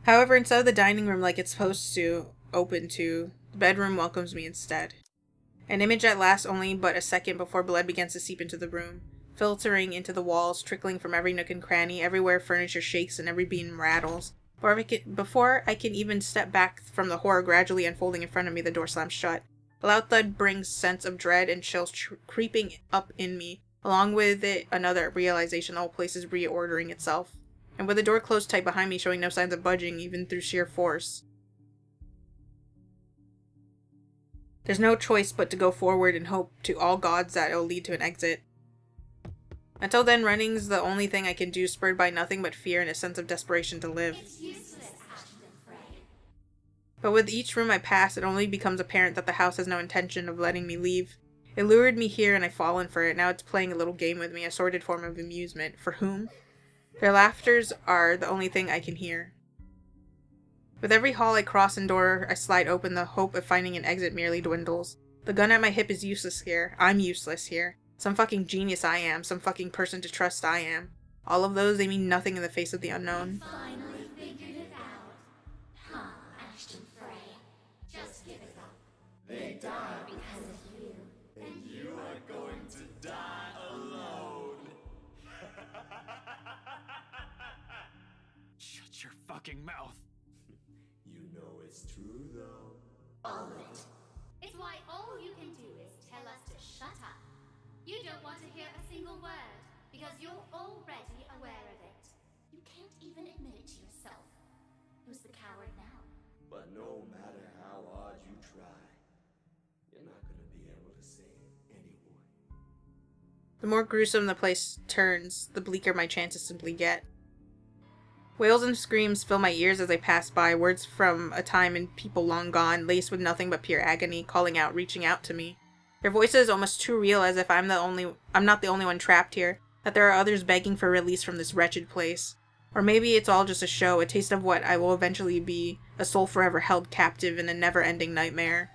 However, instead of the dining room like it's supposed to open to, the bedroom welcomes me instead. An image that lasts only but a second before blood begins to seep into the room, filtering into the walls, trickling from every nook and cranny. Everywhere furniture shakes and every beam rattles. Before I can even step back from the horror gradually unfolding in front of me, the door slams shut. A loud thud brings sense of dread and chills creeping up in me. Along with it, another realization the whole place is reordering itself. And with the door closed tight behind me, showing no signs of budging even through sheer force. There's no choice but to go forward and hope to all gods that it'll lead to an exit. Until then, running's the only thing I can do, spurred by nothing but fear and a sense of desperation to live. But with each room I pass, it only becomes apparent that the house has no intention of letting me leave. It lured me here and I've fallen for it. Now it's playing a little game with me, a sordid form of amusement. For whom? Their laughters are the only thing I can hear. With every hall I cross and door I slide open, the hope of finding an exit merely dwindles. The gun at my hip is useless here. I'm useless here. Some fucking genius I am. Some fucking person to trust I am. All of those, they mean nothing in the face of the unknown. Finally figured it out. Huh, Ashton Frey. Just give it up. They died because of you. And you are going to die alone. Shut your fucking mouth. You know it's true, though. All of it. It's why all you can do is tell us to shut up. You don't want to hear a single word, because you're already aware of it. You can't even admit it to yourself. Who's the coward now? But no matter how hard you try, you're not gonna be able to save anyone. The more gruesome the place turns, the bleaker my chances simply get. Wails and screams fill my ears as I pass by, words from a time and people long gone, laced with nothing but pure agony, calling out, reaching out to me. Their voices almost too real, as if I'm not the only one trapped here, that there are others begging for release from this wretched place. Or maybe it's all just a show, a taste of what I will eventually be, a soul forever held captive in a never-ending nightmare.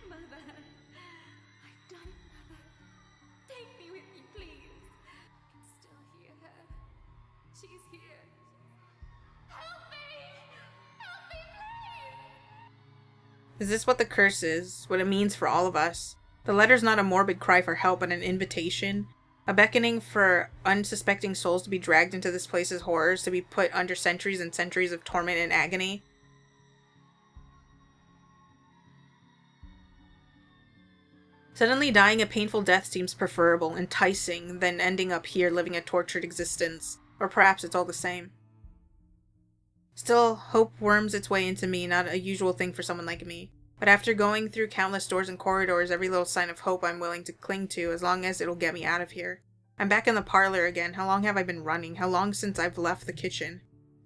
Mother, I've done it, Mother. Take me with you, please. I can still hear her. She's here. Help me! Help me, please! Is this what the curse is? What it means for all of us? The letter's not a morbid cry for help, but an invitation. A beckoning for unsuspecting souls to be dragged into this place's horrors, to be put under centuries and centuries of torment and agony. Suddenly dying a painful death seems preferable, enticing, than ending up here living a tortured existence. Or perhaps it's all the same. Still, hope worms its way into me, not a usual thing for someone like me. But after going through countless doors and corridors, every little sign of hope I'm willing to cling to, as long as it'll get me out of here. I'm back in the parlor again. How long have I been running? How long since I've left the kitchen?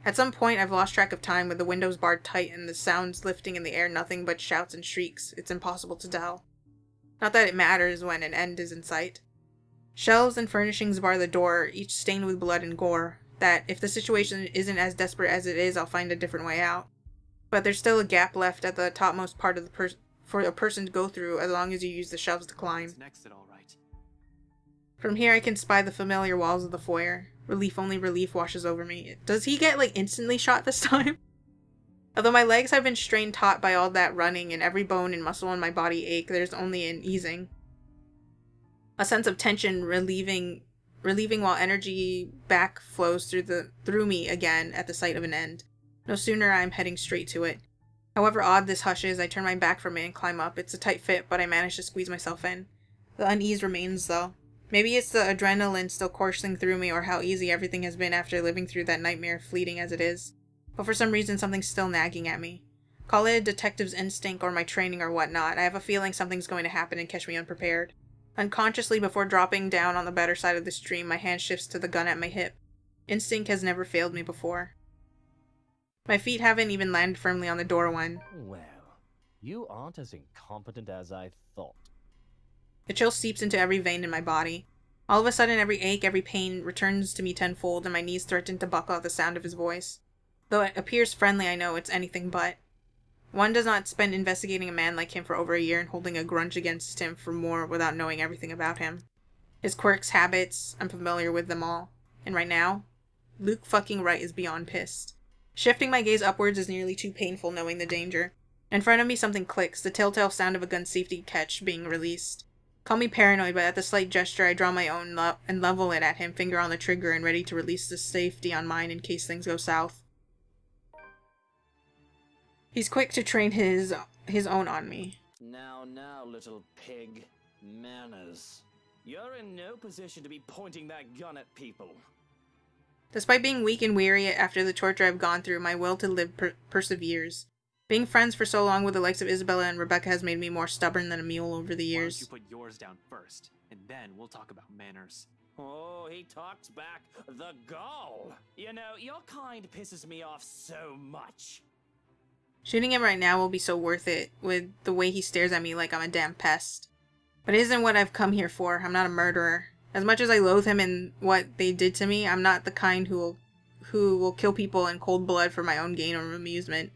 At some point, I've lost track of time, with the windows barred tight and the sounds lifting in the air nothing but shouts and shrieks. It's impossible to tell. Not that it matters when an end is in sight. Shelves and furnishings bar the door, each stained with blood and gore. That, if the situation isn't as desperate as it is, I'll find a different way out. But there's still a gap left at the topmost part of the for a person to go through, as long as you use the shelves to climb. It's next, all right. From here I can spy the familiar walls of the foyer. Only relief washes over me. Does he get, like, instantly shot this time? Although my legs have been strained taut by all that running, and every bone and muscle in my body ache, there's only an easing. A sense of tension relieving while energy back flows through me again at the sight of an end. No sooner I'm heading straight to it. However odd this hush is, I turn my back from it and climb up. It's a tight fit, but I manage to squeeze myself in. The unease remains, though. Maybe it's the adrenaline still coursing through me, or how easy everything has been after living through that nightmare, fleeting as it is. But for some reason, something's still nagging at me. Call it a detective's instinct or my training or whatnot. I have a feeling something's going to happen and catch me unprepared. Unconsciously, before dropping down on the better side of the stream, my hand shifts to the gun at my hip. Instinct has never failed me before. My feet haven't even landed firmly on the door when... Well, you aren't as incompetent as I thought. The chill seeps into every vein in my body. All of a sudden, every ache, every pain returns to me tenfold, and my knees threaten to buckle at the sound of his voice. Though it appears friendly, I know it's anything but. One does not spend investigating a man like him for over a year and holding a grudge against him for more without knowing everything about him. His quirks, habits, I'm familiar with them all. And right now, Luke fucking Wright is beyond pissed. Shifting my gaze upwards is nearly too painful, knowing the danger. In front of me something clicks, the telltale sound of a gun safety catch being released. Call me paranoid, but at the slight gesture I draw my own and level it at him, finger on the trigger and ready to release the safety on mine in case things go south. He's quick to train his own on me. Now, little pig. Manners. You're in no position to be pointing that gun at people. Despite being weak and weary after the torture I've gone through, my will to live perseveres. Being friends for so long with the likes of Isabella and Rebecca has made me more stubborn than a mule over the years. Why don't you put yours down first, and then we'll talk about manners. Oh, he talks back. The gall! You know, your kind pisses me off so much. Shooting him right now will be so worth it, with the way he stares at me like I'm a damn pest. But it isn't what I've come here for. I'm not a murderer. As much as I loathe him and what they did to me, I'm not the kind who will kill people in cold blood for my own gain or amusement.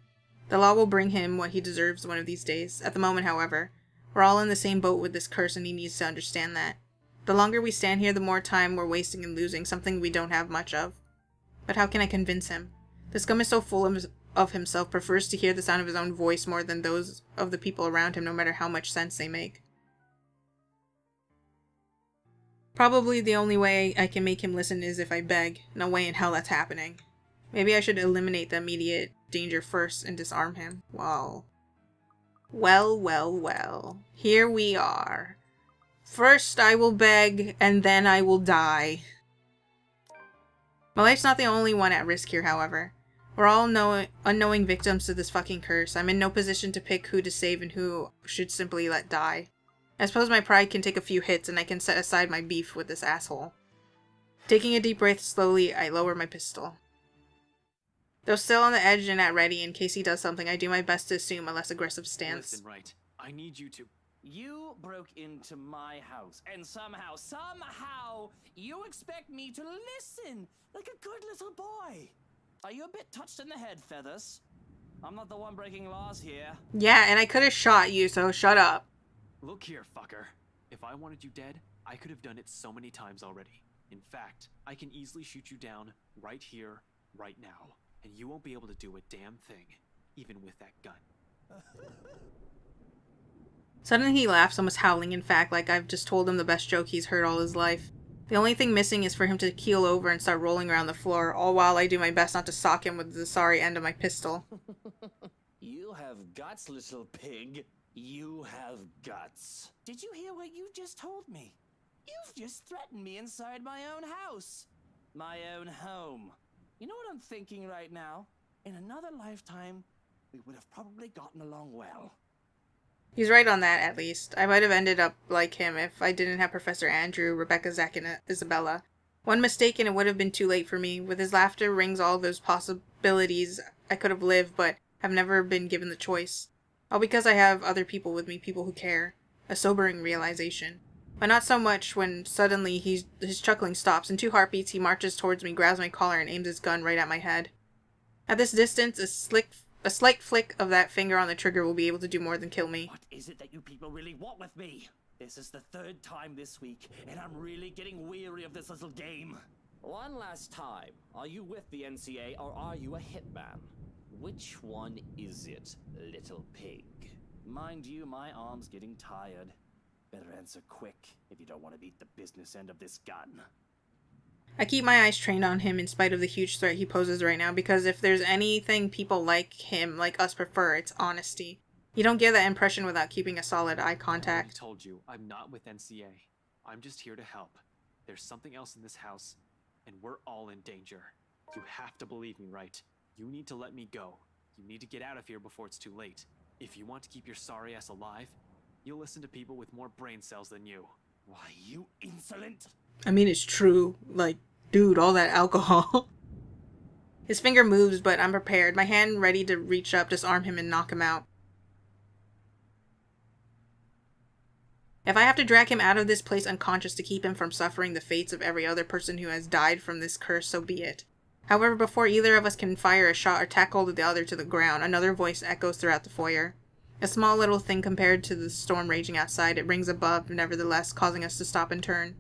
The law will bring him what he deserves one of these days. At the moment, however, we're all in the same boat with this curse, and he needs to understand that. The longer we stand here, the more time we're wasting and losing, something we don't have much of. But how can I convince him? The scum is so full of himself, prefers to hear the sound of his own voice more than those of the people around him, no matter how much sense they make. Probably the only way I can make him listen is if I beg. No way in hell that's happening. Maybe I should eliminate the immediate danger first and disarm him. Well. Here we are. First I will beg, and then I will die. My life's not the only one at risk here, however. We're all unknowing victims to this fucking curse. I'm in no position to pick who to save and who should simply let die. I suppose my pride can take a few hits and I can set aside my beef with this asshole. Taking a deep breath slowly, I lower my pistol. Though still on the edge and at ready in case he does something, I do my best to assume a less aggressive stance. Listen, right. I need you to... You broke into my house, and somehow, you expect me to listen like a good little boy. Are you a bit touched in the head, Feathers? I'm not the one breaking laws here. Yeah, and I could have shot you, so shut up. Look here, fucker. If I wanted you dead, I could have done it so many times already. In fact, I can easily shoot you down right here, right now, and you won't be able to do a damn thing, even with that gun. Suddenly he laughs, almost howling, in fact, like I've just told him the best joke he's heard all his life. The only thing missing is for him to keel over and start rolling around the floor, all while I do my best not to sock him with the sorry end of my pistol. You have guts, little pig. You have guts. Did you hear what you just told me? You've just threatened me inside my own house. My own home. You know what I'm thinking right now? In another lifetime, we would have probably gotten along well. He's right on that, at least. I might have ended up like him if I didn't have Professor Andrew, Rebecca, Zach, and Isabella. One mistake and it would have been too late for me. With his laughter rings all those possibilities I could have lived, but have never been given the choice. All because I have other people with me, people who care. A sobering realization. But not so much when suddenly his chuckling stops. In 2 heartbeats, he marches towards me, grabs my collar, and aims his gun right at my head. At this distance, a slight flick of that finger on the trigger will be able to do more than kill me. What is it that you people really want with me? This is the 3rd time this week, and I'm really getting weary of this little game. One last time. Are you with the NCA or are you a hitman? Which one is it, little pig? Mind you, my arm's getting tired. Better answer quick if you don't want to beat the business end of this gun. I keep my eyes trained on him in spite of the huge threat he poses right now, because if there's anything people like him, like us, prefer, it's honesty. You don't get that impression without keeping a solid eye contact. I told you, I'm not with NCA. I'm just here to help. There's something else in this house, and we're all in danger. You have to believe me, right? You need to let me go. You need to get out of here before it's too late. If you want to keep your sorry ass alive, you'll listen to people with more brain cells than you. Why, you insolent! I mean, it's true. Like, dude, all that alcohol. His finger moves, but I'm prepared. My hand ready to reach up, disarm him, and knock him out. If I have to drag him out of this place unconscious to keep him from suffering the fates of every other person who has died from this curse, so be it. However, before either of us can fire a shot or tackle the other to the ground, another voice echoes throughout the foyer. A small little thing compared to the storm raging outside, it rings above, nevertheless, causing us to stop and turn.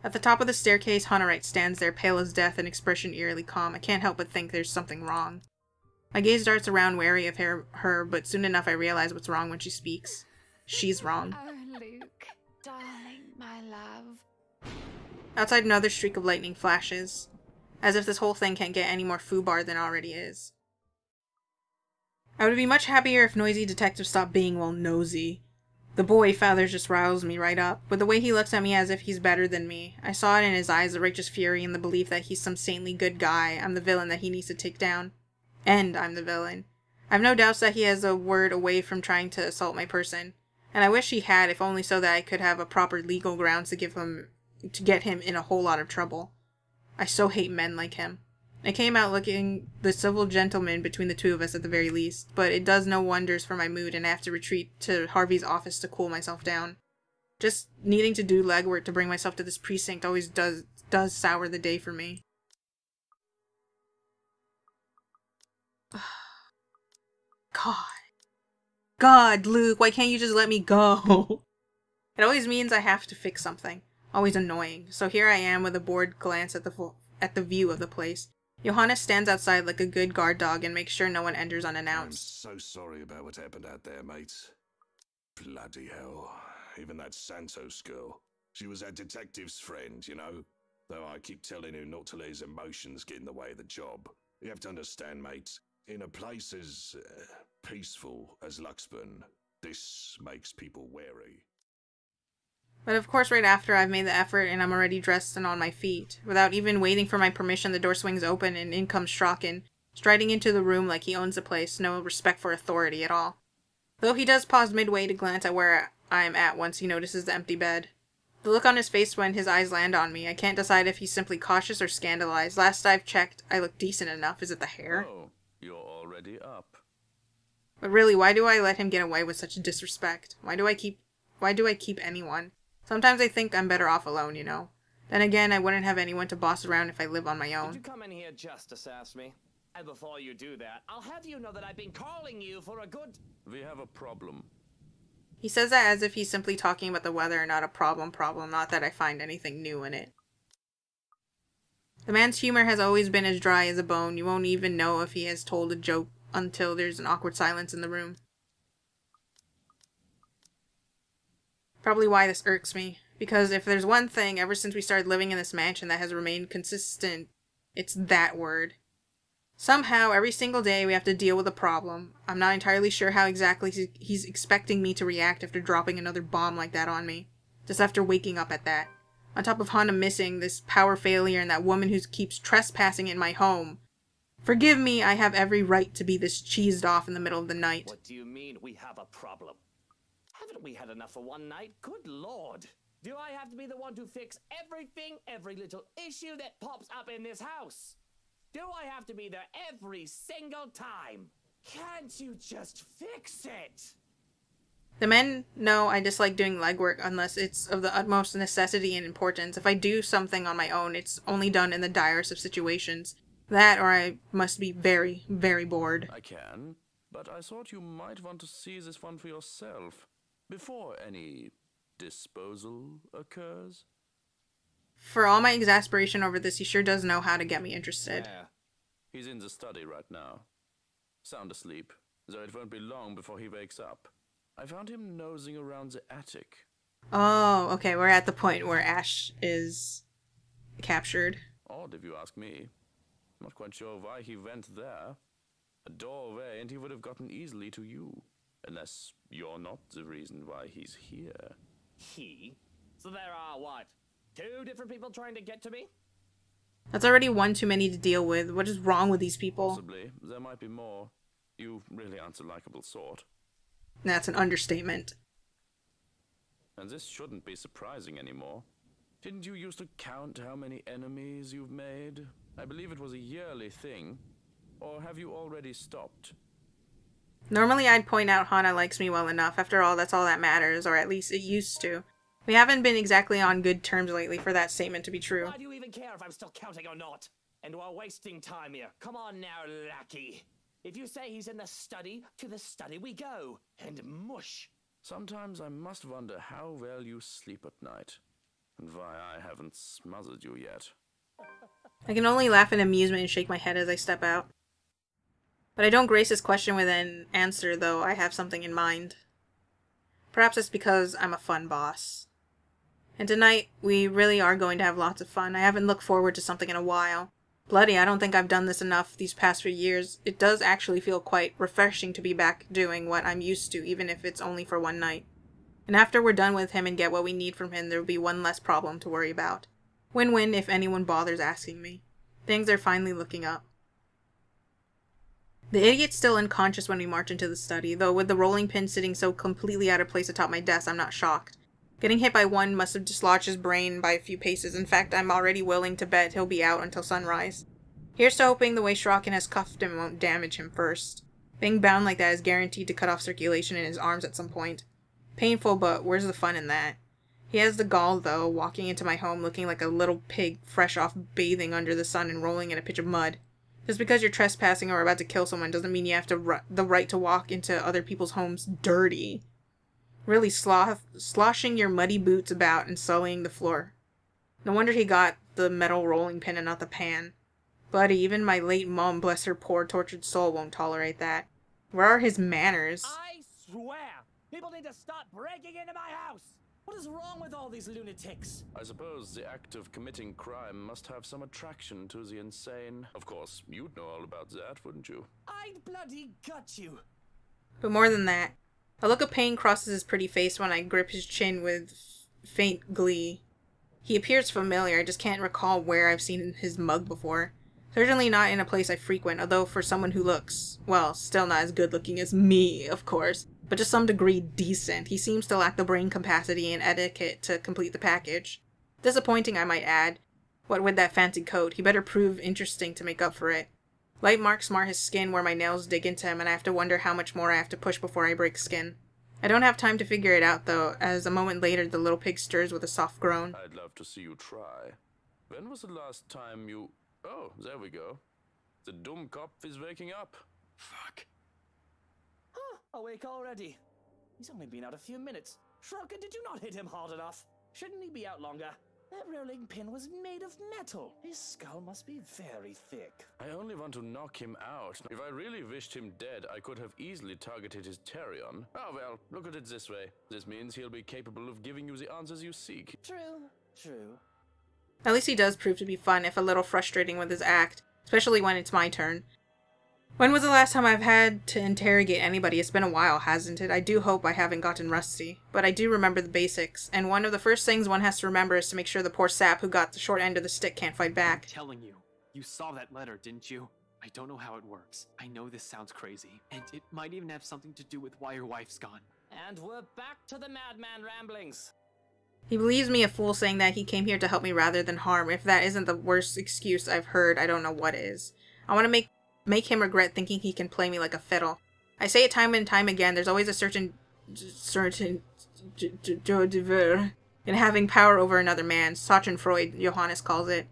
At the top of the staircase, Honorite stands there, pale as death, an expression eerily calm. I can't help but think there's something wrong. My gaze darts around, wary of her, but soon enough I realize what's wrong when she speaks. She's wrong. Oh, Luke, darling, my love. Outside, another streak of lightning flashes, as if this whole thing can't get any more foobar than it already is. I would be much happier if noisy detectives stopped being, well, nosy. The boy, Feathers, just riles me right up, with the way he looks at me as if he's better than me. I saw it in his eyes, the righteous fury and the belief that he's some saintly good guy. I'm the villain that he needs to take down. And I'm the villain. I've no doubts that he has a word away from trying to assault my person. And I wish he had, if only so that I could have a proper legal grounds to get him in a whole lot of trouble. I so hate men like him. I came out looking the civil gentleman between the two of us at the very least, but it does no wonders for my mood and I have to retreat to Harvey's office to cool myself down. Just needing to do legwork to bring myself to this precinct always does sour the day for me. God, Luke, why can't you just let me go? It always means I have to fix something. Always annoying. So here I am with a bored glance at the view of the place. Johannes stands outside like a good guard dog and makes sure no one enters unannounced. I'm so sorry about what happened out there, mate. Bloody hell. Even that Santos girl. She was our detective's friend, you know? Though I keep telling him not to let his emotions get in the way of the job. You have to understand, mate. In a place as peaceful as Luxburn, this makes people wary. But of course right after I've made the effort and I'm already dressed and on my feet. Without even waiting for my permission, the door swings open and in comes Strachan, striding into the room like he owns the place, no respect for authority at all. Though he does pause midway to glance at where I'm at once he notices the empty bed. The look on his face when his eyes land on me, I can't decide if he's simply cautious or scandalized. Last I've checked, I look decent enough. Is it the hair? Oh, you're already up. But really, why do I let him get away with such disrespect? Why do I keep anyone? Sometimes I think I'm better off alone, you know. Then again, I wouldn't have anyone to boss around if I live on my own. Did you come in here just to sass me? And before you do that, I'll have you know that I've been calling you for a good... We have a problem. He says that as if he's simply talking about the weather and not a problem, not that I find anything new in it. The man's humor has always been as dry as a bone. You won't even know if he has told a joke until there's an awkward silence in the room. Probably why this irks me. Because if there's one thing ever since we started living in this mansion that has remained consistent, it's that word. Somehow, every single day we have to deal with a problem. I'm not entirely sure how exactly he's expecting me to react after dropping another bomb like that on me. Just after waking up at that. On top of Hana missing, this power failure, and that woman who keeps trespassing in my home. Forgive me, I have every right to be this cheesed off in the middle of the night. What do you mean we have a problem? Haven't we had enough for one night? Good lord. Do I have to be the one to fix everything, every little issue that pops up in this house? Do I have to be there every single time? Can't you just fix it? The men know I dislike doing legwork unless it's of the utmost necessity and importance. If I do something on my own, it's only done in the direst of situations. That or I must be very, very bored. I can, but I thought you might want to see this one for yourself before any disposal occurs. For all my exasperation over this, he sure does know how to get me interested. Yeah. He's in the study right now. Sound asleep, though it won't be long before he wakes up. I found him nosing around the attic. Oh, okay, we're at the point where Ash is captured. Odd if you ask me. Not quite sure why he went there. A door away and he would have gotten easily to you. Unless you're not the reason why he's here. He? So there are what? 2 different people trying to get to me? That's already one too many to deal with. What is wrong with these people? Possibly. There might be more. You really aren't a likable sort. That's an understatement. And this shouldn't be surprising anymore. Didn't you used to count how many enemies you've made? I believe it was a yearly thing. Or have you already stopped? Normally I'd point out Hana likes me well enough. After all, that's all that matters, or at least it used to. We haven't been exactly on good terms lately for that statement to be true. Why do you even care if I'm still counting or not? And we're wasting time here. Come on now, lackey. If you say he's in the study, to the study we go. And mush. Sometimes I must wonder how well you sleep at night. And why I haven't smothered you yet. I can only laugh in amusement and shake my head as I step out. But I don't grace his question with an answer, though I have something in mind. Perhaps it's because I'm a fun boss. And tonight, we really are going to have lots of fun. I haven't looked forward to something in a while. Bloody, I don't think I've done this enough these past few years. It does actually feel quite refreshing to be back doing what I'm used to, even if it's only for one night. And after we're done with him and get what we need from him, there will be one less problem to worry about. Win-win if anyone bothers asking me. Things are finally looking up. The idiot's still unconscious when we march into the study, though with the rolling pin sitting so completely out of place atop my desk, I'm not shocked. Getting hit by one must have dislodged his brain by a few paces. In fact, I'm already willing to bet he'll be out until sunrise. Here's to hoping the way Strachan has cuffed him won't damage him first. Being bound like that is guaranteed to cut off circulation in his arms at some point. Painful, but where's the fun in that? He has the gall, though, walking into my home looking like a little pig fresh off bathing under the sun and rolling in a pitch of mud. Just because you're trespassing or about to kill someone doesn't mean you have the right to walk into other people's homes dirty. Really sloshing your muddy boots about and sullying the floor. No wonder he got the metal rolling pin and not the pan. Buddy, even my late mom, bless her poor tortured soul, won't tolerate that. Where are his manners? I swear, people need to stop breaking into my house! What is wrong with all these lunatics? I suppose the act of committing crime must have some attraction to the insane. Of course, you'd know all about that, wouldn't you? I'd bloody gut you! But more than that, a look of pain crosses his pretty face when I grip his chin with faint glee. He appears familiar, I just can't recall where I've seen his mug before. Certainly not in a place I frequent, although for someone who looks, well, still not as good looking as me, of course, but to some degree decent, he seems to lack the brain capacity and etiquette to complete the package. Disappointing, I might add. What with that fancy coat, he better prove interesting to make up for it. Light marks mar his skin where my nails dig into him, and I have to wonder how much more I have to push before I break skin. I don't have time to figure it out, though, as a moment later the little pig stirs with a soft groan. I'd love to see you try. When was the last time you... Oh, there we go. The Dummkopf is waking up. Fuck. Huh, awake already. He's only been out a few minutes. Shrocken, did you not hit him hard enough? Shouldn't he be out longer? That rolling pin was made of metal. His skull must be very thick. I only want to knock him out. If I really wished him dead, I could have easily targeted his Therion. Oh well, look at it this way. This means he'll be capable of giving you the answers you seek. True. At least he does prove to be fun, if a little frustrating with his act, especially when it's my turn. When was the last time I've had to interrogate anybody? It's been a while, hasn't it? I do hope I haven't gotten rusty. But I do remember the basics, and one of the first things one has to remember is to make sure the poor sap who got the short end of the stick can't fight back. I'm telling you, you saw that letter, didn't you? I don't know how it works. I know this sounds crazy, and it might even have something to do with why your wife's gone. And we're back to the madman ramblings. He believes me a fool saying that he came here to help me rather than harm. If that isn't the worst excuse I've heard, I don't know what is. I want to make him regret thinking he can play me like a fiddle. I say it time and time again, there's always a certain in having power over another man. Schadenfreude, Johannes calls it.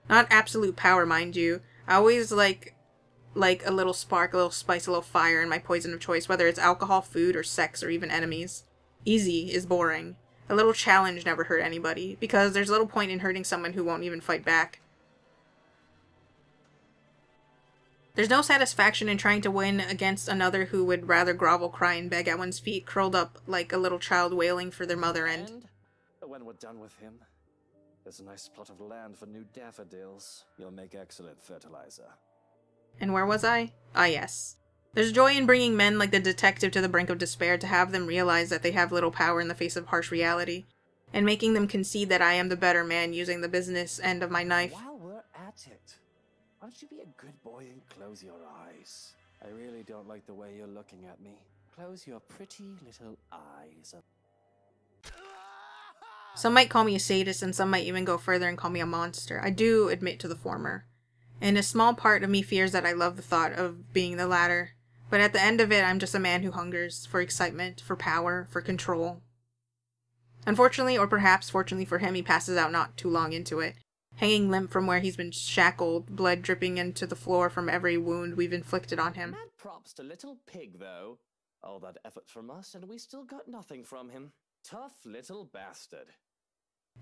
Not absolute power, mind you. I always like a little spark, a little spice, a little fire in my poison of choice, whether it's alcohol, food, or sex, or even enemies. Easy is boring. A little challenge never hurt anybody, because there's little point in hurting someone who won't even fight back. There's no satisfaction in trying to win against another who would rather grovel, cry, and beg at one's feet, curled up like a little child wailing for their mother and... When we're done with him, there's a nice plot of land for new daffodils. You'll make excellent fertilizer. And where was I? Ah, yes. There's joy in bringing men like the detective to the brink of despair, to have them realize that they have little power in the face of harsh reality, and making them concede that I am the better man using the business end of my knife. While we're at it, why don't you be a good boy and close your eyes? I really don't like the way you're looking at me. Close your pretty little eyes. Some might call me a sadist, and some might even go further and call me a monster. I do admit to the former. And a small part of me fears that I love the thought of being the latter. But at the end of it, I'm just a man who hungers for excitement, for power, for control. Unfortunately, or perhaps fortunately for him, he passes out not too long into it, hanging limp from where he's been shackled, blood dripping into the floor from every wound we've inflicted on him. Mad props to little pig, though. All that effort from us, and we still got nothing from him. Tough little bastard.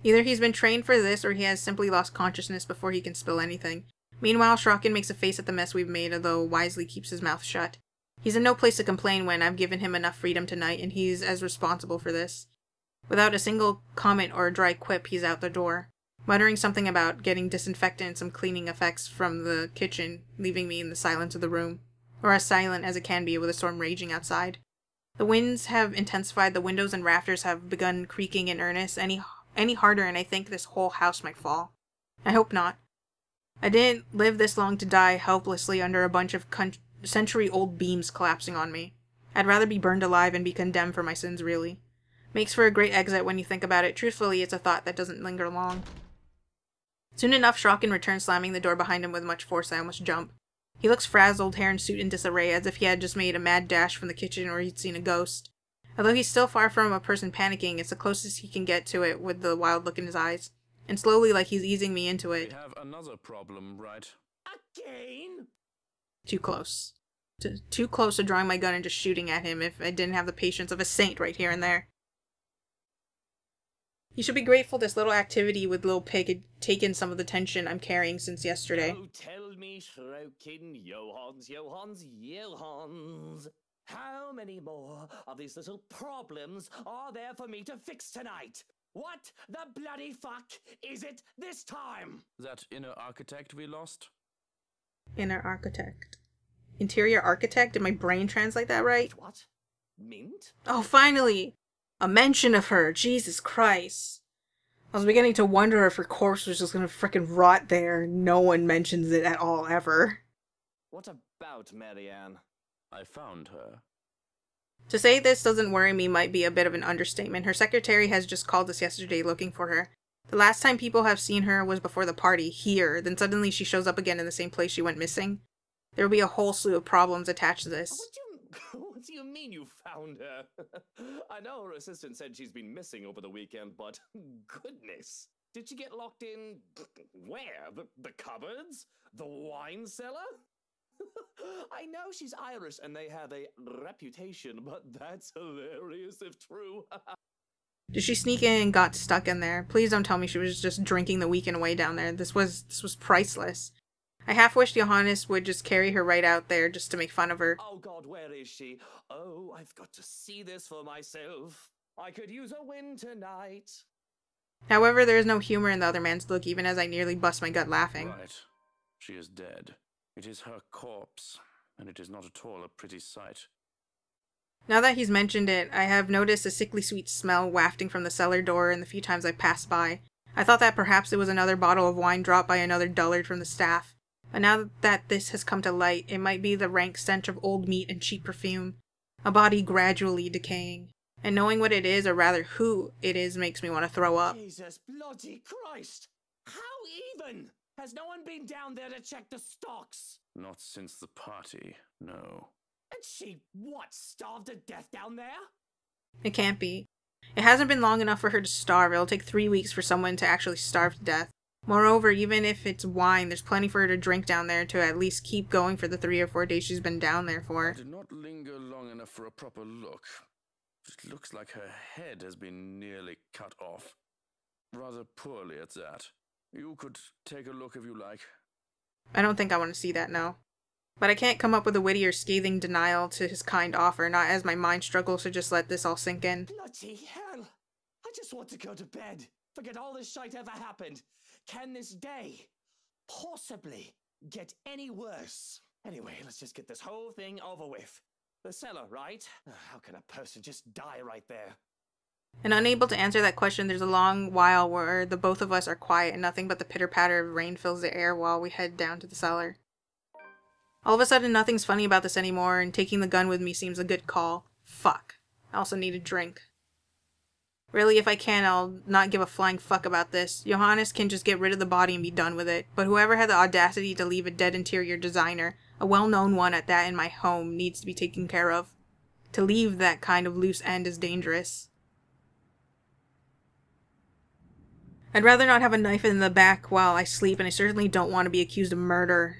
Either he's been trained for this, or he has simply lost consciousness before he can spill anything. Meanwhile, Shrocken makes a face at the mess we've made, although wisely keeps his mouth shut. He's in no place to complain when I've given him enough freedom tonight, and he's as responsible for this. Without a single comment or a dry quip, he's out the door, muttering something about getting disinfectant and some cleaning effects from the kitchen, leaving me in the silence of the room, or as silent as it can be with a storm raging outside. The winds have intensified, the windows and rafters have begun creaking in earnest, any harder, and I think this whole house might fall. I hope not. I didn't live this long to die helplessly under a bunch of century-old beams collapsing on me. I'd rather be burned alive and be condemned for my sins, really. Makes for a great exit when you think about it. Truthfully, it's a thought that doesn't linger long. Soon enough, Shrocken returns, slamming the door behind him with much force. I almost jump. He looks frazzled, hair and suit in disarray, as if he had just made a mad dash from the kitchen or he'd seen a ghost. Although he's still far from a person panicking, it's the closest he can get to it with the wild look in his eyes. And slowly, like he's easing me into it. We have another problem, right? Again? Too close. Too close to drawing my gun and just shooting at him if I didn't have the patience of a saint right here and there. You should be grateful this little activity with Lil Pig had taken some of the tension I'm carrying since yesterday. Oh, tell me, Shrocken, Johans. How many more of these little problems are there for me to fix tonight? What the bloody fuck is it this time? That inner architect we lost? Inner architect. Interior architect? Did my brain translate that right? What? Mint? Oh, finally! A mention of her, Jesus Christ. I was beginning to wonder if her corpse was just gonna frickin' rot there. No one mentions it at all, ever. What about Marianne? I found her. To say this doesn't worry me might be a bit of an understatement. Her secretary has just called us yesterday looking for her. The last time people have seen her was before the party, here. Then suddenly she shows up again in the same place she went missing. There will be a whole slew of problems attached to this. What do you mean you found her? I know her assistant said she's been missing over the weekend, but goodness. Did she get locked in? Where? The cupboards? The wine cellar? I know she's Irish and they have a reputation, but that's hilarious if true. Did she sneak in and got stuck in there? Please don't tell me she was just drinking the weekend away down there. This was priceless. I half wished Johannes would just carry her right out there just to make fun of her. Oh god, where is she? Oh, I've got to see this for myself. I could use a win tonight. However, there is no humor in the other man's look, even as I nearly bust my gut laughing. Right. She is dead. It is her corpse, and it is not at all a pretty sight. Now that he's mentioned it, I have noticed a sickly sweet smell wafting from the cellar door in the few times I've passed by. I thought that perhaps it was another bottle of wine dropped by another dullard from the staff. But now that this has come to light, it might be the rank stench of old meat and cheap perfume. A body gradually decaying. And knowing what it is, or rather who it is, makes me want to throw up. Jesus bloody Christ! How even? Has no one been down there to check the stocks? Not since the party, no. And she, what, starved to death down there? It can't be. It hasn't been long enough for her to starve. It'll take 3 weeks for someone to actually starve to death. Moreover, even if it's wine, there's plenty for her to drink down there to at least keep going for the 3 or 4 days she's been down there for. I did not linger long enough for a proper look. It looks like her head has been nearly cut off. Rather poorly at that. You could take a look if you like. I don't think I want to see that now. But I can't come up with a witty or scathing denial to his kind offer, not as my mind struggles to just let this all sink in. Bloody hell! I just want to go to bed. Forget all this shite ever happened. Can this day possibly get any worse? Anyway, let's just get this whole thing over with. The cellar, right? How can a person just die right there? And unable to answer that question, there's a long while where the both of us are quiet and nothing but the pitter-patter of rain fills the air while we head down to the cellar. All of a sudden, nothing's funny about this anymore, and taking the gun with me seems a good call. Fuck. I also need a drink. Really, if I can, I'll not give a flying fuck about this. Johannes can just get rid of the body and be done with it, but whoever had the audacity to leave a dead interior designer, a well-known one at that, in my home, needs to be taken care of. To leave that kind of loose end is dangerous. I'd rather not have a knife in the back while I sleep, and I certainly don't want to be accused of murder,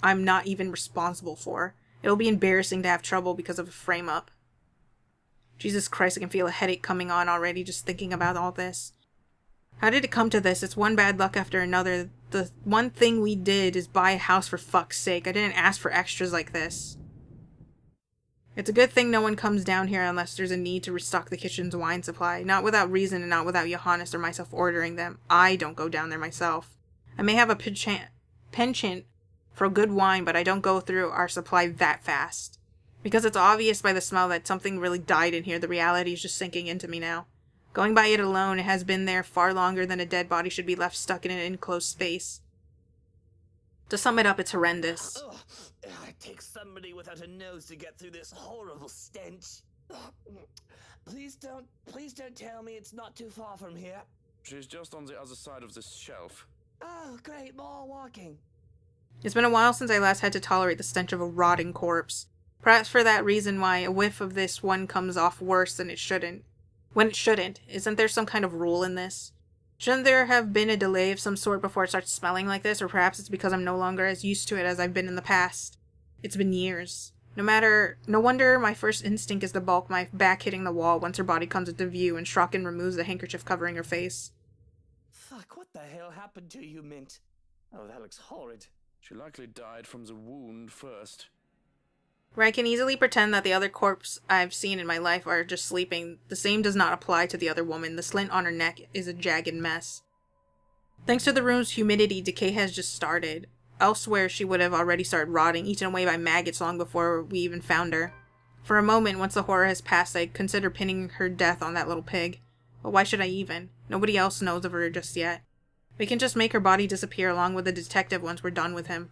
I'm not even responsible for. It'll be embarrassing to have trouble because of a frame-up. Jesus Christ, I can feel a headache coming on already just thinking about all this. How did it come to this? It's one bad luck after another. The one thing we did is buy a house for fuck's sake. I didn't ask for extras like this. It's a good thing no one comes down here unless there's a need to restock the kitchen's wine supply. Not without reason and not without Johannes or myself ordering them. I don't go down there myself. I may have a penchant for good wine, but I don't go through our supply that fast. Because it's obvious by the smell that something really died in here, the reality is just sinking into me now. Going by it alone, it has been there far longer than a dead body should be left stuck in an enclosed space. To sum it up, it's horrendous. Ugh. It takes somebody without a nose to get through this horrible stench. Please don't tell me it's not too far from here. She's just on the other side of this shelf. Oh, great, more walking. It's been a while since I last had to tolerate the stench of a rotting corpse. Perhaps for that reason why a whiff of this one comes off worse than it shouldn't. When it shouldn't. Isn't there some kind of rule in this? Shouldn't there have been a delay of some sort before it starts smelling like this? Or perhaps it's because I'm no longer as used to it as I've been in the past. It's been years. No wonder my first instinct is to balk my back hitting the wall once her body comes into view and Strachan removes the handkerchief covering her face. Fuck, what the hell happened to you, Mint? Oh, that looks horrid. She likely died from the wound first. Where I can easily pretend that the other corpse I've seen in my life are just sleeping, the same does not apply to the other woman. The slit on her neck is a jagged mess. Thanks to the room's humidity, decay has just started. Elsewhere, she would have already started rotting, eaten away by maggots long before we even found her. For a moment, once the horror has passed, I consider pinning her death on that little pig. But why should I even? Nobody else knows of her just yet. We can just make her body disappear along with the detective once we're done with him.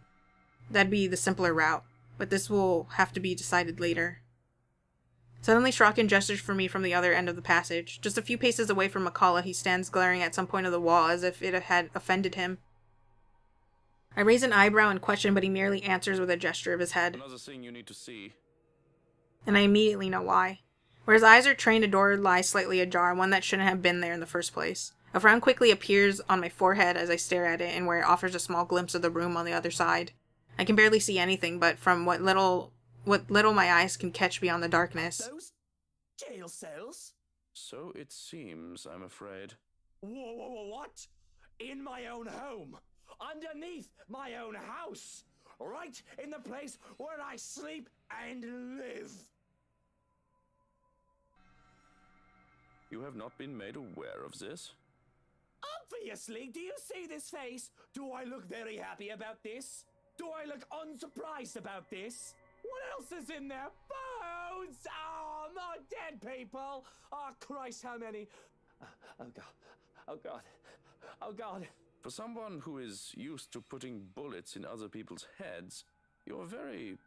That'd be the simpler route, but this will have to be decided later. Suddenly, Shrocken gestures for me from the other end of the passage. Just a few paces away from Makala, he stands glaring at some point of the wall as if it had offended him. I raise an eyebrow in question, but he merely answers with a gesture of his head. Another thing you need to see. And I immediately know why. Where his eyes are trained, a door lies slightly ajar, one that shouldn't have been there in the first place. A frown quickly appears on my forehead as I stare at it, and where it offers a small glimpse of the room on the other side. I can barely see anything, but from what little my eyes can catch beyond the darkness. Those jail cells? So it seems, I'm afraid. Whoa, what? In my own home? Underneath my own house? Right in the place where I sleep and live? You have not been made aware of this? Obviously, do you see this face? Do I look very happy about this? Do I look unsurprised about this? What else is in there? Bones! Oh, more dead people! Oh, Christ, how many? Oh, God. Oh, God. Oh, God. For someone who is used to putting bullets in other people's heads, you're very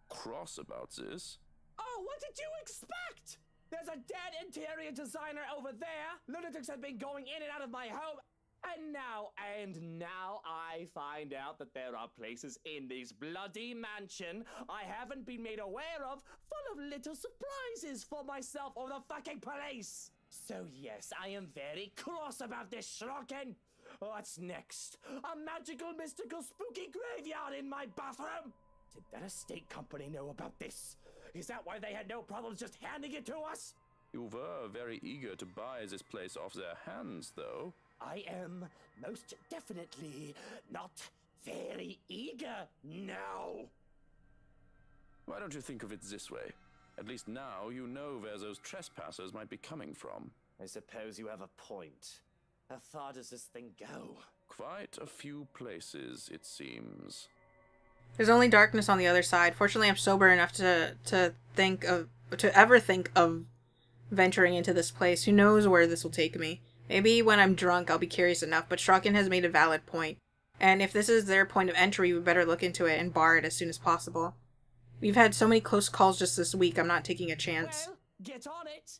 cross about this. Oh, what did you expect? There's a dead interior designer over there. Lunatics have been going in and out of my home. And now I find out that there are places in this bloody mansion I haven't been made aware of, full of little surprises for myself or the fucking police. So yes, I am very cross about this, Shrocken. What's next? A magical, mystical, spooky graveyard in my bathroom? Did that estate company know about this? Is that why they had no problems just handing it to us? You were very eager to buy this place off their hands, though. I am most definitely not very eager now. Why don't you think of it this way? At least now you know where those trespassers might be coming from. I suppose you have a point. How far does this thing go? Quite a few places, it seems. There's only darkness on the other side. Fortunately, I'm sober enough to ever think of venturing into this place. Who knows where this will take me? Maybe when I'm drunk, I'll be curious enough, but Shrocken has made a valid point. And if this is their point of entry, we better look into it and bar it as soon as possible. We've had so many close calls just this week, I'm not taking a chance. Well, get on it.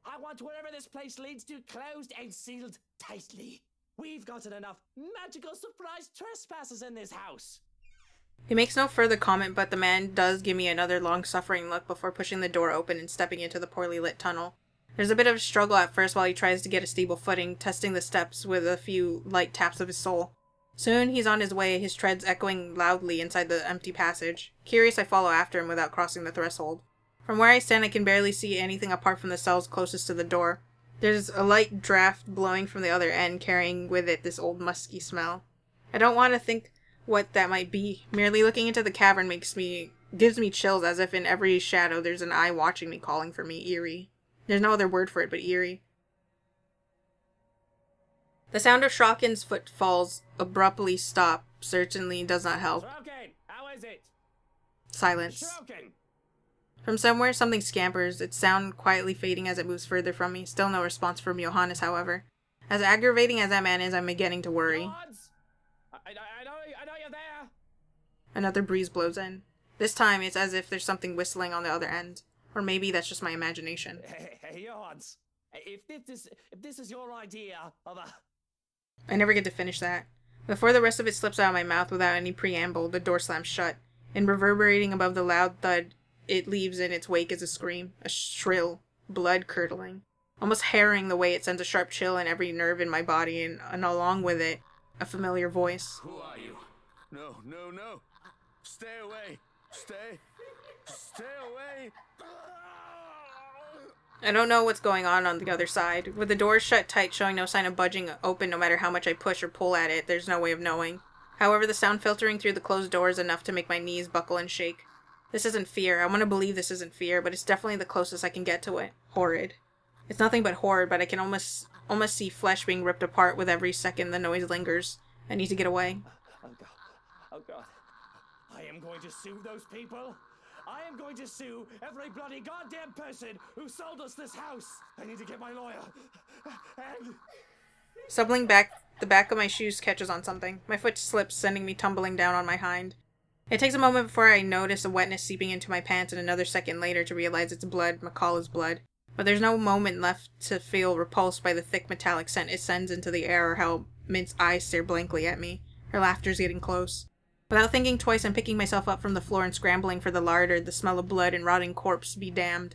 I want wherever this place leads to closed and sealed tightly. We've gotten enough magical surprise trespassers in this house. He makes no further comment, but the man does give me another long-suffering look before pushing the door open and stepping into the poorly lit tunnel. There's a bit of a struggle at first while he tries to get a stable footing, testing the steps with a few light taps of his soul. Soon he's on his way, his treads echoing loudly inside the empty passage. Curious, I follow after him without crossing the threshold. From where I stand, I can barely see anything apart from the cells closest to the door. There's a light draft blowing from the other end, carrying with it this old musky smell. I don't want to think what that might be. Merely looking into the cavern gives me chills, as if in every shadow there's an eye watching me, calling for me. Eerie. There's no other word for it but eerie. The sound of Shrocken's footfalls abruptly stop certainly does not help. Shrocken, how is it? Silence. Shrocken! From somewhere, something scampers, its sound quietly fading as it moves further from me. Still no response from Johannes, however. As aggravating as that man is, I'm beginning to worry. I know you're there. Another breeze blows in. This time, it's as if there's something whistling on the other end. Or maybe that's just my imagination. Hey, Johannes. If this is your idea of a... I never get to finish that. Before the rest of it slips out of my mouth without any preamble, the door slams shut. And reverberating above the loud thud it leaves in its wake is a scream. A shrill, blood-curdling. Almost harrowing the way it sends a sharp chill in every nerve in my body, and along with it, a familiar voice. Who are you? No, no, no. Stay away. Stay away. I don't know what's going on the other side. With the doors shut tight, showing no sign of budging open no matter how much I push or pull at it, there's no way of knowing. However, the sound filtering through the closed door is enough to make my knees buckle and shake. This isn't fear. I want to believe this isn't fear, but it's definitely the closest I can get to it. Horrid. It's nothing but horrid, but I can almost see flesh being ripped apart with every second the noise lingers. I need to get away. Oh God. I am going to sue those people. I am going to sue every bloody goddamn person who sold us this house. I need to get my lawyer. And... Stumbling back, the back of my shoes catches on something. My foot slips, sending me tumbling down on my hind. It takes a moment before I notice a wetness seeping into my pants and another second later to realize it's blood, Makala's blood. But there's no moment left to feel repulsed by the thick metallic scent it sends into the air or how Mint's eyes stare blankly at me. Her laughter's getting close. Without thinking twice, I'm picking myself up from the floor and scrambling for the larder, the smell of blood and rotting corpse be damned.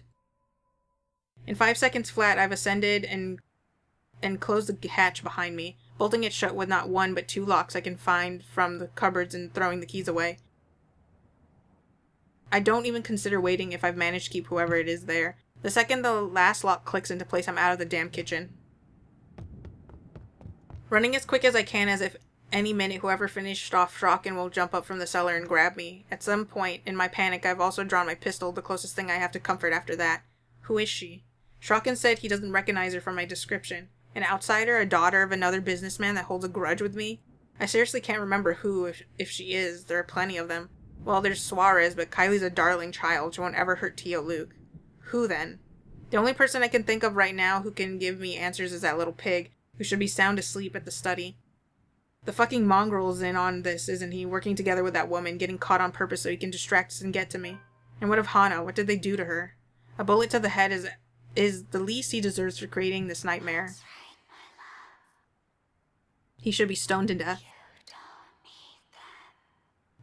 In 5 seconds flat, I've ascended and closed the hatch behind me, bolting it shut with not one but 2 locks I can find from the cupboards and throwing the keys away. I don't even consider waiting if I've managed to keep whoever it is there. The second the last lock clicks into place, I'm out of the damn kitchen. Running as quick as I can, as if any minute whoever finished off Shrocken will jump up from the cellar and grab me. At some point, in my panic, I've also drawn my pistol, the closest thing I have to comfort after that. Who is she? Shrocken said he doesn't recognize her from my description. An outsider, a daughter of another businessman that holds a grudge with me? I seriously can't remember who, if she is. There are plenty of them. Well, there's Suarez, but Kylie's a darling child. She won't ever hurt Tio Luke. Who then? The only person I can think of right now who can give me answers is that little pig, who should be sound asleep at the study. The fucking mongrel's in on this, isn't he? Working together with that woman, getting caught on purpose so he can distract us and get to me. And what of Hana? What did they do to her? A bullet to the head is the least he deserves for creating this nightmare. He should be stoned to death.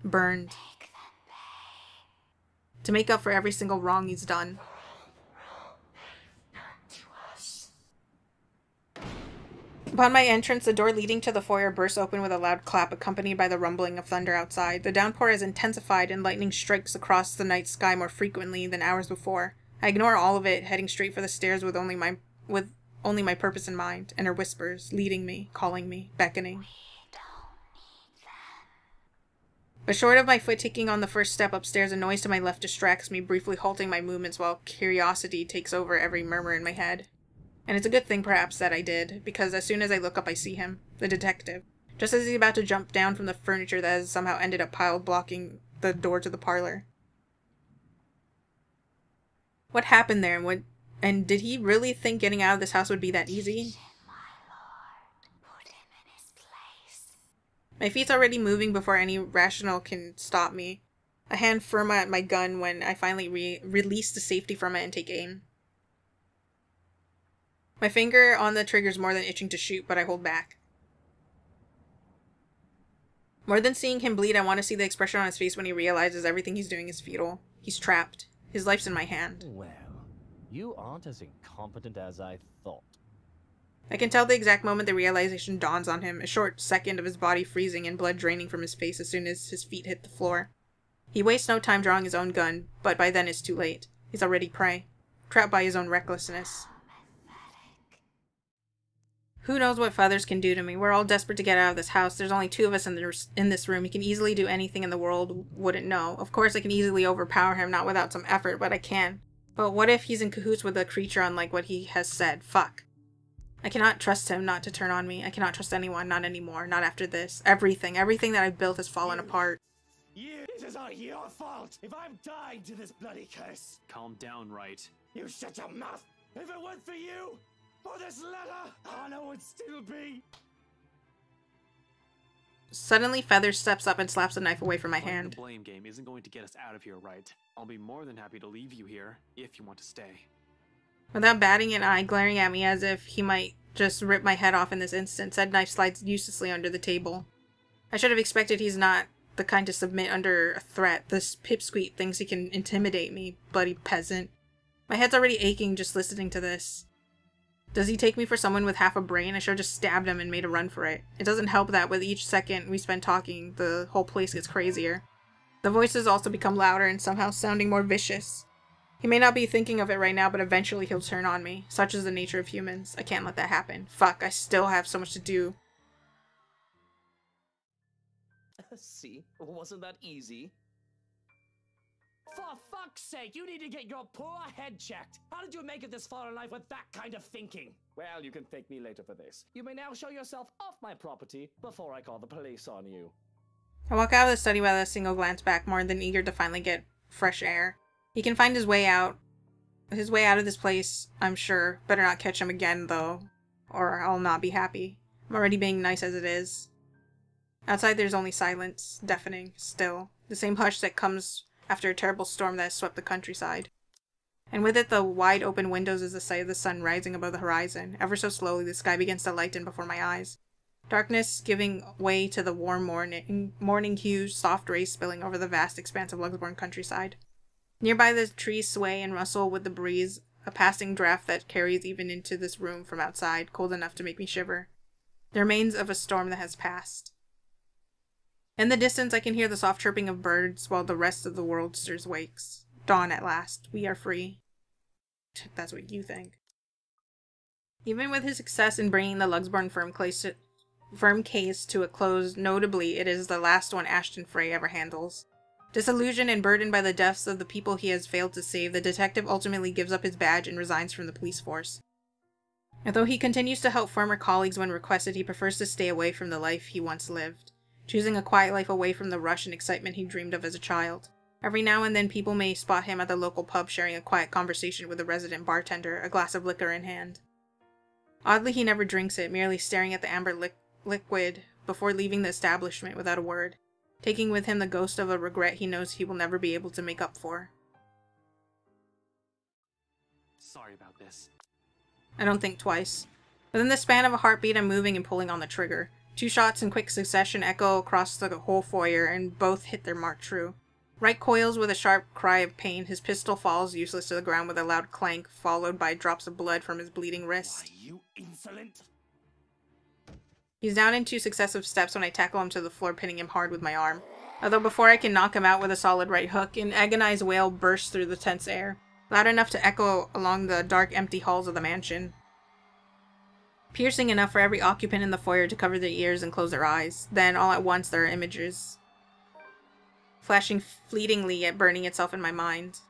Burned. To make up for every single wrong he's done. Upon my entrance, the door leading to the foyer bursts open with a loud clap accompanied by the rumbling of thunder outside. The downpour has intensified and lightning strikes across the night sky more frequently than hours before. I ignore all of it, heading straight for the stairs with only my purpose in mind, and her whispers, leading me, calling me, beckoning. But short of my foot taking on the first step upstairs, a noise to my left distracts me, briefly halting my movements while curiosity takes over every murmur in my head. And it's a good thing, perhaps, that I did, because as soon as I look up I see him, the detective, just as he's about to jump down from the furniture that has somehow ended up piled blocking the door to the parlor. What happened there, and did he really think getting out of this house would be that easy? My feet's already moving before any rational can stop me, a hand firm at my gun when I finally release the safety from it and take aim. My finger on the trigger's more than itching to shoot, but I hold back. More than seeing him bleed, I want to see the expression on his face when he realizes everything he's doing is futile. He's trapped. His life's in my hand. Well, you aren't as incompetent as I thought. I can tell the exact moment the realization dawns on him, a short second of his body freezing and blood draining from his face as soon as his feet hit the floor. He wastes no time drawing his own gun, but by then it's too late. He's already prey, trapped by his own recklessness. Who knows what Feathers can do to me? We're all desperate to get out of this house. There's only 2 of us in this room. He can easily do anything in the world wouldn't know. Of course I can easily overpower him, not without some effort, but I can. But what if he's in cahoots with a creature unlike what he has said? Fuck. I cannot trust him not to turn on me. I cannot trust anyone, not anymore, not after this. Everything that I've built has fallen apart. This is all your fault if I'm dying to this bloody curse. Calm down, right? You shut your mouth. If it weren't for you, for this letter, Hana would still be. Suddenly, Feathers steps up and slaps the knife away from my hand. The blame game isn't going to get us out of here, right? I'll be more than happy to leave you here, if you want to stay. Without batting an eye, glaring at me as if he might just rip my head off in this instant, said knife slides uselessly under the table. I should have expected he's not the kind to submit under a threat. This pipsqueak thinks he can intimidate me, bloody peasant. My head's already aching just listening to this. Does he take me for someone with half a brain? I should have just stabbed him and made a run for it. It doesn't help that with each second we spend talking, the whole place gets crazier. The voices also become louder and somehow sounding more vicious. He may not be thinking of it right now, but eventually he'll turn on me. Such is the nature of humans. I can't let that happen. Fuck, I still have so much to do. See? Wasn't that easy? For fuck's sake, you need to get your poor head checked. How did you make it this far in life with that kind of thinking? Well, you can thank me later for this. You may now show yourself off my property before I call the police on you. I walk out of the study with a single glance back, more than eager to finally get fresh air. He can find his way out of this place, I'm sure. Better not catch him again, though, or I'll not be happy. I'm already being nice as it is. Outside there's only silence, deafening, still. The same hush that comes after a terrible storm that has swept the countryside. And with it the wide open windows is the sight of the sun rising above the horizon. Ever so slowly the sky begins to lighten before my eyes. Darkness giving way to the warm morning hues, soft rays spilling over the vast expanse of Lugsborn countryside. Nearby the trees sway and rustle with the breeze, a passing draft that carries even into this room from outside, cold enough to make me shiver. The remains of a storm that has passed. In the distance I can hear the soft chirping of birds while the rest of the world stirs wakes. Dawn at last. We are free. That's what you think. Even with his success in bringing the Lugsborn firm case to a close, notably it is the last one Ashton Frey ever handles. Disillusioned and burdened by the deaths of the people he has failed to save, the detective ultimately gives up his badge and resigns from the police force. Although he continues to help former colleagues when requested, he prefers to stay away from the life he once lived, choosing a quiet life away from the rush and excitement he dreamed of as a child. Every now and then people may spot him at the local pub sharing a quiet conversation with a resident bartender, a glass of liquor in hand. Oddly, he never drinks it, merely staring at the amber liquid before leaving the establishment without a word, taking with him the ghost of a regret he knows he will never be able to make up for. Sorry about this. I don't think twice. Within the span of a heartbeat, I'm moving and pulling on the trigger. 2 shots in quick succession echo across the whole foyer, and both hit their mark true. Wright coils with a sharp cry of pain. His pistol falls useless to the ground with a loud clank, followed by drops of blood from his bleeding wrist. Why, you insolent! He's down in 2 successive steps when I tackle him to the floor, pinning him hard with my arm. Although before I can knock him out with a solid right hook, an agonized wail bursts through the tense air, loud enough to echo along the dark, empty halls of the mansion. Piercing enough for every occupant in the foyer to cover their ears and close their eyes. Then, all at once, there are images, flashing fleetingly yet burning itself in my mind.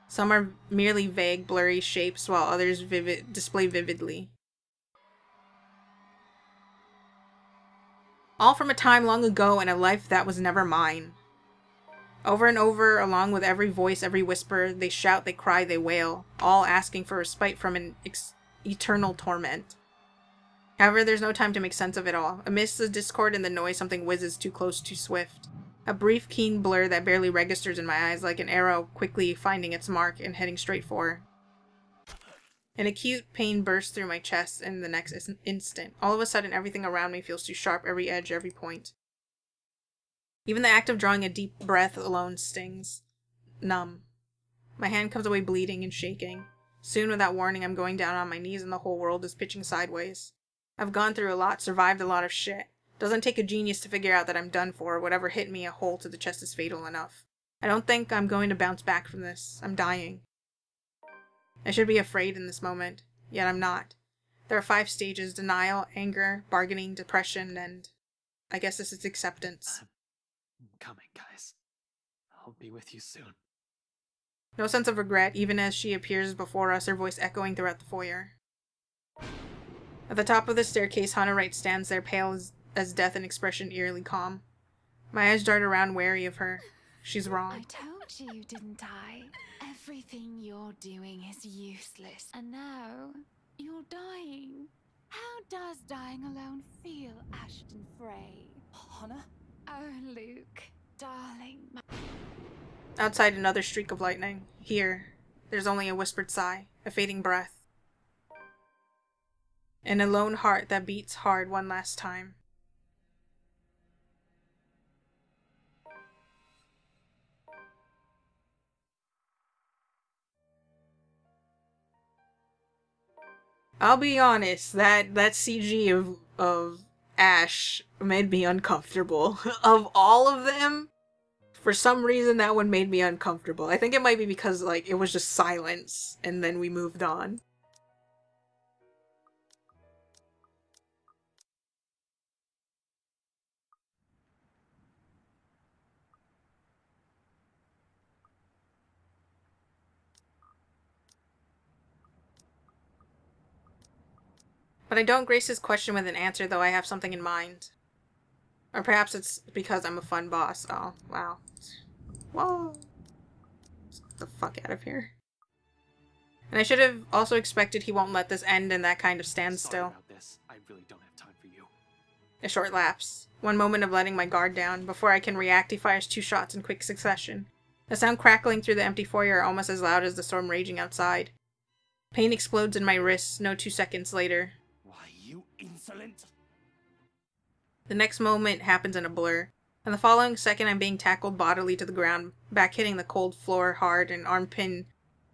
Some are merely vague, blurry shapes, while others display vividly. All from a time long ago and a life that was never mine. Over and over, along with every voice, every whisper, they shout, they cry, they wail, all asking for respite from an eternal torment. However, there's no time to make sense of it all. Amidst the discord and the noise, something whizzes too close, too swift. A brief, keen blur that barely registers in my eyes, like an arrow quickly finding its mark and heading straight for her. An acute pain bursts through my chest in the next instant. All of a sudden, everything around me feels too sharp, every edge, every point. Even the act of drawing a deep breath alone stings. Numb. My hand comes away bleeding and shaking. Soon, without warning, I'm going down on my knees and the whole world is pitching sideways. I've gone through a lot, survived a lot of shit. Doesn't take a genius to figure out that I'm done for. Whatever hit me, a hole to the chest is fatal enough. I don't think I'm going to bounce back from this. I'm dying. I should be afraid in this moment, yet I'm not. There are 5 stages: denial, anger, bargaining, depression, and I guess this is acceptance. I'm coming, guys. I'll be with you soon. No sense of regret, even as she appears before us, her voice echoing throughout the foyer. At the top of the staircase, Hannah Wright stands there, pale as death and expression eerily calm. My eyes dart around, wary of her. She's wrong. I told you, didn't I? Everything you're doing is useless. And now, you're dying. How does dying alone feel, Ashton Frey? Hannah? Oh, Luke, darling. Outside, another streak of lightning. Here, there's only a whispered sigh, a fading breath, and a lone heart that beats hard one last time. I'll be honest, that CG of Ash made me uncomfortable. Of all of them, for some reason that one made me uncomfortable. I think it might be because, like, it was just silence, and then we moved on. But I don't grace his question with an answer, though I have something in mind. Or perhaps it's because I'm a fun boss. Oh, wow. Whoa. the fuck out of here. And I should have also expected he won't let this end in that kind of standstill. Sorry about this. I really don't have time for you. A short lapse. One moment of letting my guard down. Before I can react, he fires 2 shots in quick succession. The sound crackling through the empty foyer almost as loud as the storm raging outside. Pain explodes in my wrists no 2 seconds later. Why, you insolent! The next moment happens in a blur. And the following second I'm being tackled bodily to the ground, back hitting the cold floor hard and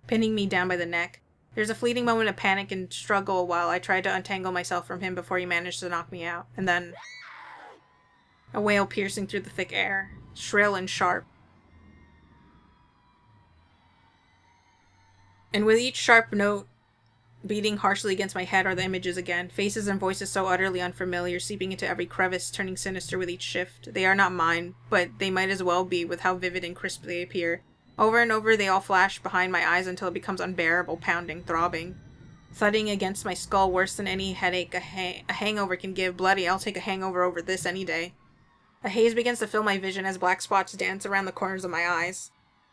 pinning me down by the neck. There's a fleeting moment of panic and struggle while I try to untangle myself from him before he managed to knock me out. And then a wail piercing through the thick air, shrill and sharp. And with each sharp note beating harshly against my head are the images again, faces and voices so utterly unfamiliar, seeping into every crevice, turning sinister with each shift. They are not mine, but they might as well be with how vivid and crisp they appear. Over and over they all flash behind my eyes until it becomes unbearable, pounding, throbbing. Thudding against my skull worse than any headache a hangover can give. Bloody, I'll take a hangover over this any day. A haze begins to fill my vision as black spots dance around the corners of my eyes.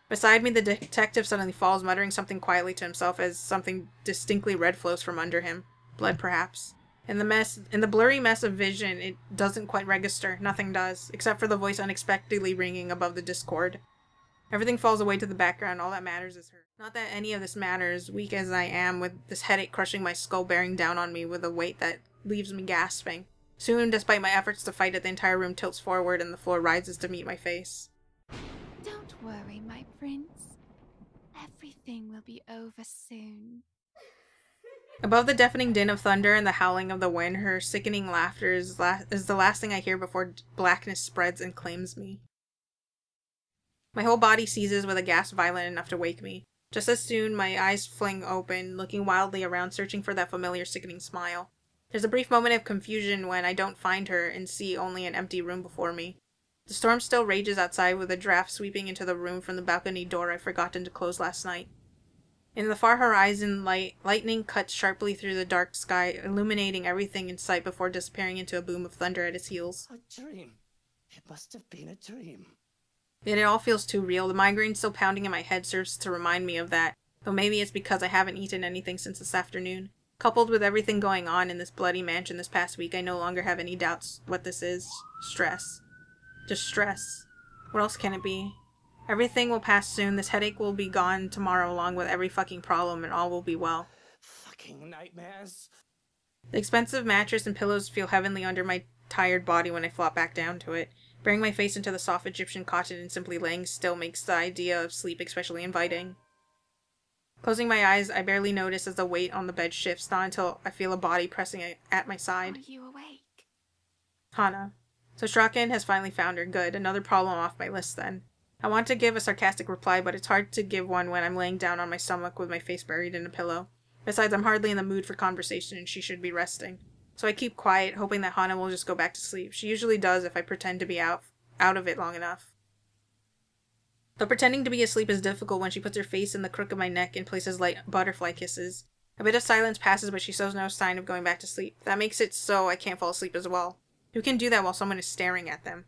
Beside me, the detective suddenly falls, muttering something quietly to himself as something distinctly red flows from under him. Blood, perhaps. In the blurry mess of vision, it doesn't quite register. Nothing does, except for the voice unexpectedly ringing above the discord. Everything falls away to the background. All that matters is her. Not that any of this matters, weak as I am, with this headache crushing my skull, bearing down on me with a weight that leaves me gasping. Soon, despite my efforts to fight it, the entire room tilts forward and the floor rises to meet my face. Don't worry, my prince. Everything will be over soon. Above the deafening din of thunder and the howling of the wind, her sickening laughter is the last thing I hear before blackness spreads and claims me. My whole body seizes with a gasp violent enough to wake me. Just as soon, my eyes fling open, looking wildly around, searching for that familiar sickening smile. There's a brief moment of confusion when I don't find her and see only an empty room before me. The storm still rages outside with a draft sweeping into the room from the balcony door I'd forgotten to close last night. In the far horizon, lightning cuts sharply through the dark sky, illuminating everything in sight before disappearing into a boom of thunder at its heels. A dream. It must have been a dream. Yet it all feels too real. The migraine still pounding in my head serves to remind me of that, though maybe it's because I haven't eaten anything since this afternoon. Coupled with everything going on in this bloody mansion this past week, I no longer have any doubts what this is. Stress. Just stress. What else can it be? Everything will pass soon. This headache will be gone tomorrow along with every fucking problem, and all will be well. Fucking nightmares. The expensive mattress and pillows feel heavenly under my tired body when I flop back down to it. Burying my face into the soft Egyptian cotton and simply laying still makes the idea of sleep especially inviting. Closing my eyes, I barely notice as the weight on the bed shifts, not until I feel a body pressing at my side. Are you awake? Hana. So Strachan has finally found her. Good. Another problem off my list then. I want to give a sarcastic reply, but it's hard to give one when I'm laying down on my stomach with my face buried in a pillow. Besides, I'm hardly in the mood for conversation and she should be resting. So I keep quiet, hoping that Hana will just go back to sleep. She usually does if I pretend to be out of it long enough. Though pretending to be asleep is difficult when she puts her face in the crook of my neck and places light butterfly kisses. A bit of silence passes, but she shows no sign of going back to sleep. That makes it so I can't fall asleep as well. Who can do that while someone is staring at them?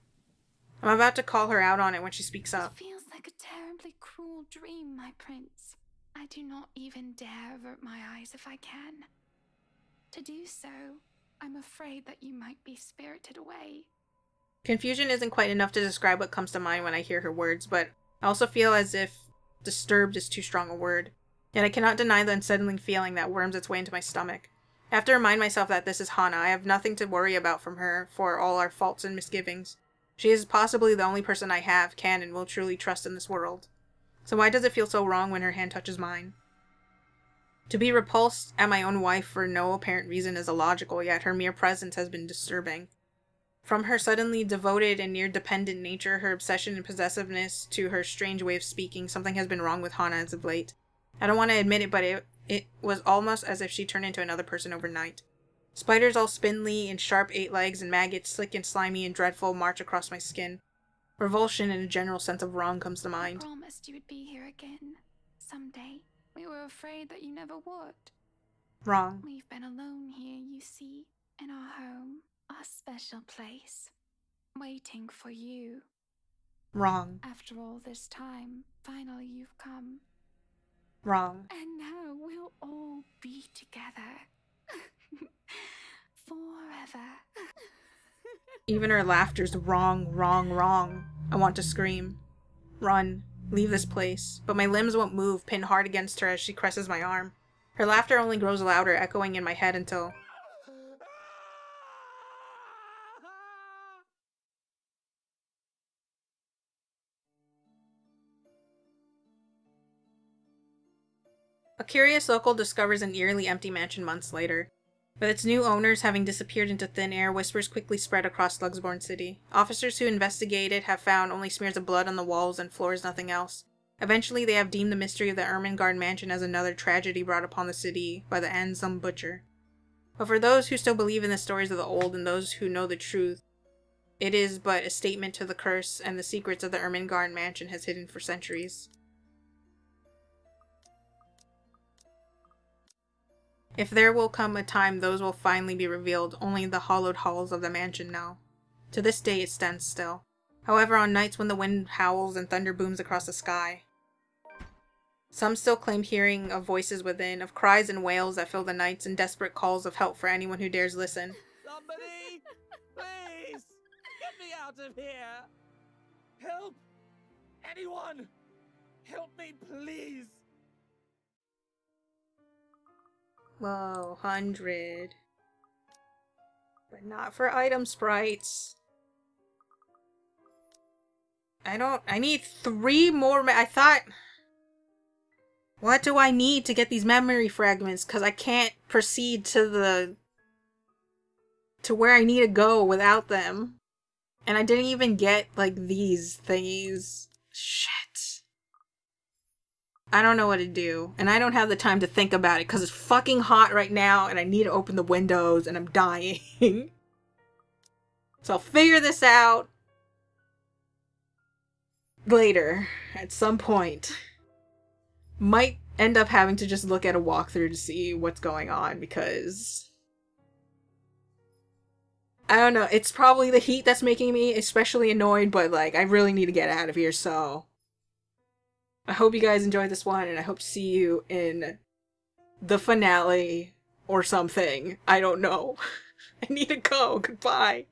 I'm about to call her out on it when she speaks up. It feels like a terribly cruel dream, my prince. I do not even dare avert my eyes if I can. To do so, I'm afraid that you might be spirited away. Confusion isn't quite enough to describe what comes to mind when I hear her words, but I also feel as if disturbed is too strong a word. Yet I cannot deny the unsettling feeling that worms its way into my stomach. I have to remind myself that this is Hana. I have nothing to worry about from her, for all our faults and misgivings. She is possibly the only person I have, can, and will truly trust in this world. So why does it feel so wrong when her hand touches mine? To be repulsed at my own wife for no apparent reason is illogical, yet her mere presence has been disturbing. From her suddenly devoted and near-dependent nature, her obsession and possessiveness, to her strange way of speaking, something has been wrong with Hana as of late. I don't want to admit it, but it was almost as if she turned into another person overnight. Spiders all spindly and sharp 8 legs and maggots, slick and slimy and dreadful, march across my skin. Revulsion and a general sense of wrong comes to mind. I promised you would be here again. Someday. We were afraid that you never would. Wrong. We've been alone here, you see, in our home, our special place, waiting for you. Wrong. After all this time, finally you've come. Wrong. And now we'll all be together. Forever. Even her laughter's wrong, wrong, wrong. I want to scream. Run. Leave this place. But my limbs won't move, pinned hard against her as she caresses my arm. Her laughter only grows louder, echoing in my head until... A curious local discovers an eerily empty mansion months later. With its new owners having disappeared into thin air, whispers quickly spread across Slugsborn City. Officers who investigated have found only smears of blood on the walls and floors, nothing else. Eventually, they have deemed the mystery of the Ermengarde mansion as another tragedy brought upon the city by the Ansem Butcher. But for those who still believe in the stories of the old and those who know the truth, it is but a statement to the curse and the secrets of the Ermengarde mansion has hidden for centuries. If there will come a time those will finally be revealed, only the hollowed halls of the mansion know. To this day it stands still. However, on nights when the wind howls and thunder booms across the sky, some still claim hearing of voices within, of cries and wails that fill the nights and desperate calls of help for anyone who dares listen. Somebody! Please! Get me out of here! Help! Anyone! Help me, please! Whoa, 100. But not for item sprites. I need 3 more I thought... What do I need to get these memory fragments? Because I can't proceed to where I need to go without them. And I didn't even get, like, these thingies. Shit. I don't know what to do, and I don't have the time to think about it because it's fucking hot right now and I need to open the windows and I'm dying. So I'll figure this out later, at some point. Might end up having to just look at a walkthrough to see what's going on because... I don't know, it's probably the heat that's making me especially annoyed, but like, I really need to get out of here, so... I hope you guys enjoyed this one, and I hope to see you in the finale or something. I don't know. I need to go. Goodbye.